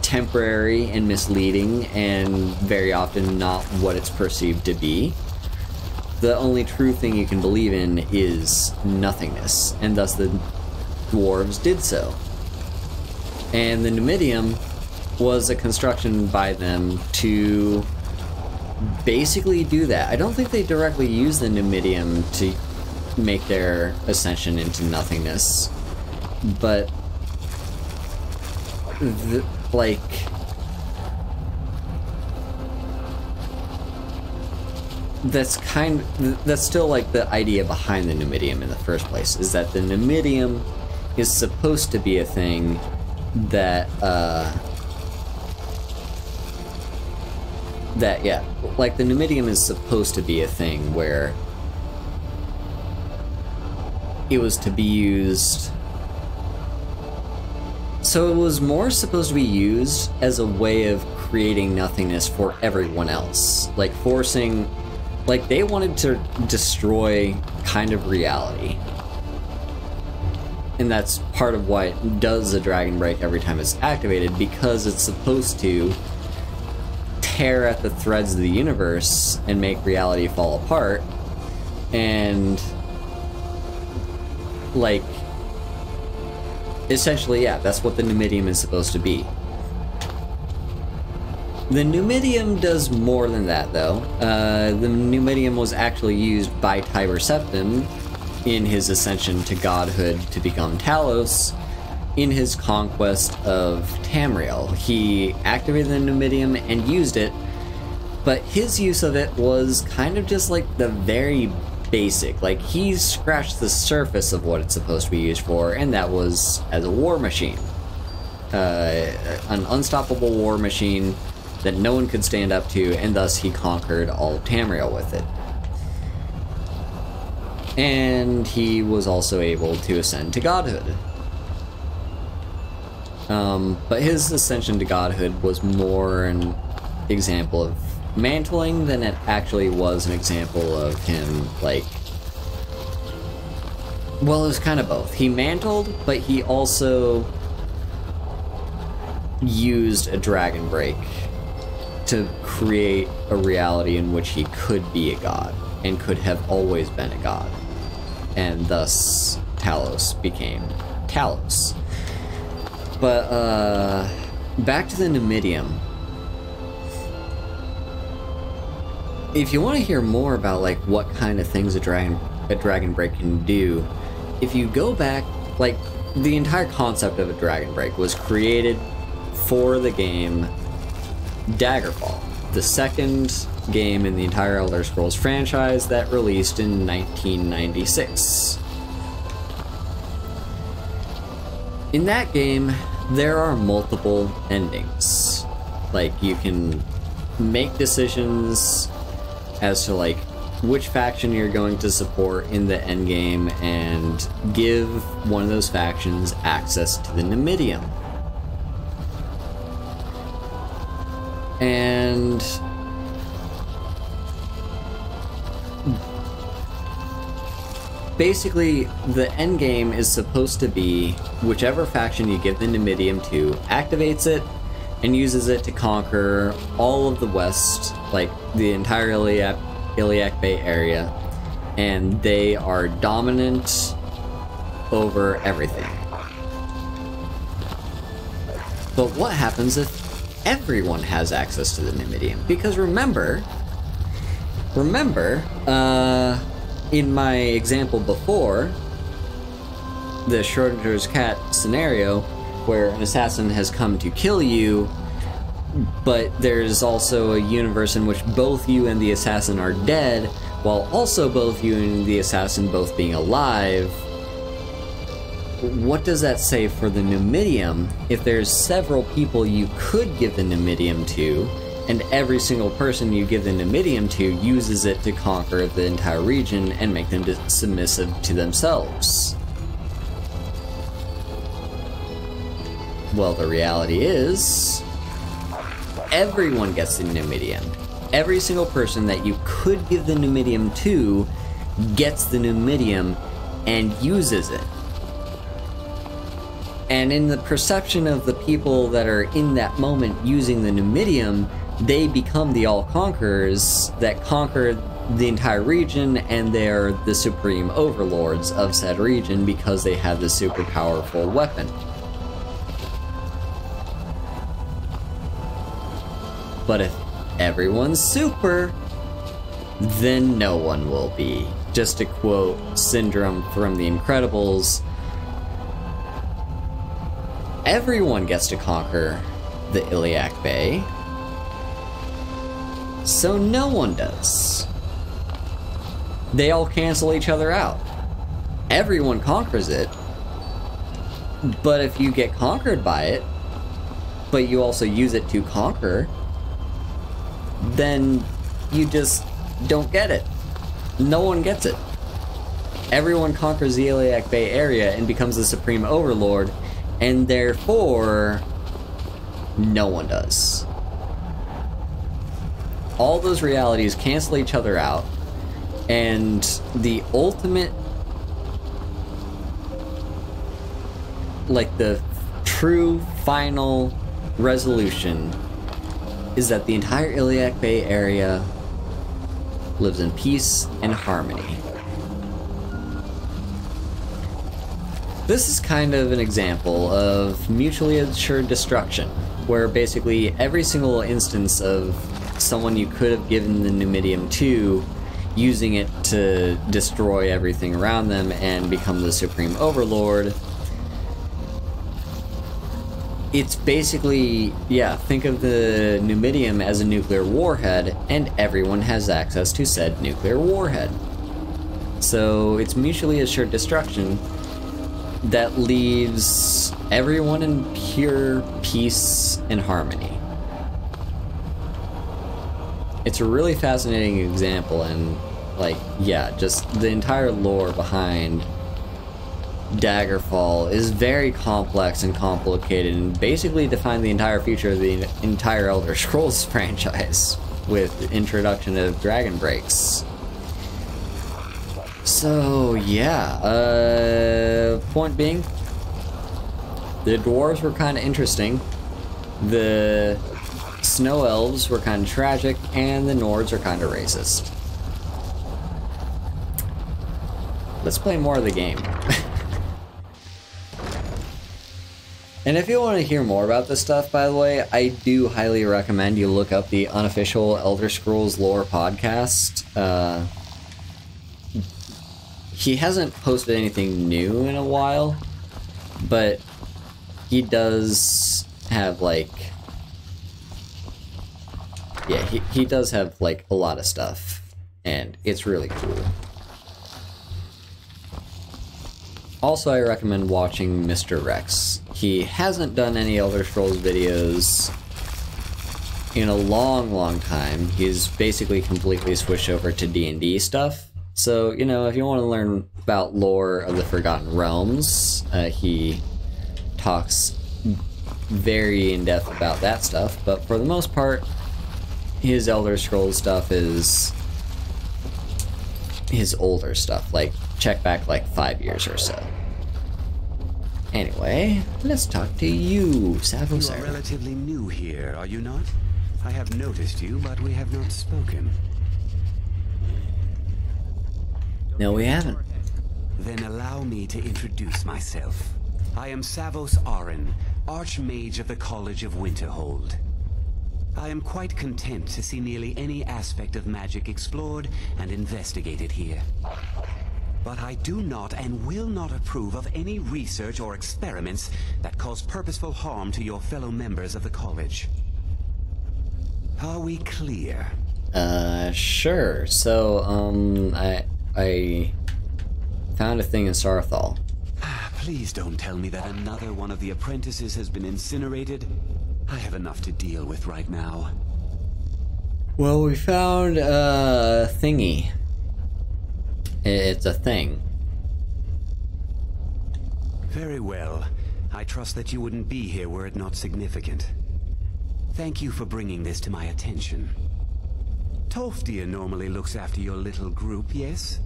temporary and misleading and very often not what it's perceived to be. The only true thing you can believe in is nothingness, and thus the dwarves did so. And the Numidium was a construction by them to basically do that. I don't think they directly used the Numidium to make their ascension into nothingness, but like, that's still like the idea behind the Numidium in the first place, is that the Numidium is supposed to be a thing that like the Numidium is supposed to be a thing where it was to be used. So it was more supposed to be used as a way of creating nothingness for everyone else. Like forcing, like they wanted to destroy kind of reality. And that's part of why it does a Dragon Break every time it's activated, because it's supposed to tear at the threads of the universe and make reality fall apart. And like, essentially, yeah, that's what the Numidium is supposed to be. The Numidium does more than that, though. The Numidium was actually used by Tiber Septim in his ascension to godhood to become Talos in his conquest of Tamriel. He activated the Numidium and used it, but his use of it was kind of just like the very basic. Like, he scratched the surface of what it's supposed to be used for, and that was as a war machine. An unstoppable war machine that no one could stand up to, and thus he conquered all of Tamriel with it. And he was also able to ascend to godhood. But his ascension to godhood was more an example of mantling than it actually was an example of him, like... Well, it was kind of both. He mantled, but he also used a Dragon Break to create a reality in which he could be a god, and could have always been a god. And thus, Talos became Talos. But, back to the Numidium. If you want to hear more about, like, what kind of things a Dragon Break can do, if you go back, like, the entire concept of a Dragon Break was created for the game Daggerfall, the second game in the entire Elder Scrolls franchise that released in 1996. In that game, there are multiple endings. Like, you can make decisions as to, like, which faction you're going to support in the endgame and give one of those factions access to the Numidium. And basically, the endgame is supposed to be whichever faction you give the Numidium to activates it and uses it to conquer all of the West, like the entire Iliac Bay area, and they are dominant over everything. But what happens if everyone has access to the Numidium? Because remember, in my example before, the Schrodinger's cat scenario, where an assassin has come to kill you, but there's also a universe in which both you and the assassin are dead, while also both you and the assassin both being alive. What does that say for the Numidium if there's several people you could give the Numidium to, and every single person you give the Numidium to uses it to conquer the entire region and make them submissive to themselves? Well, the reality is, everyone gets the Numidium. Every single person that you could give the Numidium to gets the Numidium and uses it. And in the perception of the people that are in that moment using the Numidium, they become the all-conquerors that conquered the entire region, and they're the supreme overlords of said region because they have this super powerful weapon. But if everyone's super, then no one will be. Just to quote Syndrome from The Incredibles, everyone gets to conquer the Iliac Bay, so no one does. They all cancel each other out. Everyone conquers it, but if you get conquered by it, but you also use it to conquer, then you just don't get it. No one gets it. Everyone conquers the Iliac Bay area and becomes the supreme overlord, and therefore no one does. All those realities cancel each other out, and the ultimate, like the true final resolution is that the entire Iliac Bay area lives in peace and harmony. This is kind of an example of mutually assured destruction, where basically every single instance of someone you could have given the Numidium to, using it to destroy everything around them and become the supreme overlord, it's basically, yeah, think of the Numidium as a nuclear warhead, and everyone has access to said nuclear warhead. So it's mutually assured destruction that leaves everyone in pure peace and harmony. It's a really fascinating example, and like, yeah, just the entire lore behind Daggerfall is very complex and complicated, and basically defined the entire future of the entire Elder Scrolls franchise with the introduction of Dragon Breaks. So yeah, point being, the dwarves were kind of interesting, the snow elves were kind of tragic, and the Nords are kind of racist. Let's play more of the game. And if you want to hear more about this stuff, by the way, I do highly recommend you look up the unofficial Elder Scrolls lore podcast. He hasn't posted anything new in a while, but he does have, like, yeah, he does have, like, a lot of stuff, and it's really cool. Also, I recommend watching Mr. Rex. He hasn't done any Elder Scrolls videos in a long time. He's basically completely switched over to D&D stuff. So, you know, if you want to learn about lore of the Forgotten Realms, he talks very in-depth about that stuff. But for the most part, his Elder Scrolls stuff is his older stuff. Like, check back like 5 years or so. Anyway, let's talk to you, Savo. You are relatively new here, are you not? I have noticed you, but we have not spoken. No, we haven't. Then allow me to introduce myself. I am Savos Arin, Archmage of the College of Winterhold. I am quite content to see nearly any aspect of magic explored and investigated here. But I do not and will not approve of any research or experiments that cause purposeful harm to your fellow members of the college. Are we clear? Sure. So, I found a thing in Sarthal. Please don't tell me that another one of the apprentices has been incinerated. I have enough to deal with right now. Well, we found a thingy. It's a thing. Very well. I trust that you wouldn't be here were it not significant. Thank you for bringing this to my attention. Tolfdir normally looks after your little group, yes?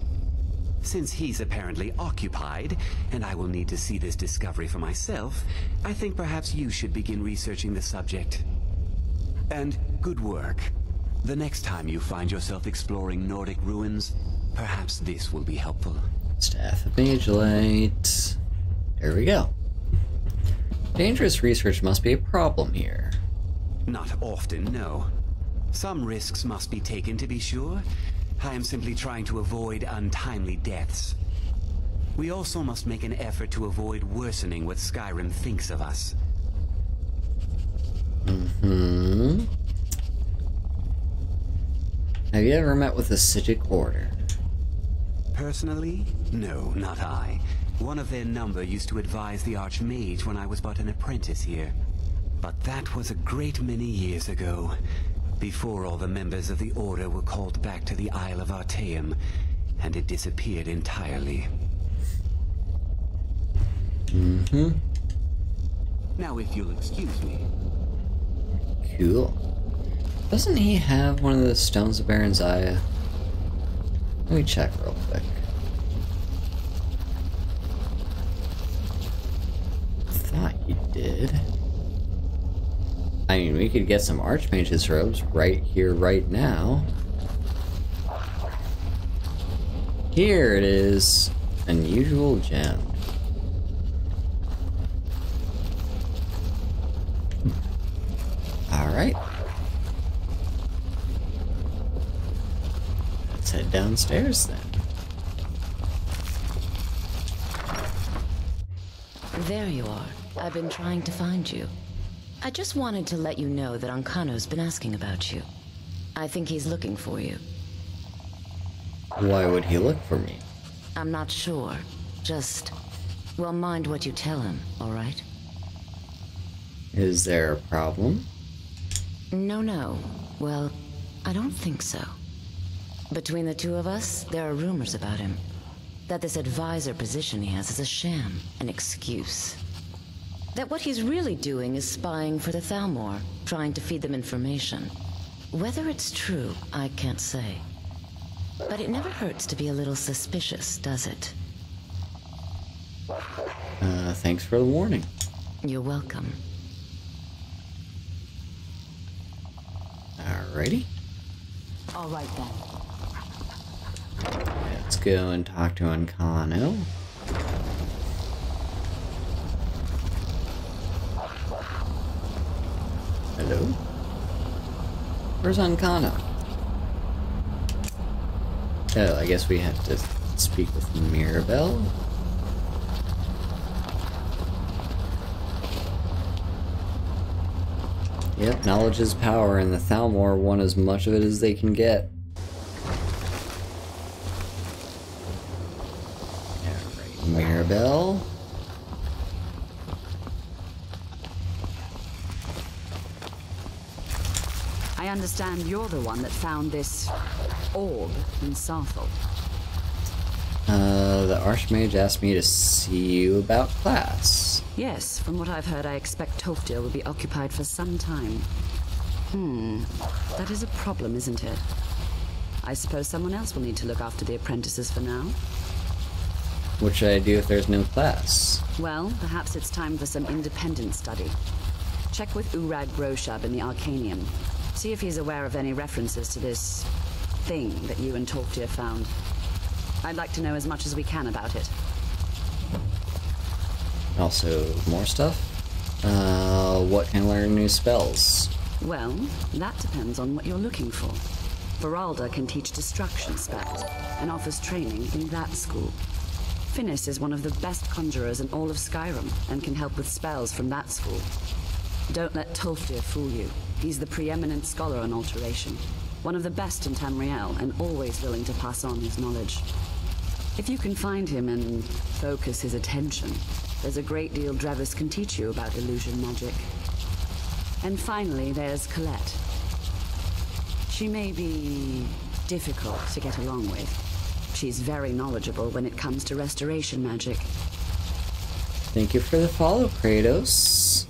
Since he's apparently occupied, and I will need to see this discovery for myself, I think perhaps you should begin researching the subject. And good work. The next time you find yourself exploring Nordic ruins, perhaps this will be helpful. Staff of Mage Light. There we go. Dangerous research must be a problem here. Not often, no. Some risks must be taken, to be sure. I am simply trying to avoid untimely deaths. We also must make an effort to avoid worsening what Skyrim thinks of us. Mm-hmm. Have you ever met with the Psijic Order? Personally? No, not I. One of their number used to advise the Archmage when I was but an apprentice here. But that was a great many years ago, before all the members of the Order were called back to the Isle of Artaeum, and it disappeared entirely. Mm-hmm. Now, if you'll excuse me. Cool. Doesn't he have one of the Stones of Baron's Eye? Let me check real quick. Thought he did. I mean, we could get some Archmage's robes right here, right now. Here it is. Unusual gem. Alright. Let's head downstairs then. There you are. I've been trying to find you. I just wanted to let you know that Ancano's been asking about you. I think he's looking for you. Why would he look for me? I'm not sure. Just, well, mind what you tell him, alright? Is there a problem? No. Well, I don't think so. Between the two of us, there are rumors about him. That this advisor position he has is a sham, an excuse. That what he's really doing is spying for the Thalmor, trying to feed them information. Whether it's true, I can't say. But it never hurts to be a little suspicious, does it? Thanks for the warning. You're welcome. Alrighty. All right then. Let's go and talk to Ancano. Hello? Where's Ancano? Oh, I guess we have to speak with Mirabelle. Yep, knowledge is power, and the Thalmor want as much of it as they can get. Alright, Mirabelle. I understand you're the one that found this orb in Sarthel. The Archmage asked me to see you about class. Yes, from what I've heard, I expect Toftir will be occupied for some time. That is a problem, isn't it? I suppose someone else will need to look after the apprentices for now. What should I do if there's no class? Well, perhaps it's time for some independent study. Check with Urag Groshab in the Arcanium. See if he's aware of any references to this thing that you and Toftir found. I'd like to know as much as we can about it. Also, more stuff? What can learn new spells? Well, that depends on what you're looking for. Veralda can teach destruction spells and offers training in that school. Finis is one of the best conjurers in all of Skyrim and can help with spells from that school. Don't let Tolfdir fool you. He's the preeminent scholar on alteration, one of the best in Tamriel, and always willing to pass on his knowledge. If you can find him and focus his attention, there's a great deal Drevis can teach you about illusion magic. And finally, there's Colette. She may be difficult to get along with. She's very knowledgeable when it comes to restoration magic. Thank you for the follow, Kratos.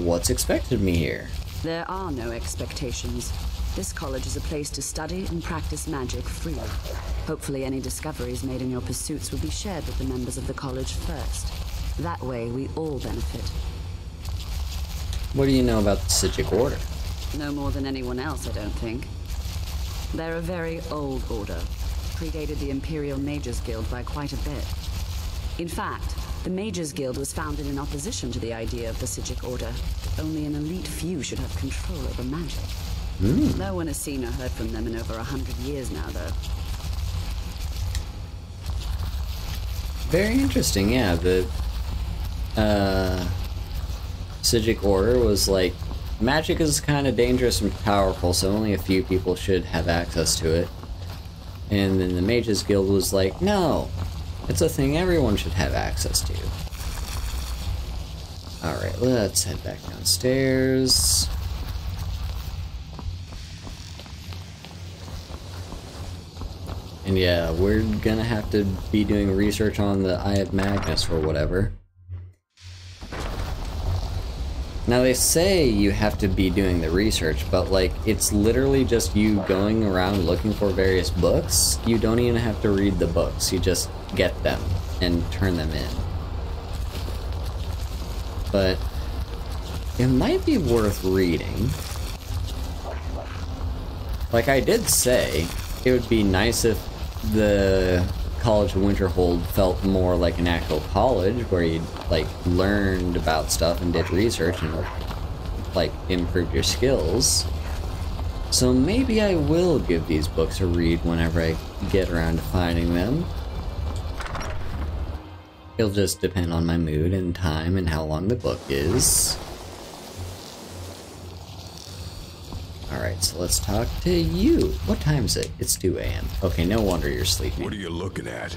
What's expected of me here? There are no expectations. This college is a place to study and practice magic freely. Hopefully any discoveries made in your pursuits will be shared with the members of the college first. That way we all benefit. What do you know about the Psijic Order? No more than anyone else, I don't think. They're a very old order. Predated the Imperial Mages Guild by quite a bit. In fact, the Mages Guild was founded in opposition to the idea of the Psijic Order. Only an elite few should have control over magic. No one has seen or heard from them in over 100 years now, though. Very interesting, yeah. The Psijic Order was like, magic is kind of dangerous and powerful, so only a few people should have access to it. And then the Mages Guild was like, no, it's a thing everyone should have access to. Alright, let's head back downstairs. And yeah, we're gonna have to be doing research on the Eye of Magnus or whatever. Now they say you have to be doing the research, but like, it's literally just you going around looking for various books. You don't even have to read the books, you just get them and turn them in. But it might be worth reading. Like I did say, it would be nice if the College of Winterhold felt more like an actual college where you like learned about stuff and did research and like improved your skills. So maybe I will give these books a read whenever I get around to finding them. It'll just depend on my mood and time and how long the book is. Alright, so let's talk to you. What time is it? It's 2 a.m. Okay, no wonder you're sleeping. What are you looking at?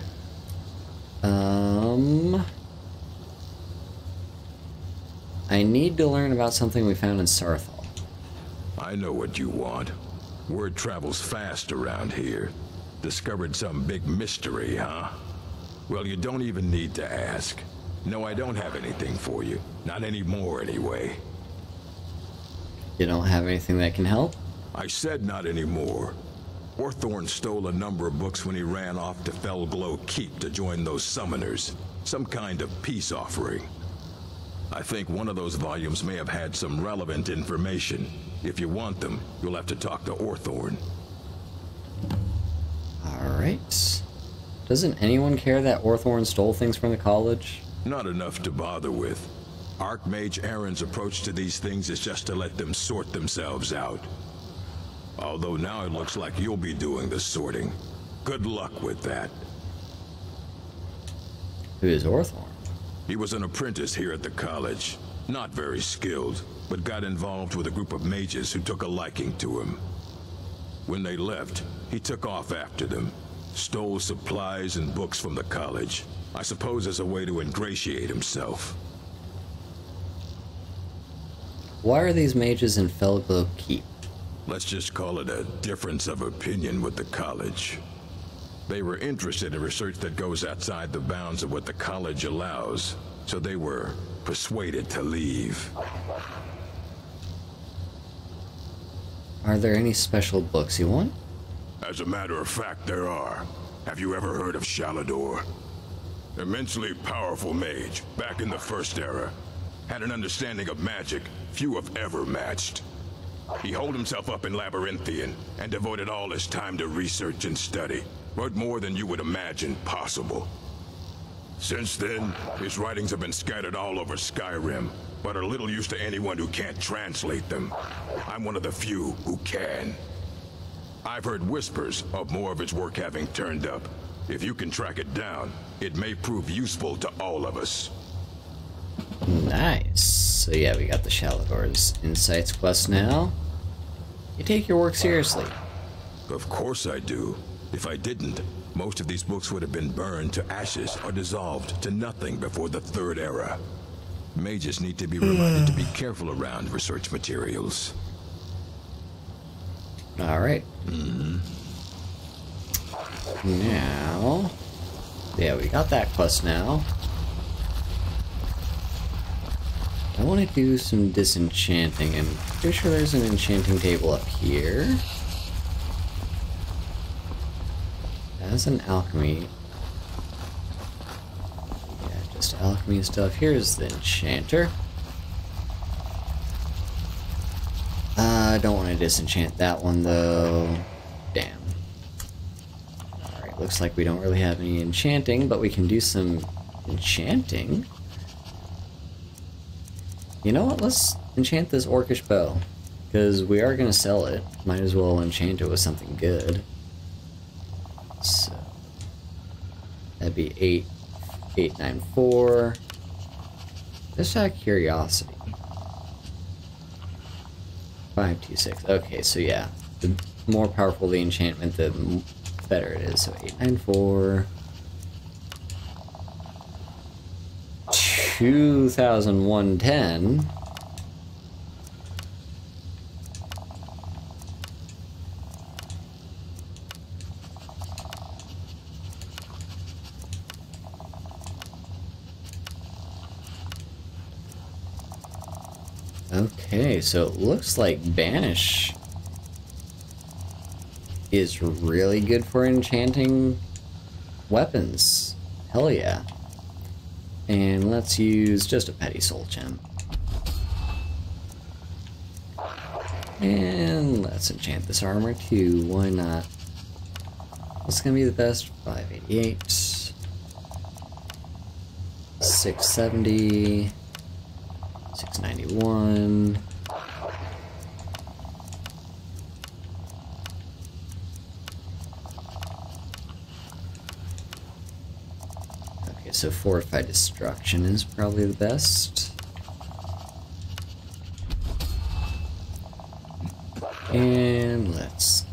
I need to learn about something we found in Sarthal. I know what you want. Word travels fast around here. Discovered some big mystery, huh? Well, you don't even need to ask. No, I don't have anything for you. Not anymore, anyway. You don't have anything that can help? I said not anymore. Orthorn stole a number of books when he ran off to Felglow Keep to join those summoners. Some kind of peace offering. I think one of those volumes may have had some relevant information. If you want them, you'll have to talk to Orthorn. Alright. Doesn't anyone care that Orthorn stole things from the college? Not enough to bother with. Archmage Aaron's approach to these things is just to let them sort themselves out. Although now it looks like you'll be doing the sorting. Good luck with that. Who is Orthorn? He was an apprentice here at the college. Not very skilled, but got involved with a group of mages who took a liking to him. When they left, he took off after them. Stole supplies and books from the college. I suppose as a way to ingratiate himself. Why are these mages in Felglow Keep? Let's just call it a difference of opinion with the college. They were interested in research that goes outside the bounds of what the college allows, so they were persuaded to leave. Are there any special books you want? As a matter of fact, there are. Have you ever heard of Shalador? Immensely powerful mage, back in the First Era. Had an understanding of magic few have ever matched. He holed himself up in Labyrinthian and devoted all his time to research and study. Wrote more than you would imagine possible. Since then, his writings have been scattered all over Skyrim, but are little use to anyone who can't translate them. I'm one of the few who can. I've heard whispers of more of his work having turned up. If you can track it down, it may prove useful to all of us. Nice. So yeah, we got the Shalador's Insights quest now. You take your work seriously. Of course I do. If I didn't, most of these books would have been burned to ashes or dissolved to nothing before the Third Era. Mages need to be reminded to be careful around research materials. Alright. Now... yeah, we got that quest now. I want to do some disenchanting. I'm pretty sure there's an enchanting table up here. As an alchemy. Yeah, just alchemy stuff. Here's the enchanter. I don't want to disenchant that one though. Damn. Alright, looks like we don't really have any enchanting, but we can do some enchanting. You know what? Let's enchant this orcish bow. Because we are going to sell it. Might as well enchant it with something good. So that'd be 894. Just out of curiosity. 526. Okay, so yeah. The more powerful the enchantment, the better it is. So 894. 2110. Okay, so it looks like Banish is really good for enchanting weapons. Hell yeah. And let's use just a petty soul gem. And let's enchant this armor too, why not? What's gonna be the best? 588. 670. 691. Okay, so Fortified Destruction is probably the best. And let's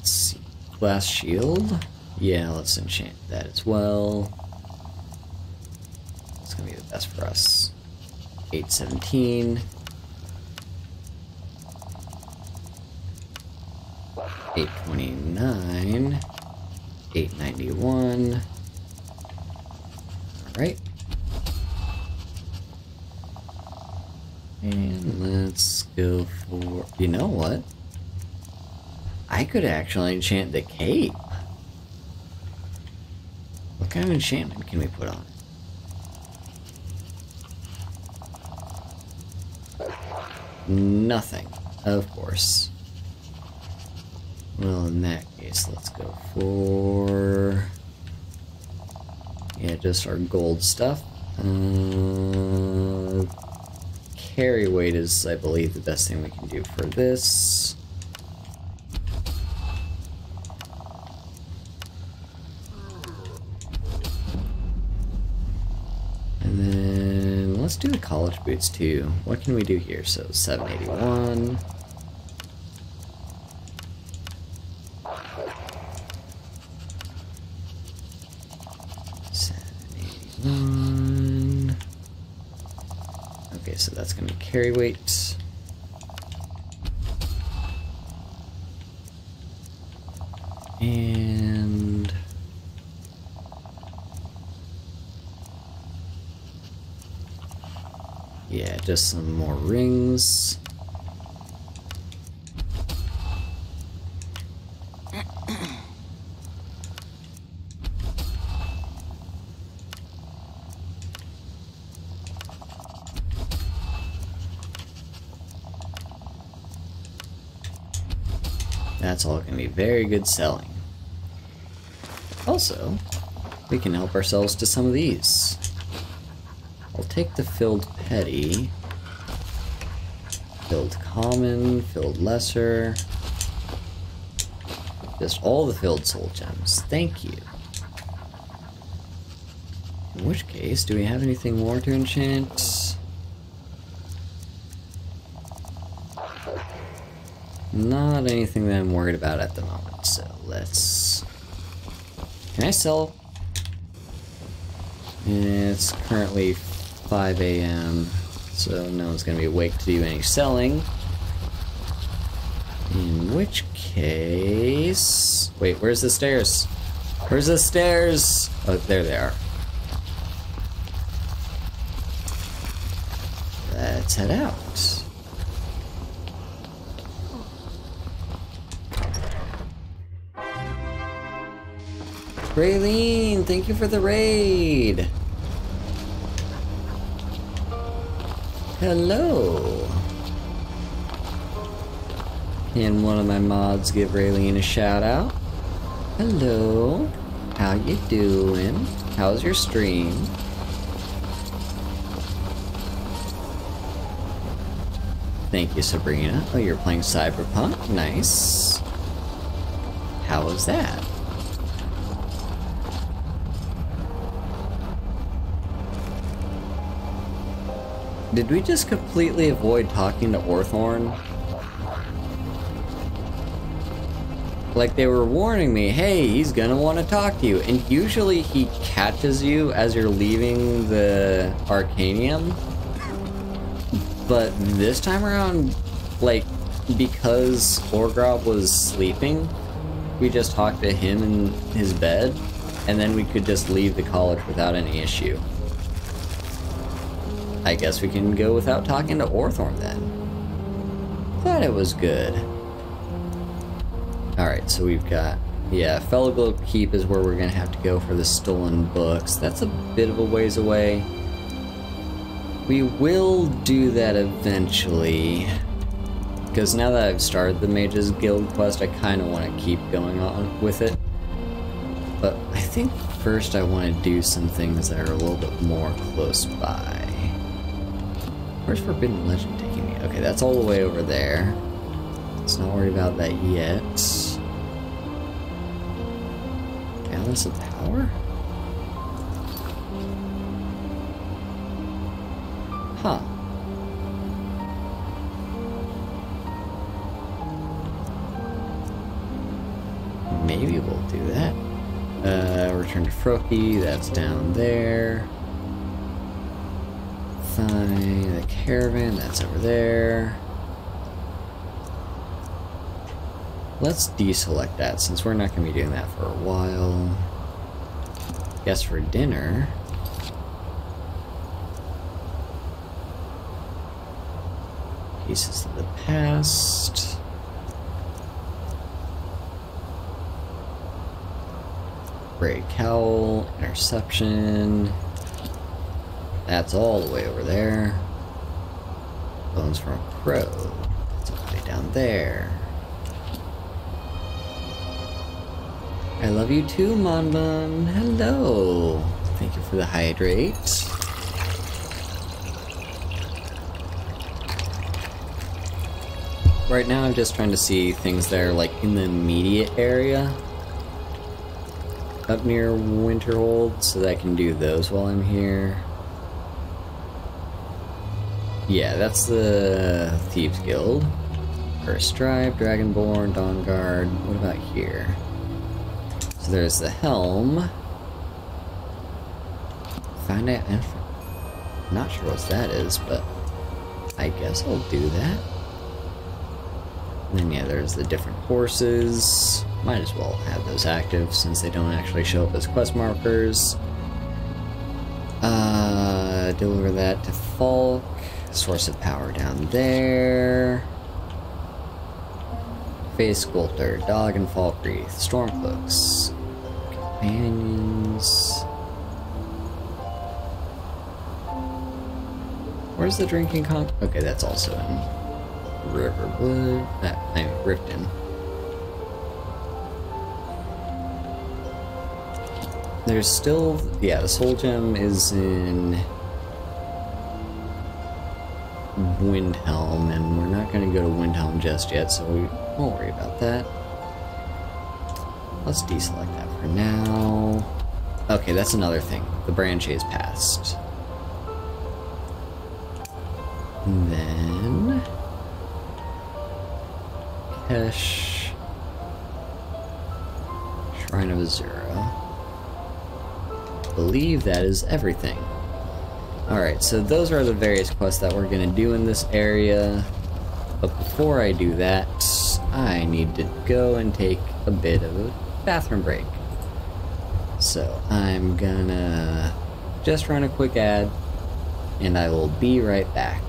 see. Glass Shield? Yeah, let's enchant that as well. It's gonna be the best for us. 817. 829. 891. Alright. And let's go for... You know what? I could actually enchant the cape. What kind of enchantment can we put on it? Nothing, of course. Well, in that case, let's go for... Yeah, just our gold stuff. Carry weight is, I believe, the best thing we can do for this. And then let's do the college boots too. What can we do here? So 781. Okay, so that's going to be carry weight. And yeah, just some more rings. That's all going to be very good selling. Also, we can help ourselves to some of these. I'll take the filled petty, filled common, filled lesser, just all the filled soul gems. Thank you. In which case, do we have anything more to enchant? Not anything that I'm worried about at the moment, so let's... Can I sell? It's currently 5 a.m., so no one's going to be awake to do any selling. In which case... Wait, where's the stairs? Where's the stairs? Oh, there they are. Let's head out. Raylene, thank you for the raid. Hello. And one of my mods give Raylene a shout out. Hello. How you doing? How's your stream? Thank you, Sabrina. Oh, you're playing Cyberpunk? Nice. How was that? Did we just completely avoid talking to Orthorn? Like, they were warning me, hey, he's gonna want to talk to you. And usually he catches you as you're leaving the Arcanium. But this time around, like, because Orgrob was sleeping, we just talked to him in his bed, and then we could just leave the college without any issue. I guess we can go without talking to Orthorn then. But it was good. Alright, so we've got... yeah, Fellow Keep is where we're gonna have to go for the stolen books. That's a bit of a ways away. We will do that eventually. Because now that I've started the Mages Guild quest, I kind of want to keep going on with it. But I think first I want to do some things that are a little bit more close by. Where's Forbidden Legend taking me? Okay, that's all the way over there. Let's not worry about that yet. Balance of power? Huh. Maybe we'll do that. Return to Froki, that's down there. Fine, the caravan, that's over there. Let's deselect that since we're not going to be doing that for a while. Guess for dinner. Pieces of the past. Gray cowl, interception. That's all the way over there. Bones from a crow. That's all the way down there. I love you too, Monbun. Hello. Thank you for the hydrate. Right now I'm just trying to see things that are like in the immediate area up near Winterhold so that I can do those while I'm here. Yeah, that's the Thieves Guild. First Stripe, Dragonborn, Dawnguard. What about here? So there's the Helm. Find out. Not sure what that is, but I guess I'll do that. And then yeah, there's the different horses. Might as well have those active since they don't actually show up as quest markers. Deliver that to Falk. Source of power down there. Face Sculptor, Dog and Falk Wreath, Stormcloaks, Companions. Where's the drinking con? Okay, that's also in Riverwood. I mean, Riften. There's still, yeah, the Soul Gem is in Windhelm, and we're not going to go to Windhelm just yet, so we won't worry about that. Let's deselect that for now. Okay, that's another thing. The branch is passed. And then Kesh, Shrine of Azura. I believe that is everything. Alright, so those are the various quests that we're gonna do in this area. But before I do that, I need to go and take a bit of a bathroom break. So I'm gonna just run a quick ad, and I will be right back.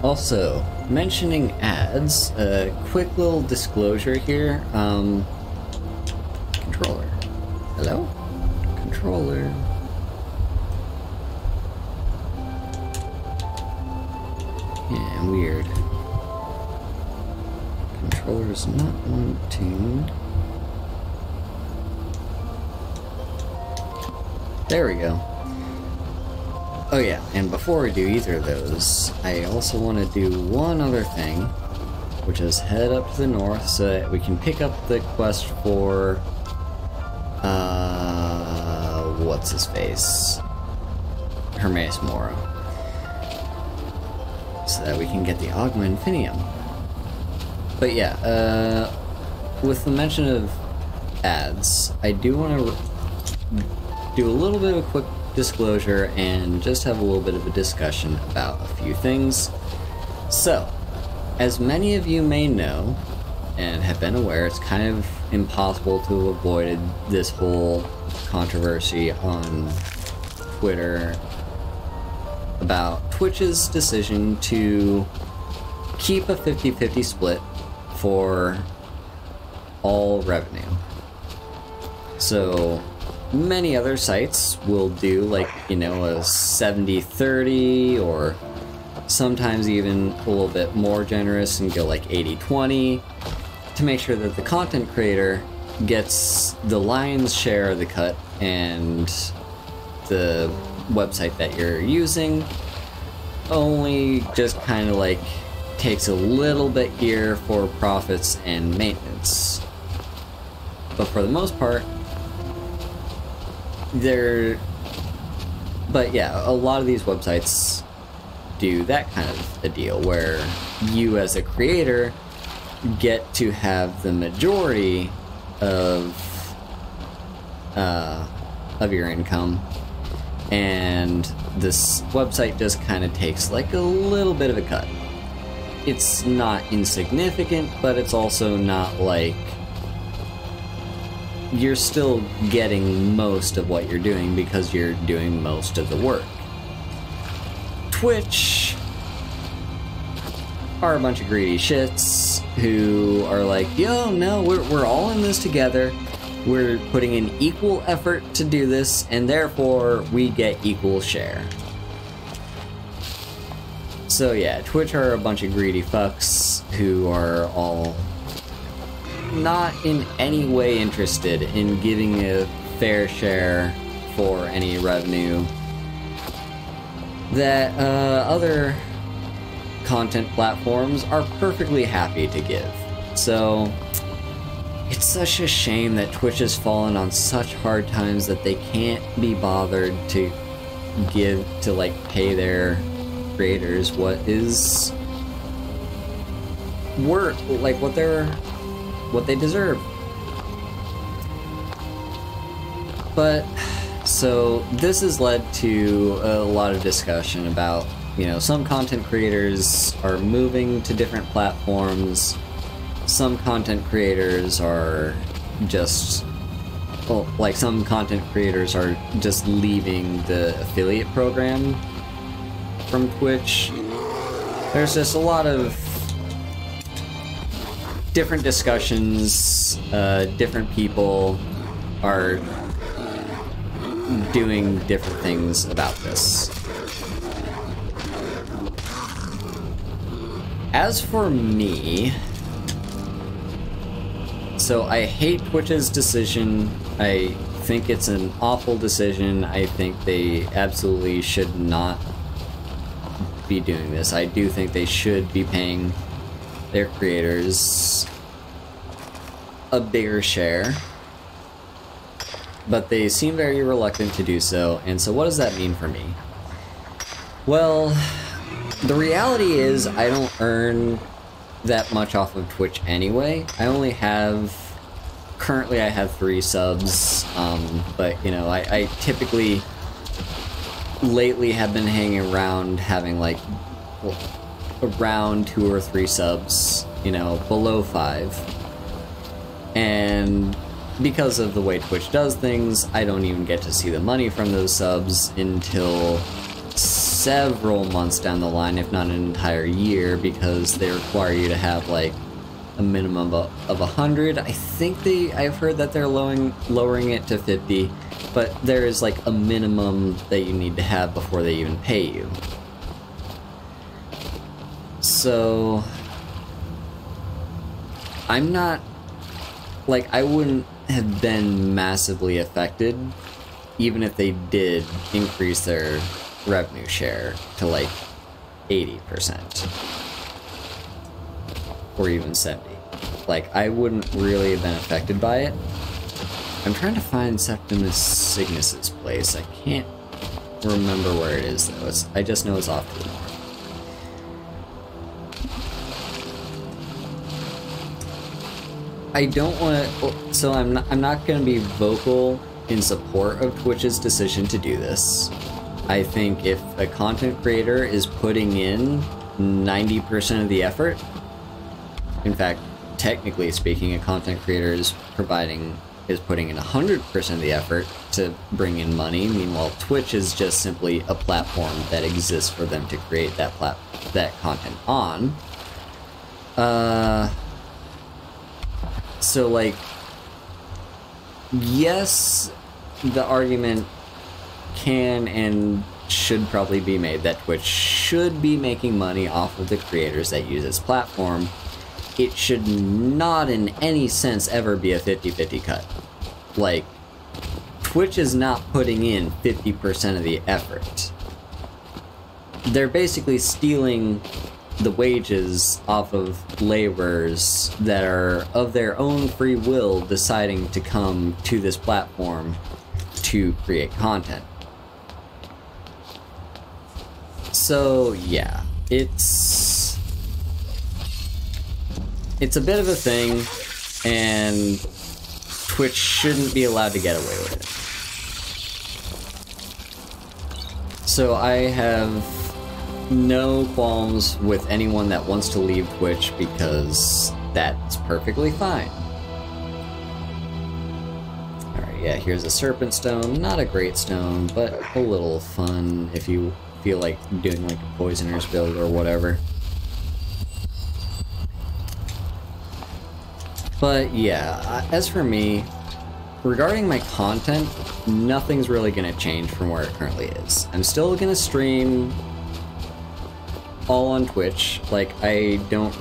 Also, mentioning ads, a quick little disclosure here. Controller. Hello? Controller. Yeah, weird. Controller's not wanting. There we go. Oh yeah, and before we do either of those, I also want to do one other thing, which is head up to the north so that we can pick up the quest for, what's his face? Hermes Mora. So that we can get the Ogma Infinium. But yeah, with the mention of ads, I do want to do a little bit of a quick disclosure and just have a little bit of a discussion about a few things. So, as many of you may know and have been aware, it's kind of impossible to have avoided this whole controversy on Twitter about Twitch's decision to keep a 50-50 split for all revenue. So many other sites will do, like, you know, a 70-30 or sometimes even a little bit more generous and go like 80-20 to make sure that the content creator gets the lion's share of the cut and the website that you're using only just kind of like takes a little bit here for profits and maintenance. But for the most part, but yeah, a lot of these websites do that kind of a deal where you as a creator get to have the majority of your income, and this website just kind of takes like a little bit of a cut. It's not insignificant, but it's also not like you're still getting most of what you're doing because you're doing most of the work. Twitch are a bunch of greedy shits who are like, yo, no, we're all in this together. We're putting in equal effort to do this, and therefore we get equal share. So yeah, Twitch are a bunch of greedy fucks who are all not in any way interested in giving a fair share for any revenue that other content platforms are perfectly happy to give. So it's such a shame that Twitch has fallen on such hard times that they can't be bothered to pay their creators what is worth, like what they deserve. But so this has led to a lot of discussion about, you know, some content creators are moving to different platforms. Some content creators are just, well, like some content creators are just leaving the affiliate program from Twitch. There's just a lot of different discussions. Different people are doing different things about this. As for me, so I hate Twitch's decision. I think it's an awful decision. I think they absolutely should not be doing this. I do think they should be paying their creators a bigger share, but they seem very reluctant to do so. And so what does that mean for me? Well, the reality is I don't earn that much off of Twitch anyway. Currently I have 3 subs, but you know, I typically lately have been hanging around having like around 2 or 3 subs, you know, below 5. And because of the way Twitch does things, I don't even get to see the money from those subs until several months down the line, if not an entire year, because they require you to have like a minimum of 100. I think I've heard that they're lowering it to 50, but there is like a minimum that you need to have before they even pay you. So I'm not, like, I wouldn't have been massively affected even if they did increase their revenue share to like 80% or even 70. Like, I wouldn't really have been affected by it. I'm trying to find Septimus Cygnus's place. I can't remember where it is though. I just know it's off to the north. I don't want to, so I'm not going to be vocal in support of Twitch's decision to do this. I think if a content creator is putting in 90% of the effort, in fact, technically speaking, a content creator is putting in 100% of the effort to bring in money. Meanwhile, Twitch is just simply a platform that exists for them to create that content on. So, like, yes, the argument can and should probably be made that Twitch should be making money off of the creators that use its platform. It should not in any sense ever be a 50-50 cut. Like, Twitch is not putting in 50% of the effort. They're basically stealing the wages off of laborers that are of their own free will deciding to come to this platform to create content. So yeah, it's a bit of a thing, and Twitch shouldn't be allowed to get away with it. So I have no qualms with anyone that wants to leave Twitch, because that's perfectly fine. Alright, yeah, here's a serpent stone. Not a great stone, but a little fun if you feel like doing like a poisoner's build or whatever. But yeah, as for me, regarding my content, nothing's really going to change from where it currently is. I'm still going to stream all on Twitch. Like, I don't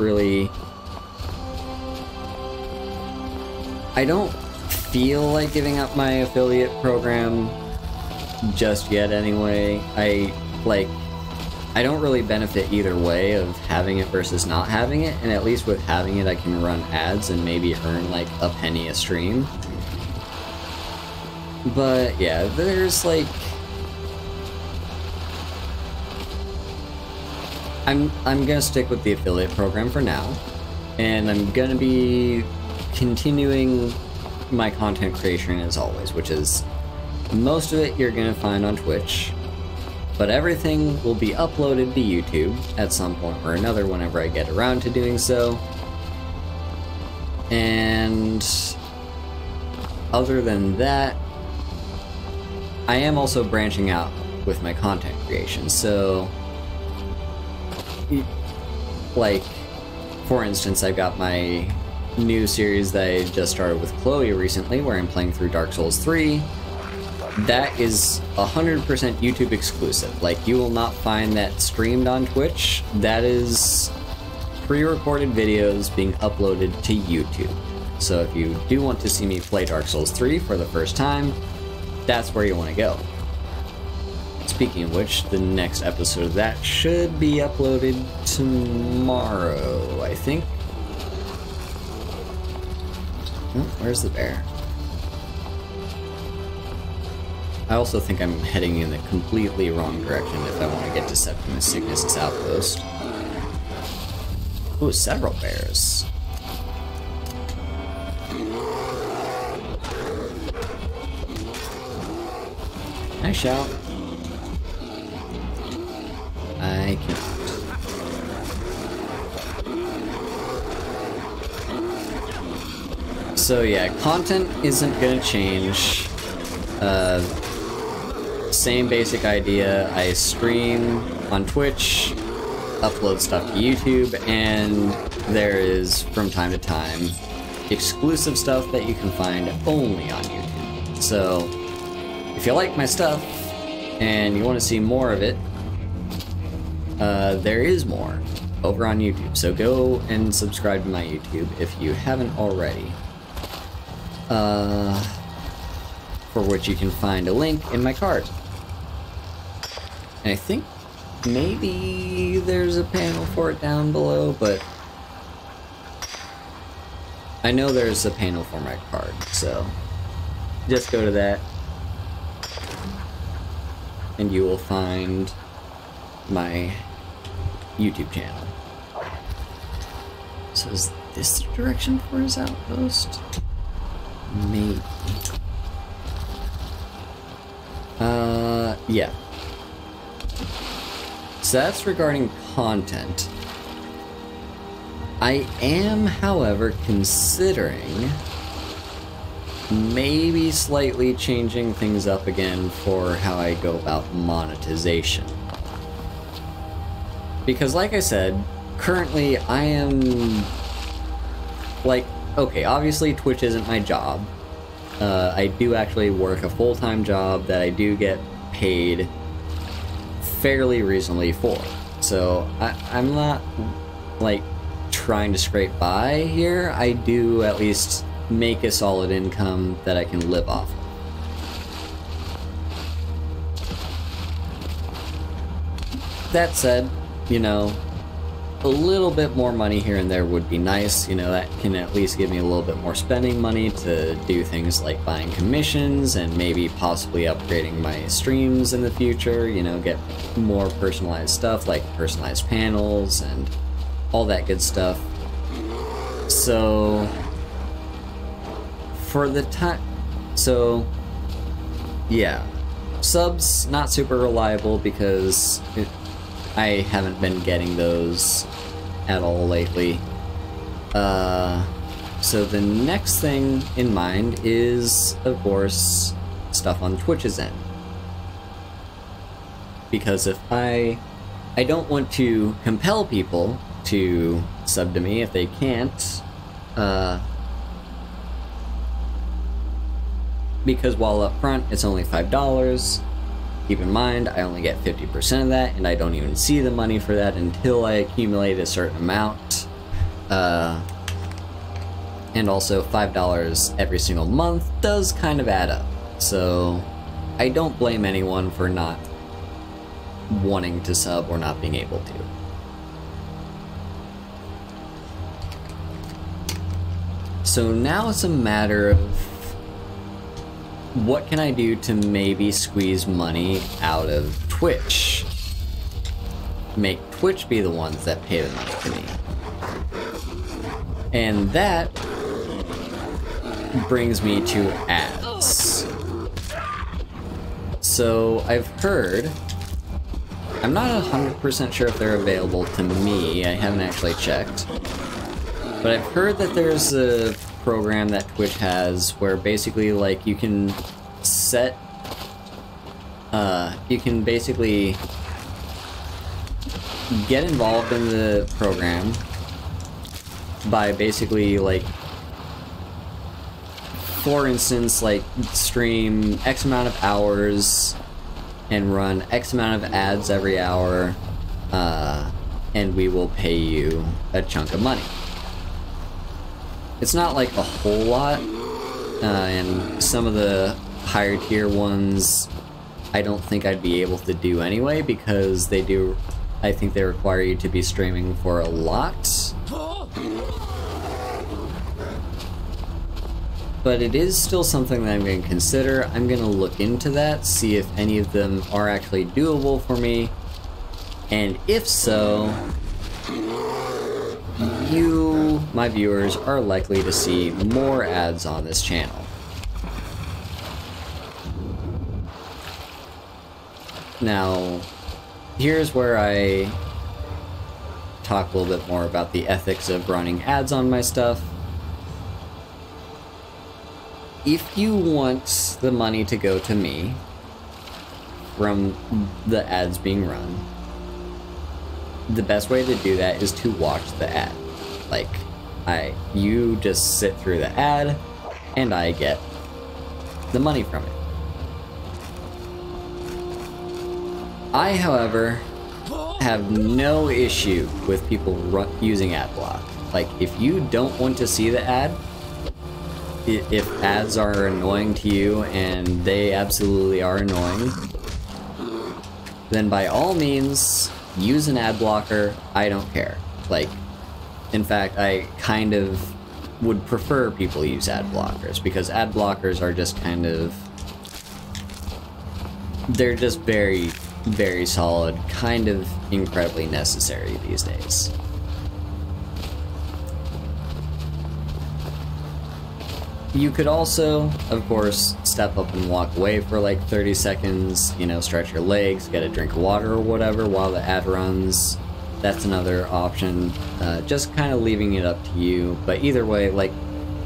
feel like giving up my affiliate program just yet anyway. I don't really benefit either way of having it versus not having it, and at least with having it I can run ads and maybe earn like a penny a stream. But yeah, there's like, I'm gonna stick with the affiliate program for now, and I'm gonna be continuing my content creation as always, which is most of it you're gonna find on Twitch, but everything will be uploaded to YouTube at some point or another whenever I get around to doing so. And other than that, I am also branching out with my content creation, so like, for instance, I've got my new series that I just started with Chloe recently, where I'm playing through Dark Souls 3. That is 100% YouTube exclusive. Like, you will not find that streamed on Twitch. That is pre-recorded videos being uploaded to YouTube. So if you do want to see me play Dark Souls 3 for the first time, that's where you want to go. Speaking of which, the next episode of that should be uploaded tomorrow, I think. Oh, where's the bear? I also think I'm heading in the completely wrong direction if I want to get to Septimus Cygnus' outpost. Ooh, several bears. Can I shout? I cannot. So yeah, content isn't gonna change. Same basic idea. I stream on Twitch, upload stuff to YouTube, and there is, from time to time, exclusive stuff that you can find only on YouTube. So, if you like my stuff, and you want to see more of it, there is more over on YouTube. So go and subscribe to my YouTube if you haven't already. For which you can find a link in my card. And I think maybe there's a panel for it down below, but I know there's a panel for my card, so just go to that and you will find my YouTube channel. So is this the direction for his outpost? Maybe. Yeah. So that's regarding content. I am, however, considering maybe slightly changing things up again for how I go about monetization. Because like I said, currently I am, like, okay, obviously Twitch isn't my job. I do actually work a full-time job that I do get paid fairly reasonably for. So I'm not, like, trying to scrape by here. I do at least make a solid income that I can live off of. That said, you know, a little bit more money here and there would be nice. You know, that can at least give me a little bit more spending money to do things like buying commissions and maybe possibly upgrading my streams in the future, you know, get more personalized stuff like personalized panels and all that good stuff. So for the time, so yeah, subs not super reliable because I haven't been getting those at all lately. So the next thing in mind is, of course, stuff on Twitch's end. Because if I don't want to compel people to sub to me if they can't, because while up front it's only $5, keep in mind I only get 50% of that, and I don't even see the money for that until I accumulate a certain amount. And also $5 every single month does kind of add up. So I don't blame anyone for not wanting to sub or not being able to. So now it's a matter of what can I do to maybe squeeze money out of Twitch? Make Twitch be the ones that pay the money to me. And that brings me to ads. So I've heard, I'm not 100% sure if they're available to me, I haven't actually checked, but I've heard that there's a program that Twitch has where basically, like, you can set, you can basically get involved in the program by basically, like, for instance, like, stream X amount of hours and run X amount of ads every hour, and we will pay you a chunk of money. It's not like a whole lot, and some of the higher tier ones I don't think I'd be able to do anyway, because they do, I think they require you to be streaming for a lot. But it is still something that I'm going to consider. I'm going to look into that, see if any of them are actually doable for me, and if so, you, my viewers, are likely to see more ads on this channel. Now, here's where I talk a little bit more about the ethics of running ads on my stuff. If you want the money to go to me from the ads being run, the best way to do that is to watch the ad. Like, you just sit through the ad, and I get the money from it. I, however, have no issue with people using ad block. Like, if you don't want to see the ad, if ads are annoying to you, and they absolutely are annoying, then by all means, use an ad blocker. I don't care. Like, in fact, I kind of would prefer people use ad blockers, because ad blockers are just kind of... they're just very, very solid, kind of incredibly necessary these days. You could also, of course, step up and walk away for like 30 seconds, you know, stretch your legs, get a drink of water or whatever while the ad runs. That's another option. Just kind of leaving it up to you. But either way, like,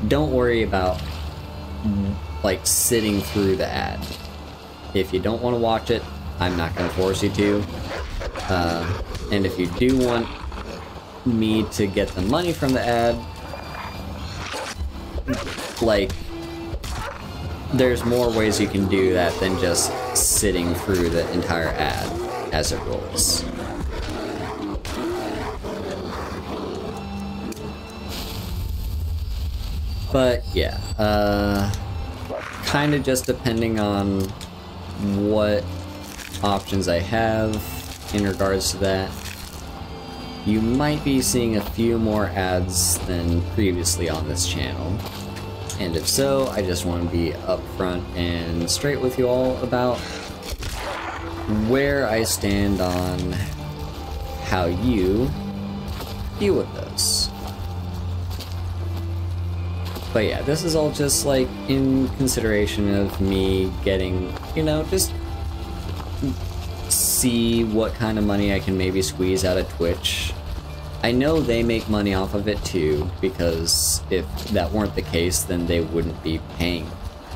don't worry about, like, sitting through the ad. If you don't want to watch it, I'm not going to force you to. And if you do want me to get the money from the ad, like, there's more ways you can do that than just sitting through the entire ad as it rolls. But yeah, kind of just depending on what options I have in regards to that. You might be seeing a few more ads than previously on this channel. And if so, I just want to be upfront and straight with you all about where I stand on how you deal with those. But yeah, this is all just like in consideration of me getting, you know, just see what kind of money I can maybe squeeze out of Twitch. I know they make money off of it too, because if that weren't the case, then they wouldn't be paying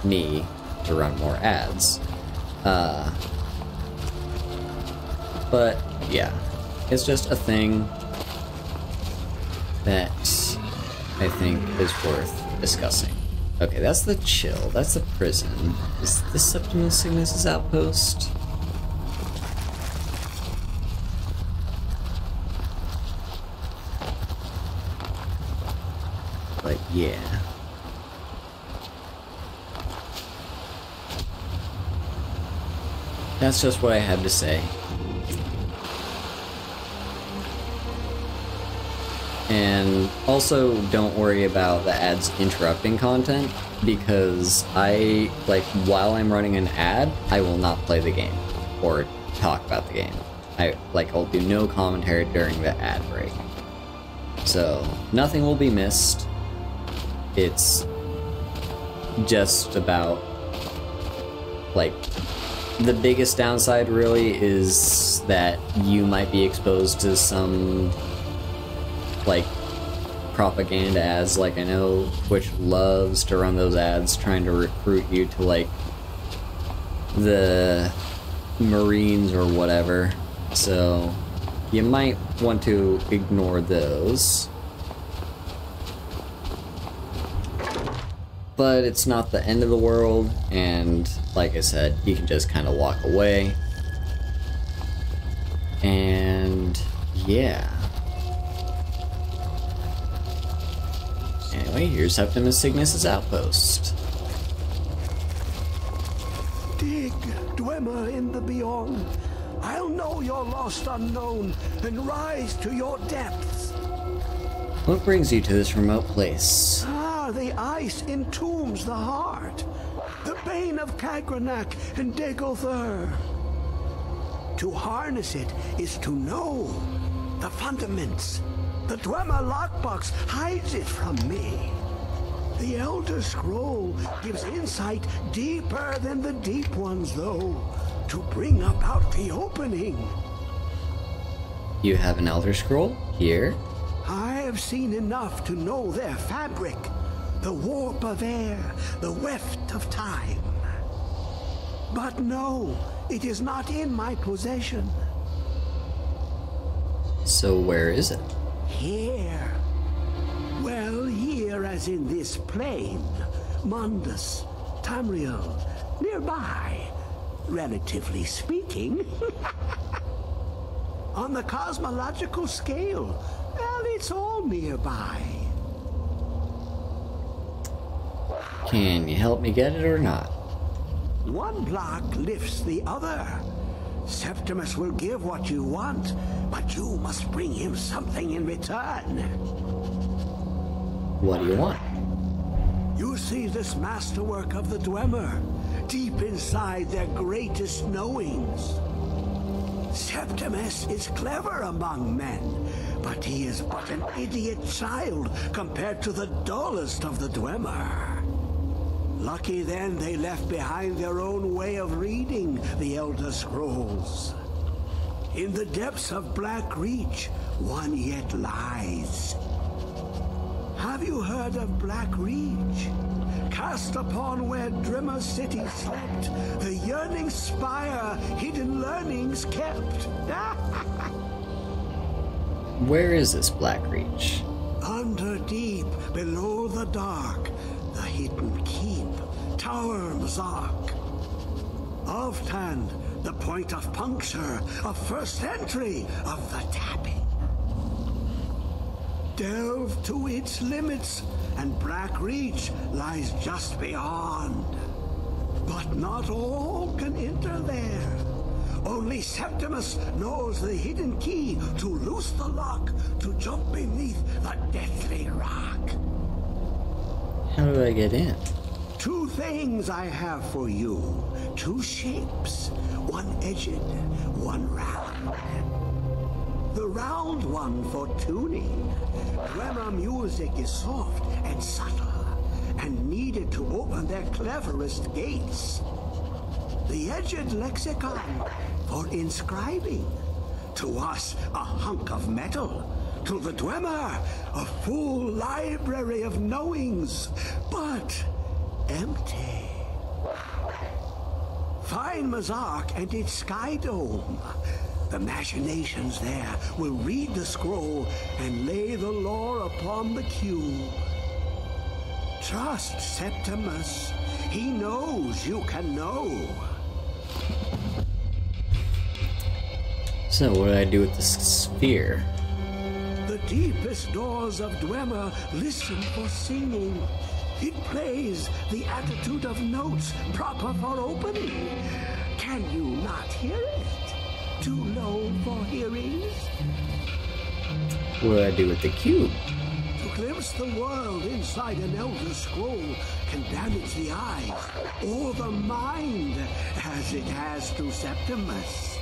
me to run more ads. But yeah, it's just a thing that I think is worth discussing. Okay, that's the chill. That's the prison. Is this Septimus Signus's outpost? But yeah. That's just what I had to say. And also, don't worry about the ads interrupting content, because while I'm running an ad, I will not play the game or talk about the game. I'll do no commentary during the ad break. So, nothing will be missed. It's just about, like, the biggest downside really is that you might be exposed to some, like, propaganda ads. Like, I know Twitch loves to run those ads trying to recruit you to, like, the Marines or whatever. So, you might want to ignore those. But it's not the end of the world, and like I said, you can just kind of walk away. And yeah. Anyway, here's Septimus Signus's outpost. Dig, Dwemer in the beyond. I'll know your lost unknown and rise to your depths. What brings you to this remote place? The ice entombs the heart. The bane of Kagranak and Degolthur. To harness it is to know the fundaments. The Dwemer lockbox hides it from me. The Elder Scroll gives insight deeper than the deep ones, though, to bring about the opening. You have an Elder Scroll here? I have seen enough to know their fabric. The warp of air, the weft of time. But no, it is not in my possession. So where is it? Here. Well, here as in this plane. Mundus, Tamriel, nearby, relatively speaking. On the cosmological scale, well, it's all nearby. Can you help me get it or not? One block lifts the other. Septimus will give what you want, but you must bring him something in return. What do you want? You see this masterwork of the Dwemer, deep inside their greatest knowings. Septimus is clever among men, but he is but an idiot child compared to the dullest of the Dwemer. Lucky then they left behind their own way of reading the Elder Scrolls. In the depths of Black Reach, one yet lies. Have you heard of Black Reach? Cast upon where Drimmer City slept, the yearning spire hidden learnings kept. Where is this Black Reach? Under deep, below the dark, the hidden keep, Tower Mazark. Oftand, the point of puncture, of first entry of the tapping. Delve to its limits, and Black Reach lies just beyond. But not all can enter there. Only Septimus knows the hidden key to loose the lock, to jump beneath the deathly rock. How do I get in? Two things I have for you. Two shapes. One edged, one round. The round one for tuning. Dwemer music is soft and subtle, and needed to open their cleverest gates. The edged lexicon for inscribing. To us, a hunk of metal. To the Dwemer, a full library of knowings, but empty. Find Mazark and its sky dome. The machinations there will read the scroll and lay the lore upon the cube. Trust Septimus. He knows you can know. So what do I do with this sphere? The deepest doors of Dwemer listen for singing. It plays the attitude of notes proper for opening. Can you not hear it? Too low for hearings? What do I do with the cube? To glimpse the world inside an Elder Scroll can damage the eyes or the mind, as it has to Septimus.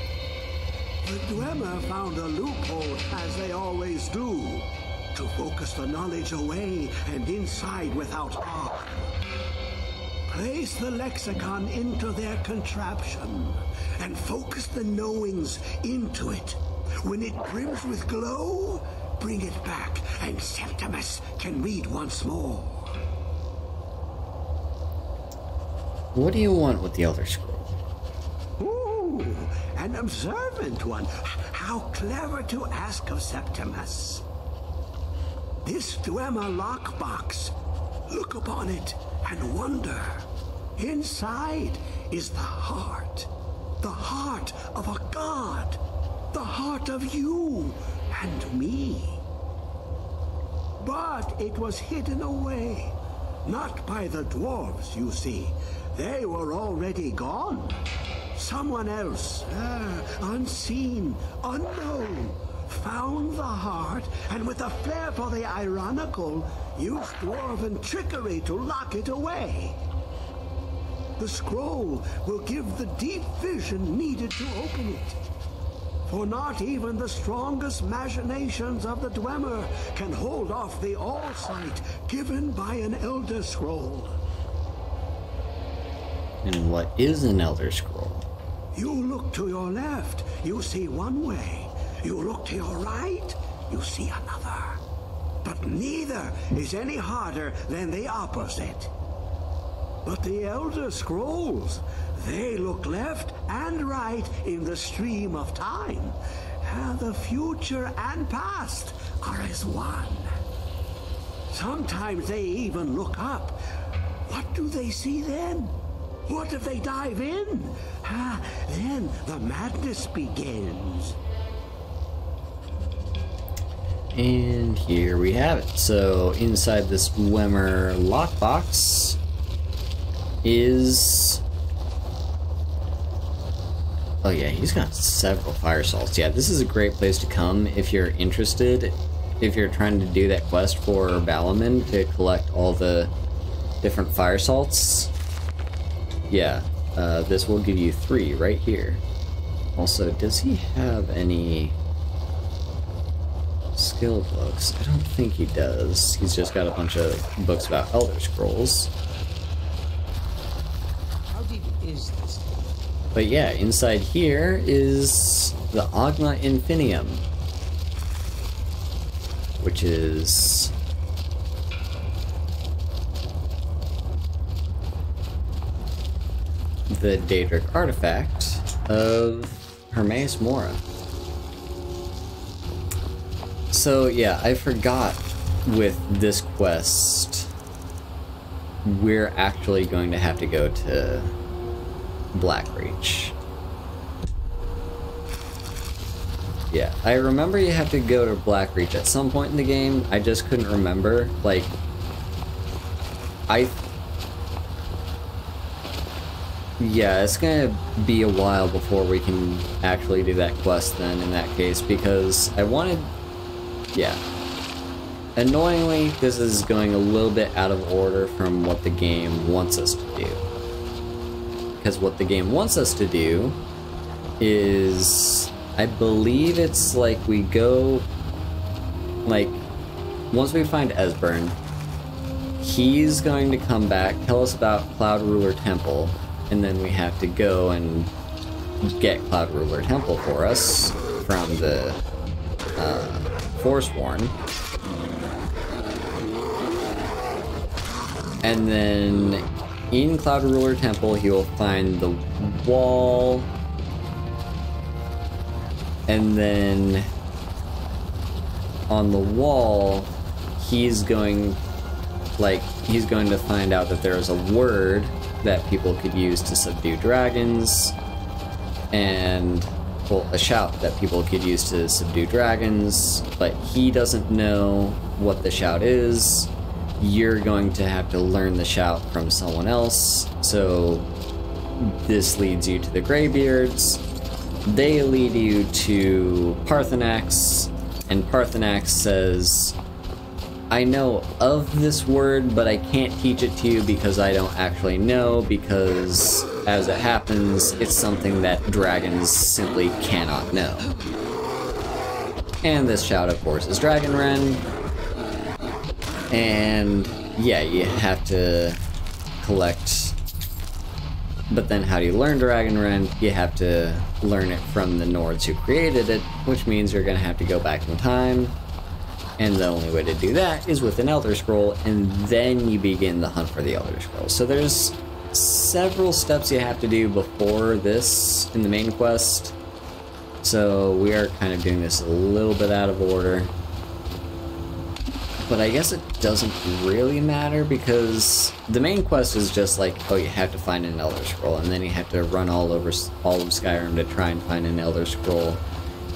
The Dwemer found a loophole, as they always do, to focus the knowledge away and inside without harm. Place the lexicon into their contraption and focus the knowings into it. When it brims with glow, bring it back and Septimus can read once more. What do you want with the Elder Scroll? Ooh, an observant one. How clever to ask of Septimus. This Dwemer lockbox. Look upon it and wonder. Inside is the heart of a god, the heart of you and me. But it was hidden away, not by the dwarves, you see. They were already gone. Someone else, unseen, unknown, found the heart, and with a flair for the ironical, used dwarven trickery to lock it away. The scroll will give the deep vision needed to open it. For not even the strongest machinations of the Dwemer can hold off the all-sight given by an Elder Scroll. And what is an Elder Scroll? You look to your left, you see one way. You look to your right, you see another. But neither is any harder than the opposite. But the Elder Scrolls, they look left and right in the stream of time, The future and past are as one. Sometimes they even look up. What do they see then? What if they dive in? Then the madness begins. And here we have it. So inside this Wemmer lockbox is... Oh yeah, he's got several fire salts. Yeah, this is a great place to come if you're interested, if you're trying to do that quest for Balaman to collect all the different fire salts. Yeah, this will give you 3 right here. Also, does he have any skill books? I don't think he does. He's just got a bunch of books about Elder Scrolls. How deep is this? But yeah, inside here is the Ogma Infinium, which is the Daedric artifact of Hermaeus Mora. So yeah, I forgot with this quest, we're actually going to have to go to Blackreach. Yeah, I remember you have to go to Blackreach at some point in the game. I just couldn't remember. Like, yeah, it's gonna be a while before we can actually do that quest then, in that case, because I wanted... Yeah. Annoyingly, this is going a little bit out of order from what the game wants us to do. Because what the game wants us to do is, I believe it's like we go, like, once we find Esbern, he's going to come back, tell us about Cloud Ruler Temple, and then we have to go and get Cloud Ruler Temple for us from the Forsworn. And then in Cloud Ruler Temple, he will find the wall, and then on the wall, he's going to find out that there is a word that people could use to subdue dragons, and, well, a shout that people could use to subdue dragons, but he doesn't know what the shout is. You're going to have to learn the shout from someone else, so this leads you to the Greybeards. They lead you to Parthenax, and Parthenax says, I know of this word, but I can't teach it to you because I don't actually know, because, as it happens, it's something that dragons simply cannot know. And this shout, of course, is Dragon Ren. And yeah, you have to collect, but then how do you learn Dragon Ren? You have to learn it from the Nords who created it, which means you're going to have to go back in time, and the only way to do that is with an Elder Scroll, and then you begin the hunt for the Elder Scroll. So there's several steps you have to do before this in the main quest, so we are kind of doing this a little bit out of order. But I guess it doesn't really matter, because the main quest is just like, oh, you have to find an Elder Scroll, and then you have to run all over all of Skyrim to try and find an Elder Scroll.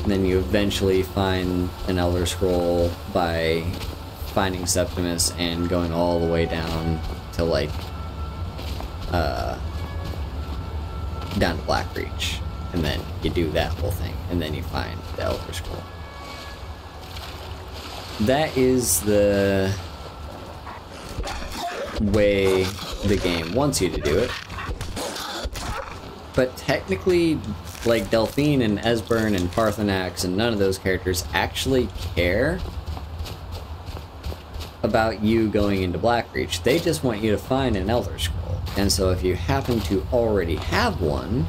And then you eventually find an Elder Scroll by finding Septimus and going all the way down to, like, down to Blackreach. And then you do that whole thing, and then you find the Elder Scroll. That is the way the game wants you to do it. But technically, like, Delphine and Esbern and Parthenax and none of those characters actually care about you going into Blackreach. They just want you to find an Elder Scroll. And so if you happen to already have one,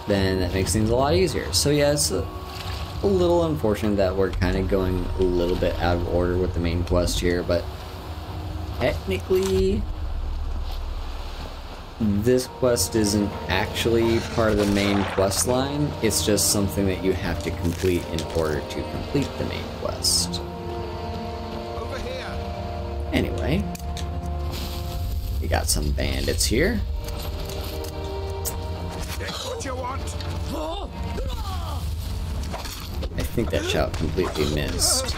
then that makes things a lot easier. So yeah, it's a little unfortunate that we're kind of going a little bit out of order with the main quest here, but technically this quest isn't actually part of the main quest line, it's just something that you have to complete in order to complete the main quest. Over here. Anyway, we got some bandits here. Take what you want. I think that shout completely missed.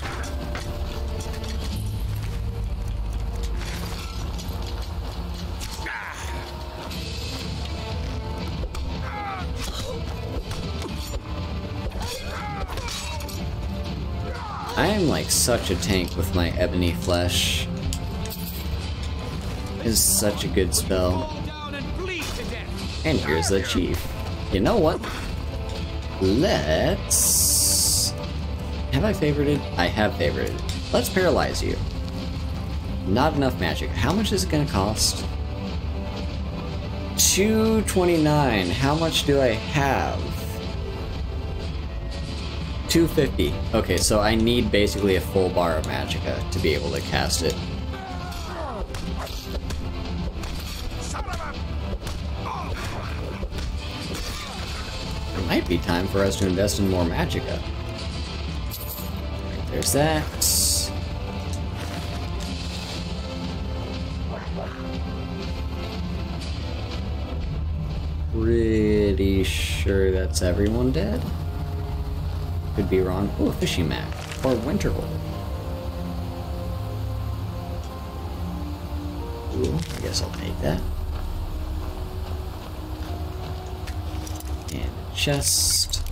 I am like such a tank with my ebony flesh. Is such a good spell. And here's the chief. You know what? Let's... Have I favorited? I have favorited. Let's paralyze you. Not enough magic. How much is it gonna cost? 229. How much do I have? 250. Okay, so I need basically a full bar of magicka to be able to cast it. It might be time for us to invest in more magicka. There's that. Pretty sure that's everyone dead. Could be wrong. Oh, a fishing map. Or Winterhold. Ooh, I guess I'll take that. And a chest.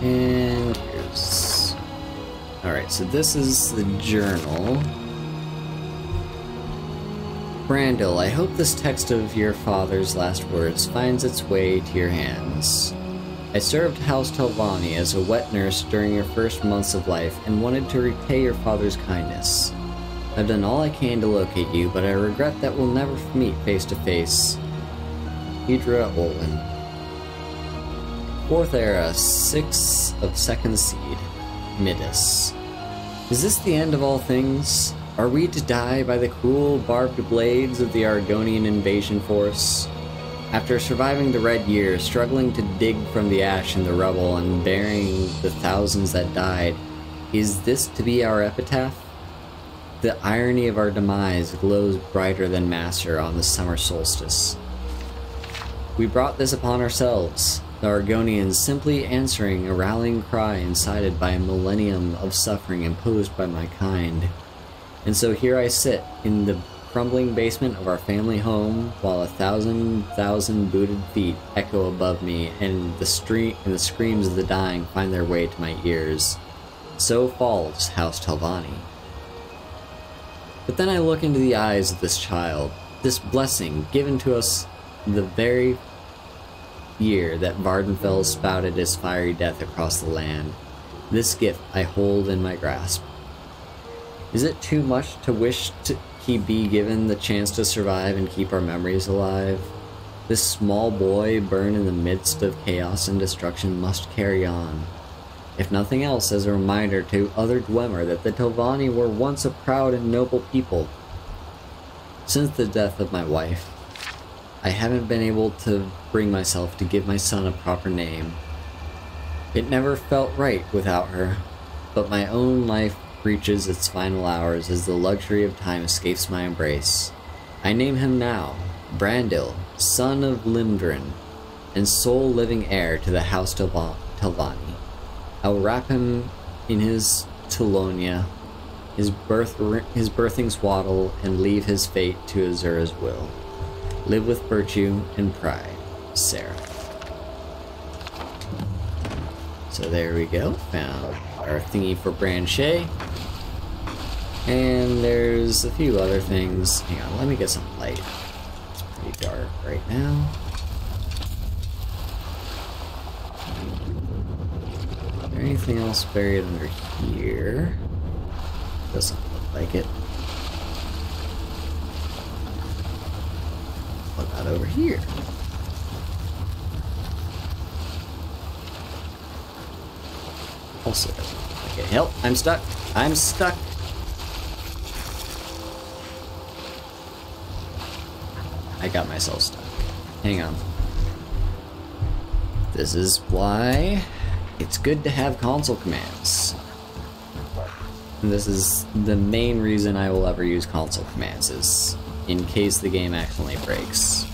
And here's... Alright, so this is the journal. Brandil, I hope this text of your father's last words finds its way to your hands. I served House Telvanni as a wet nurse during your first months of life and wanted to repay your father's kindness. I've done all I can to locate you, but I regret that we'll never meet face to face. Hydra Olin. 4th Era, 6 of 2nd Seed, Midis. Is this the end of all things? Are we to die by the cruel, barbed blades of the Argonian invasion force? After surviving the Red Year, struggling to dig from the ash and the rubble, and burying the thousands that died, is this to be our epitaph? The irony of our demise glows brighter than Master on the summer solstice. We brought this upon ourselves. The Argonians simply answering a rallying cry incited by a millennium of suffering imposed by my kind. And so here I sit, in the crumbling basement of our family home, while 1,000 booted feet echo above me, and the screams of the dying find their way to my ears. So falls House Telvanni. But then I look into the eyes of this child, this blessing given to us the very year that Vardenfell spouted his fiery death across the land. This gift I hold in my grasp. Is it too much to wish he be given the chance to survive and keep our memories alive? This small boy burned in the midst of chaos and destruction must carry on. If nothing else, as a reminder to other Dwemer that the Telvanni were once a proud and noble people. Since the death of my wife, I haven't been able to bring myself to give my son a proper name. It never felt right without her, but my own life reaches its final hours as the luxury of time escapes my embrace. I name him now, Brandil, son of Limdrin, and sole living heir to the House Telvanni. I will wrap him in his Tulonia, his birthing swaddle, and leave his fate to Azura's will. Live with virtue and pride, Sarah. So there we go, found our thingy for Branche. And there's a few other things. Hang on, let me get some light. It's pretty dark right now. Is there anything else buried under here? Doesn't look like it. about over here? Also, okay, help, I'm stuck. I'm stuck. I got myself stuck. Hang on. This is why it's good to have console commands. And this is the main reason I will ever use console commands, is in case the game accidentally breaks.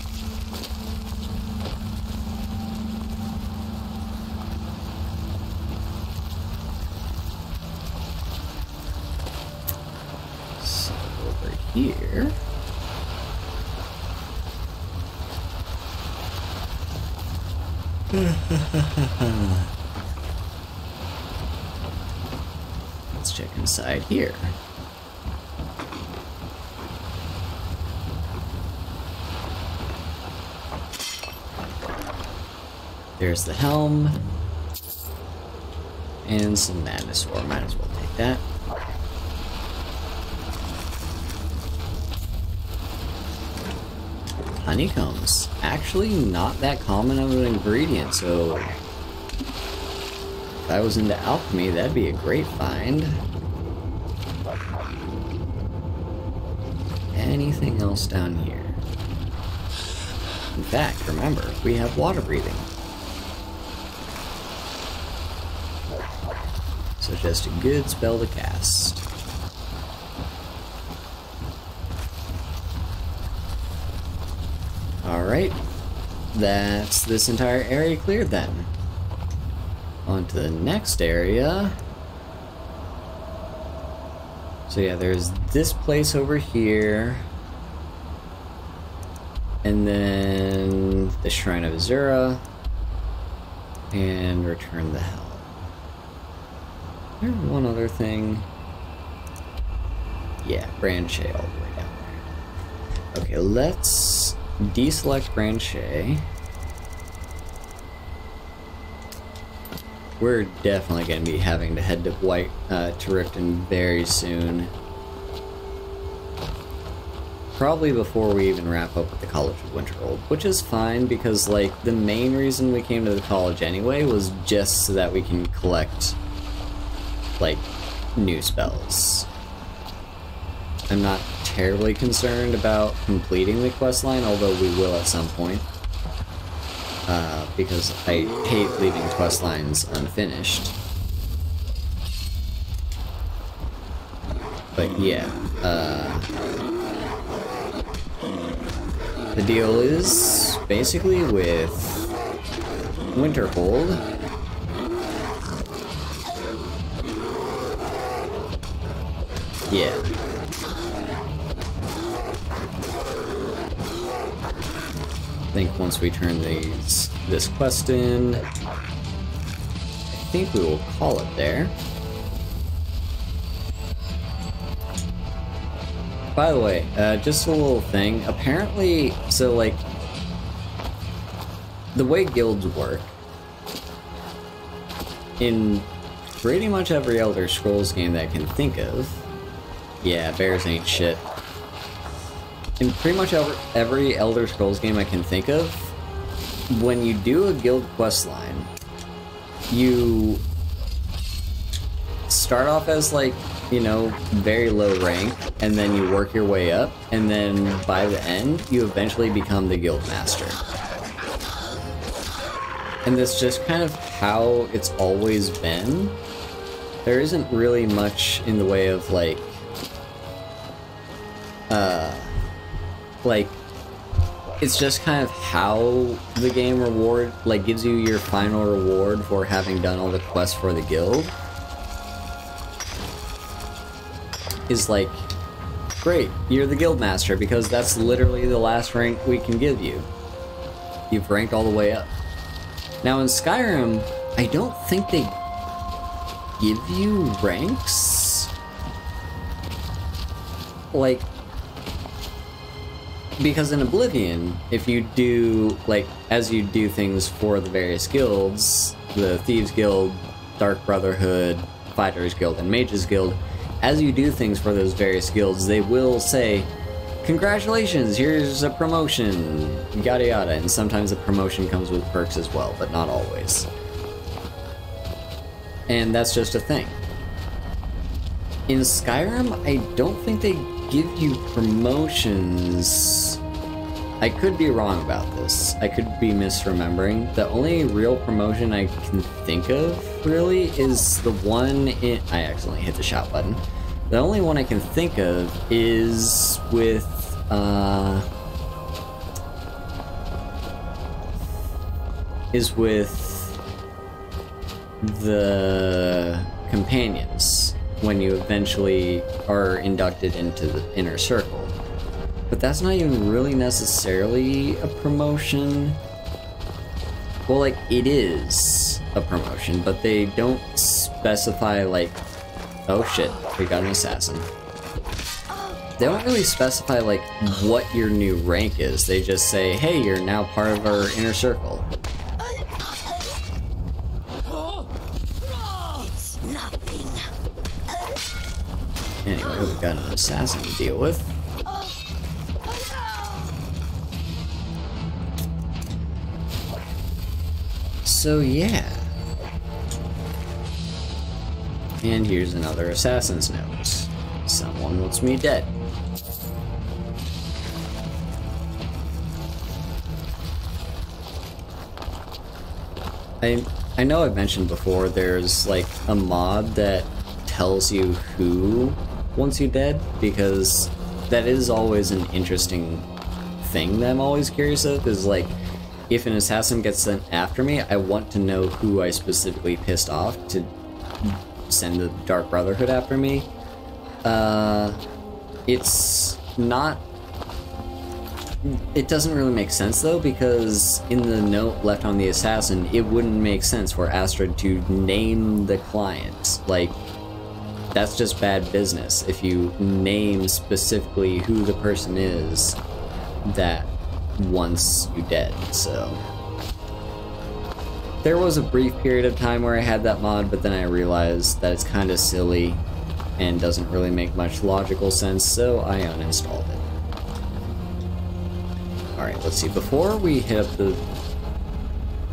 So over here. Let's check inside here. There's the helm. And some madness ore. Might as well take that. Honeycombs. Actually not that common of an ingredient, so if I was into alchemy, that'd be a great find. Anything else down here? In fact, remember, we have water breathing. So just a good spell to cast. Alright, that's this entire area cleared then. On to the next area. So yeah, there's this place over here. And then the Shrine of Azura. And Return the Hell. There's one other thing. Yeah, Branche all the way down there. Okay, let's deselect Branche. We're definitely going to be having to head to to Riften very soon. Probably before we even wrap up with the College of Winterhold, which is fine because, like, the main reason we came to the college anyway was just so that we can collect, like, new spells. I'm not terribly concerned about completing the questline, although we will at some point. Because I hate leaving questlines unfinished. But yeah, the deal is basically with Winterhold. Yeah. I think once we turn this quest in, I think we will call it there. By the way, just a little thing. Apparently, so like, the way guilds work, in pretty much every Elder Scrolls game that I can think of, yeah, bears ain't shit. In pretty much every Elder Scrolls game I can think of, when you do a guild questline, you start off as, like, you know, very low rank, and then you work your way up, and then by the end, you eventually become the guild master. And that's just kind of how it's always been. There isn't really much in the way of, like, it's just kind of how the game gives you your final reward for having done all the quests for the guild. Is like, great, you're the guild master, because that's literally the last rank we can give you. You've ranked all the way up. Now in Skyrim, I don't think they give you ranks. Like, because in Oblivion, if you do, like, as you do things for the various guilds, the Thieves Guild, Dark Brotherhood, Fighters Guild, and Mages Guild, as you do things for those various guilds, they will say, congratulations, here's a promotion, yada yada. And sometimes the promotion comes with perks as well, but not always. And that's just a thing. In Skyrim, I don't think they give you promotions. I could be wrong about this. I could be misremembering. The only real promotion I can think of, really, is the one in... I accidentally hit the shout button. The only one I can think of is with, the companions, when you eventually are inducted into the inner circle. But that's not even really necessarily a promotion. Well, like, it is a promotion, but they don't specify, like... Oh shit, we got an assassin. They don't really specify, like, what your new rank is. They just say, hey, you're now part of our inner circle. It's nothing. Anyway, we've got an assassin to deal with. So yeah. And here's another assassin's note. Someone wants me dead. I know I've mentioned before there's like a mod that tells you who wants you dead, because that is always an interesting thing that I'm always curious of, is like, if an assassin gets sent after me, I want to know who I specifically pissed off to send the Dark Brotherhood after me. It's not... It doesn't really make sense though, because in the note left on the assassin, it wouldn't make sense for Astrid to name the client. Like, that's just bad business if you name specifically who the person is that wants you dead. So there was a brief period of time where I had that mod, but then I realized that it's kind of silly and doesn't really make much logical sense, so I uninstalled it. Alright, let's see. Before we hit up the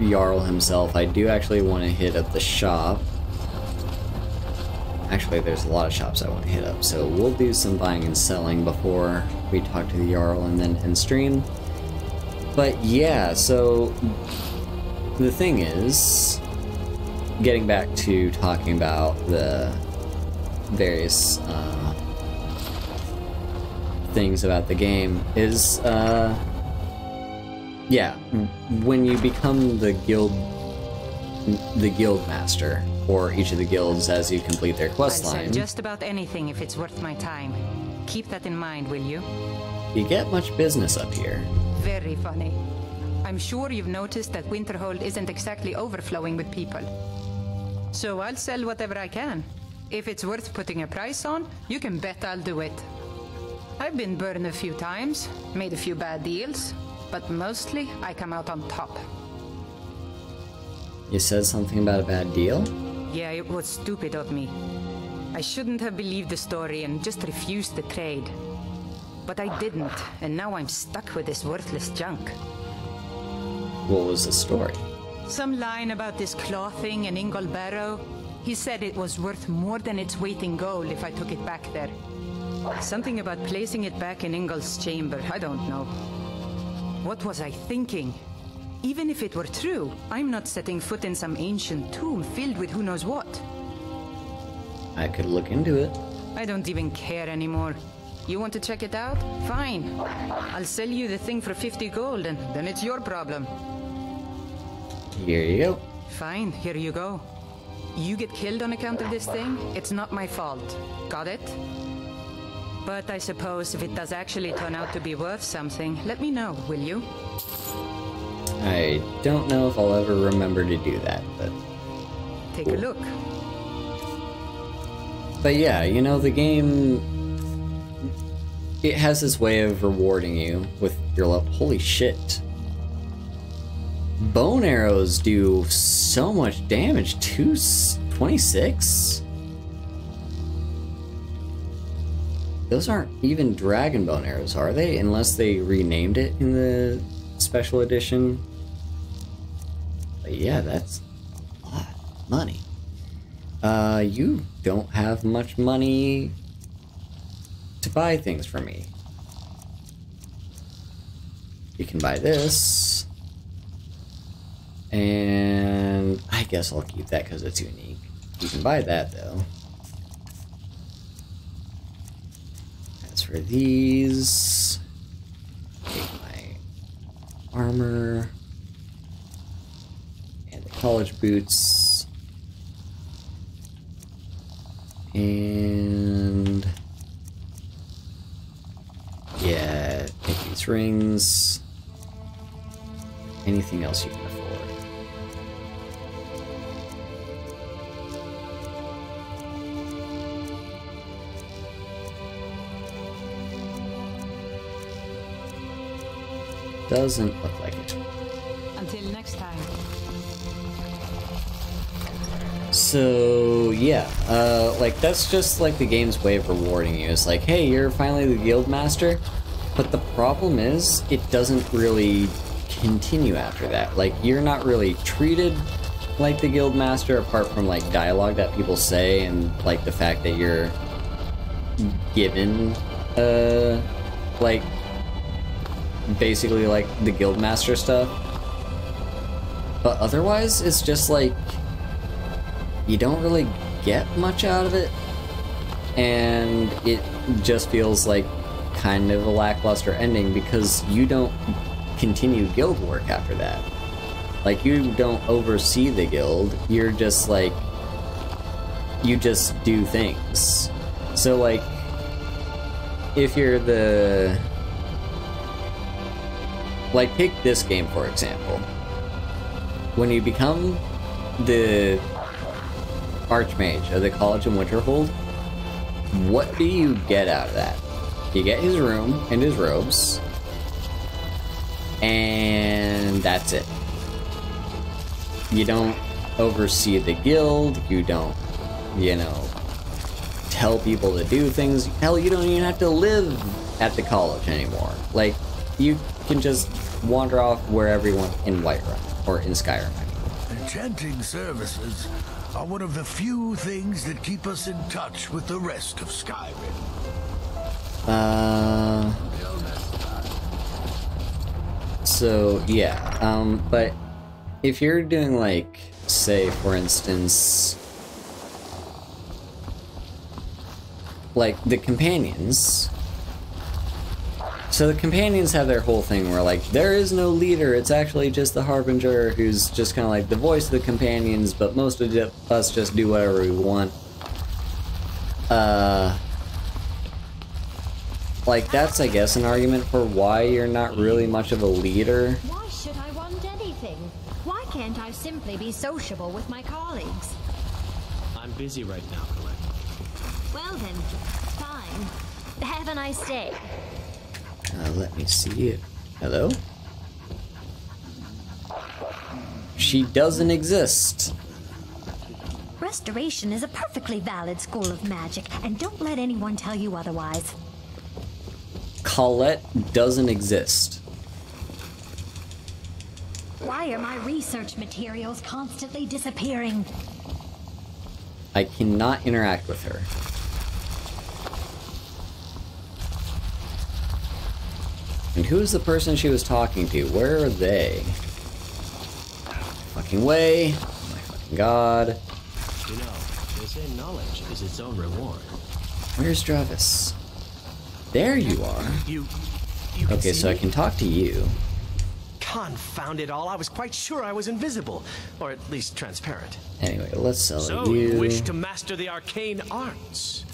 Jarl himself, I do actually want to hit up the shop. Actually, there's a lot of shops I want to hit up, so we'll do some buying and selling before we talk to the Jarl and then end stream. But yeah, so the thing is, getting back to talking about the various things about the game is, yeah, when you become the guild master for each of the guilds as you complete their quest I'll line, sell just about anything if it's worth my time. Keep that in mind, will you? you get much business up here. Very funny. I'm sure you've noticed that Winterhold isn't exactly overflowing with people. So I'll sell whatever I can. If it's worth putting a price on, you can bet I'll do it. I've been burned a few times, made a few bad deals, but mostly I come out on top. You said something about a bad deal? Yeah, it was stupid of me. I shouldn't have believed the story and just refused the trade. But I didn't, and now I'm stuck with this worthless junk. What was the story? Some line about this clothing in Ingol Barrow. He said it was worth more than its weight in gold if I took it back there. Something about placing it back in Ingol's chamber, I don't know. What was I thinking? Even if it were true, I'm not setting foot in some ancient tomb filled with who knows what. I could look into it. I don't even care anymore. You want to check it out? Fine. I'll sell you the thing for 50 gold, and then it's your problem. Here you go. Fine, here you go. You get killed on account of this thing, it's not my fault. Got it? But I suppose if it does actually turn out to be worth something, let me know, will you? I don't know if I'll ever remember to do that, but... Take a look. But yeah, you know, the game... It has this way of rewarding you with your level. Holy shit. Bone arrows do so much damage. 226? Those aren't even Dragon Bone arrows, are they? Unless they renamed it in the special edition. But yeah, that's a lot of money. You don't have much money to buy things for me. You can buy this. And I guess I'll keep that because it's unique. You can buy that though. As for these, take my armor and the college boots. And yeah, take these rings. Anything else you can afford. Doesn't look like it. Until next time. So yeah, like that's just like the game's way of rewarding you. It's like, hey, you're finally the guild master. But the problem is, it doesn't really continue after that. Like, you're not really treated like the guild master apart from like dialogue that people say and like the fact that you're given like basically like the guild master stuff. But otherwise it's just like you don't really get much out of it, and it just feels like kind of a lackluster ending because you don't continue guild work after that. Like, you don't oversee the guild, you're just like, you just do things. So like, if you're the, like, take this game for example. When you become the Archmage of the College of Winterhold, what do you get out of that? You get his room and his robes, and that's it. You don't oversee the guild, you don't, you know, tell people to do things. Hell, you don't even have to live at the college anymore. Like, you can just wander off wherever you want in Whiterun, or in Skyrim. Enchanting services are one of the few things that keep us in touch with the rest of Skyrim. So, yeah, but if you're doing, like, say, for instance, like, the companions. So the companions have their whole thing where, like, there is no leader, it's actually just the Harbinger who's just kind of like the voice of the companions, but most of us just do whatever we want. Like, that's, I guess, an argument for why you're not really much of a leader. Why should I want anything? Why can't I simply be sociable with my colleagues? I'm busy right now, Colette. Well then, fine. Have a nice day. Let me see it. Hello? She doesn't exist. Restoration is a perfectly valid school of magic, and don't let anyone tell you otherwise. Colette doesn't exist. Why are my research materials constantly disappearing? I cannot interact with her. And who's the person she was talking to? Where are they? Fucking way. Oh my fucking god. You know, they say knowledge is its own reward. Where's Travis? There you are. You okay, so I can talk to you. Confound it all, I was quite sure I was invisible. Or at least transparent. Anyway, let's sell So you. you wish to master the arcane arts?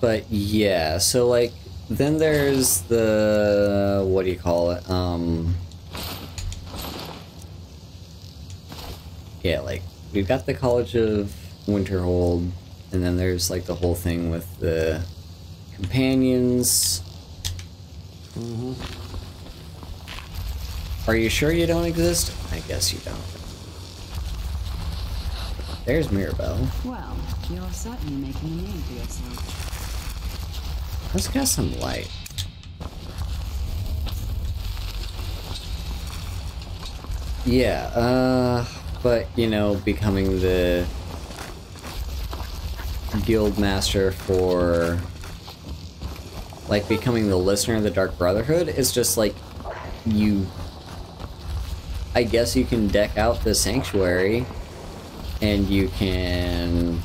But yeah, so like, then there's the, what do you call it? Yeah, like, we've got the College of Winterhold, and then there's like the whole thing with the companions. Mm-hmm. Are you sure you don't exist? I guess you don't. There's Mirabelle. Well, you're certainly making a name for yourself. Let's get some light. Yeah, but, you know, becoming the guild master for, like, becoming the listener of the Dark Brotherhood is just, like, I guess you can deck out the sanctuary, and you can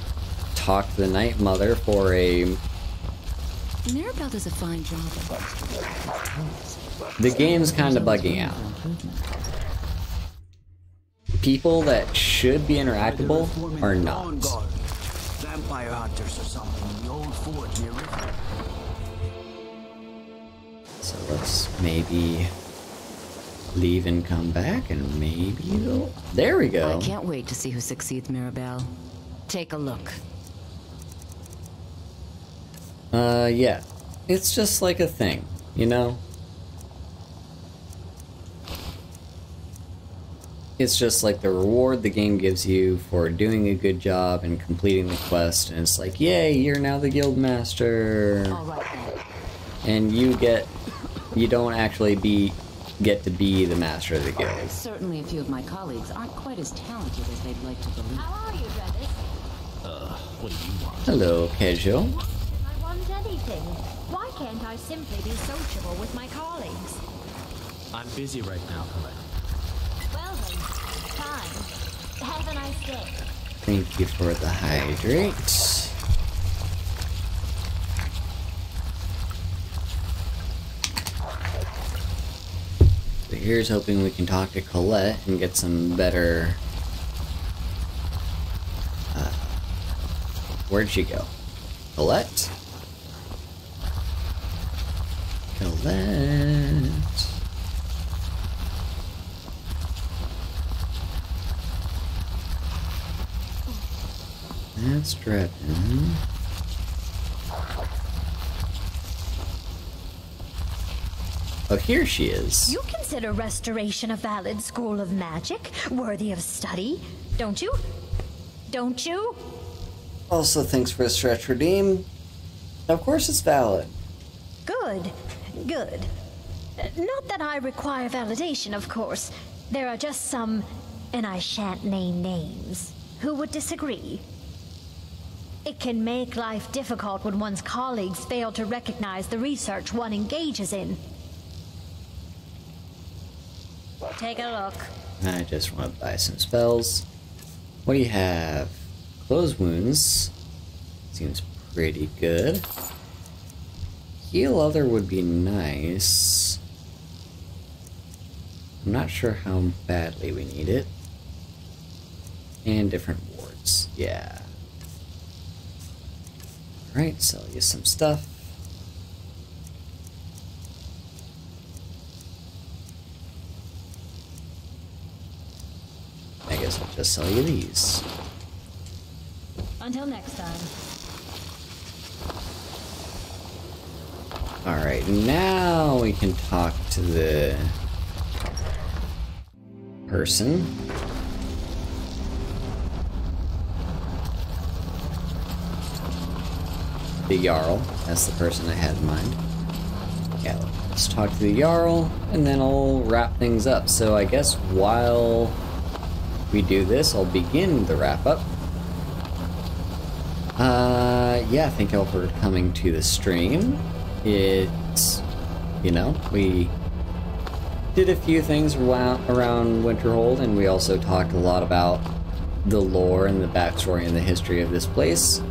talk to the Night Mother for a... Mirabelle does a fine job. The game's kind of bugging out. People that should be interactable are not. Vampire hunters or something in the old fort near river. So let's maybe leave and come back, and maybe they'll... There we go. I can't wait to see who succeeds Mirabelle. Take a look. Yeah. It's just like a thing, you know? It's just like the reward the game gives you for doing a good job and completing the quest, and it's like, yay, you're now the guild master. And you don't actually get to be the master of the guild. Certainly a few of my colleagues aren't quite as talented as they'd like to believe. How are you, Drevis? What do you want? Hello, Kejo. If I want anything, why can't I simply be sociable with my colleagues? I'm busy right now, Colette. Well then, fine. Have a nice day. Thank you for the hydrate. So here's hoping we can talk to Colette and get some better... where'd she go? Colette? Colette... That's Drebin. Oh, here she is. You consider restoration a valid school of magic, worthy of study, don't you? Don't you? Also, thanks for the stretch redeem. Of course it's valid. Good, good. Not that I require validation, of course. There are just some, and I shan't name names, who would disagree. It can make life difficult when one's colleagues fail to recognize the research one engages in. Take a look. I just want to buy some spells. What do you have? Close wounds. Seems pretty good. Heal other would be nice. I'm not sure how badly we need it. And different wards. Yeah. Alright, sell you some stuff. I guess I'll just sell you these. Until next time. Alright, now we can talk to the person. The Jarl. That's the person I had in mind. Yeah, let's talk to the Jarl, and then I'll wrap things up. So I guess while we do this, I'll begin the wrap-up. Yeah, thank you all for coming to the stream. It's, you know, we did a few things around Winterhold, and we also talked a lot about the lore and the backstory and the history of this place.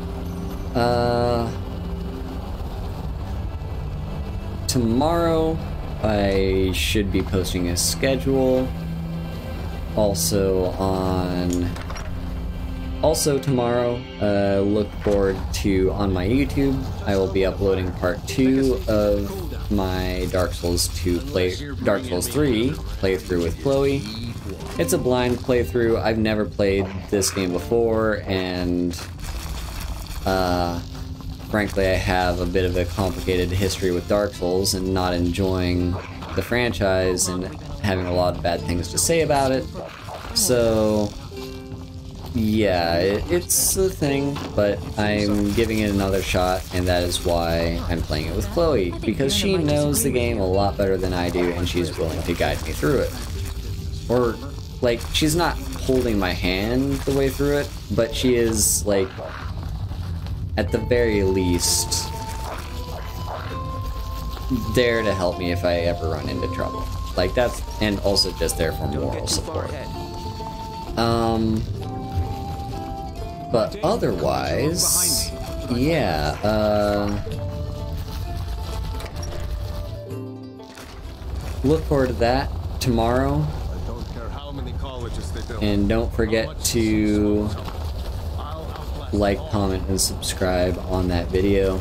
Tomorrow, I should be posting a schedule. Also tomorrow, look forward to, on my YouTube, I will be uploading part 2 of my Dark Souls 3 playthrough with Chloe. It's a blind playthrough. I've never played this game before, and frankly, I have a bit of a complicated history with Dark Souls and not enjoying the franchise and having a lot of bad things to say about it. So yeah, it's a thing, but I'm giving it another shot, and that is why I'm playing it with Chloe, because she knows the game a lot better than I do, and she's willing to guide me through it. Or, like, she's not holding my hand the way through it, but she is, like, at the very least, there to help me if I ever run into trouble. Like, that's, and also just there for moral support. But otherwise, yeah, look forward to that tomorrow. And don't forget to like, comment, and subscribe on that video.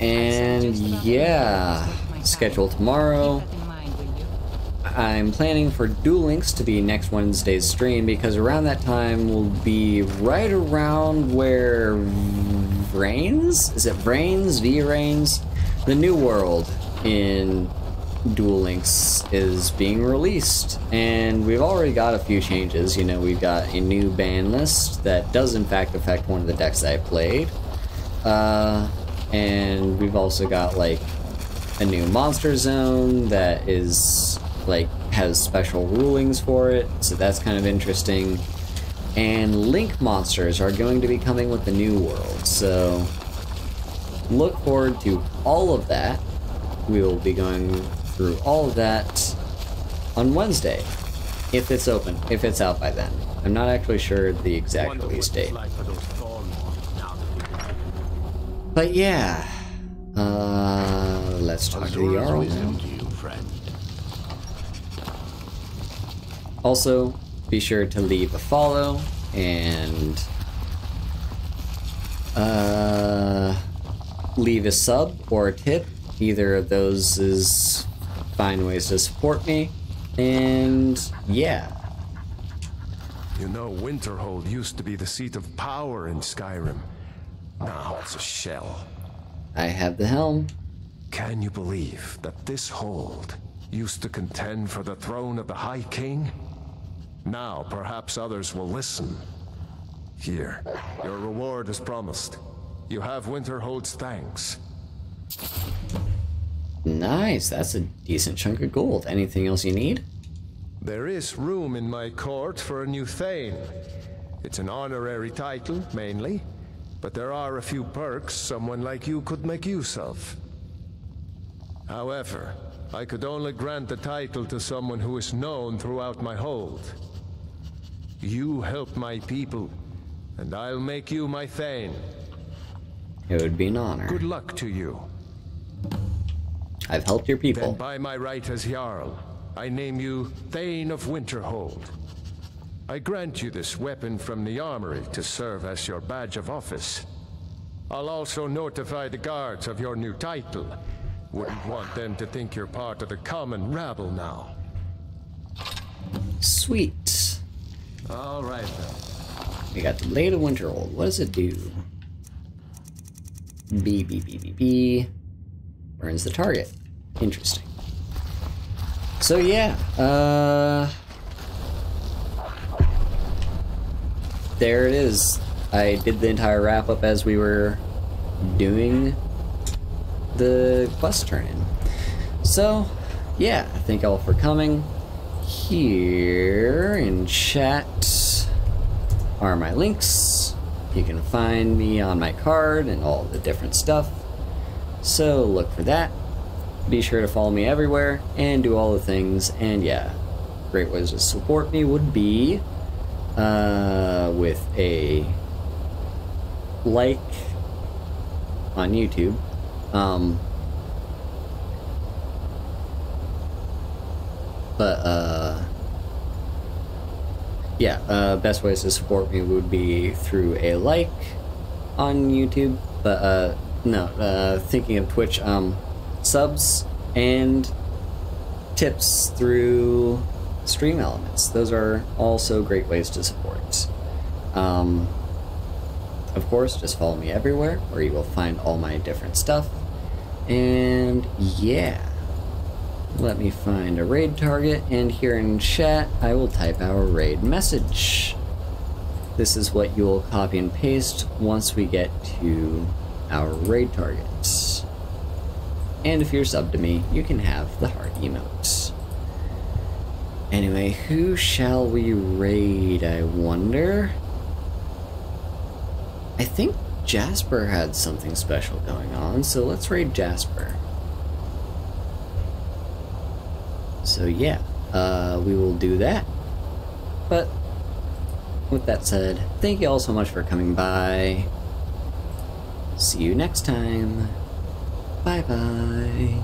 And yeah, schedule tomorrow. I'm planning for Duel Links to be next Wednesday's stream, because around that time will be right around where Vrains? Is it Vrains? V-Rains? The new world in Duel Links is being released, and we've already got a few changes. You know, we've got a new ban list that does in fact affect one of the decks that I played. And we've also got like a new monster zone that is like has special rulings for it, so that's kind of interesting. And link monsters are going to be coming with the new world, so look forward to all of that. We will be going through all of that on Wednesday, if it's open, if it's out by then. I'm not actually sure the exact release date. But yeah, let's talk to the Jarl now. Also, be sure to leave a follow and leave a sub or a tip. Either of those is fine ways to support me. And yeah. You know, Winterhold used to be the seat of power in Skyrim. Now it's a shell. I have the helm. Can you believe that this hold used to contend for the throne of the High King? Now perhaps others will listen. Here, your reward is promised. You have Winterhold's thanks. Nice, that's a decent chunk of gold. Anything else you need? There is room in my court for a new Thane. It's an honorary title, mainly, but there are a few perks someone like you could make use of. However, I could only grant the title to someone who is known throughout my hold. You help my people, and I'll make you my Thane. It would be an honor. Good luck to you. I've helped your people. Then by my right as Jarl, I name you Thane of Winterhold. I grant you this weapon from the armory to serve as your badge of office. I'll also notify the guards of your new title. Wouldn't want them to think you're part of the common rabble now. Sweet. All right then. We got the Blade of Winterhold. What does it do? B. Burns the target. Interesting. So yeah, there it is. I did the entire wrap-up as we were doing the quest turn-in. So, yeah, thank y'all for coming. Here in chat are my links. You can find me on my card and all the different stuff. So look for that. Be sure to follow me everywhere and do all the things. And yeah, great ways to support me would be with a like on YouTube. Best ways to support me would be through a like on YouTube, but thinking of Twitch, subs and tips through Stream Elements. Those are also great ways to support. Of course, just follow me everywhere where you will find all my different stuff. And yeah, Let me find a raid target, and here in chat, I will type our raid message. This is what you will copy and paste once we get to our raid targets. And if you're subbed to me, you can have the heart emotes. Anyway, who shall we raid, I wonder? I think Jasper had something special going on, so let's raid Jasper. So yeah, we will do that. But with that said, thank you all so much for coming by. See you next time. Bye bye.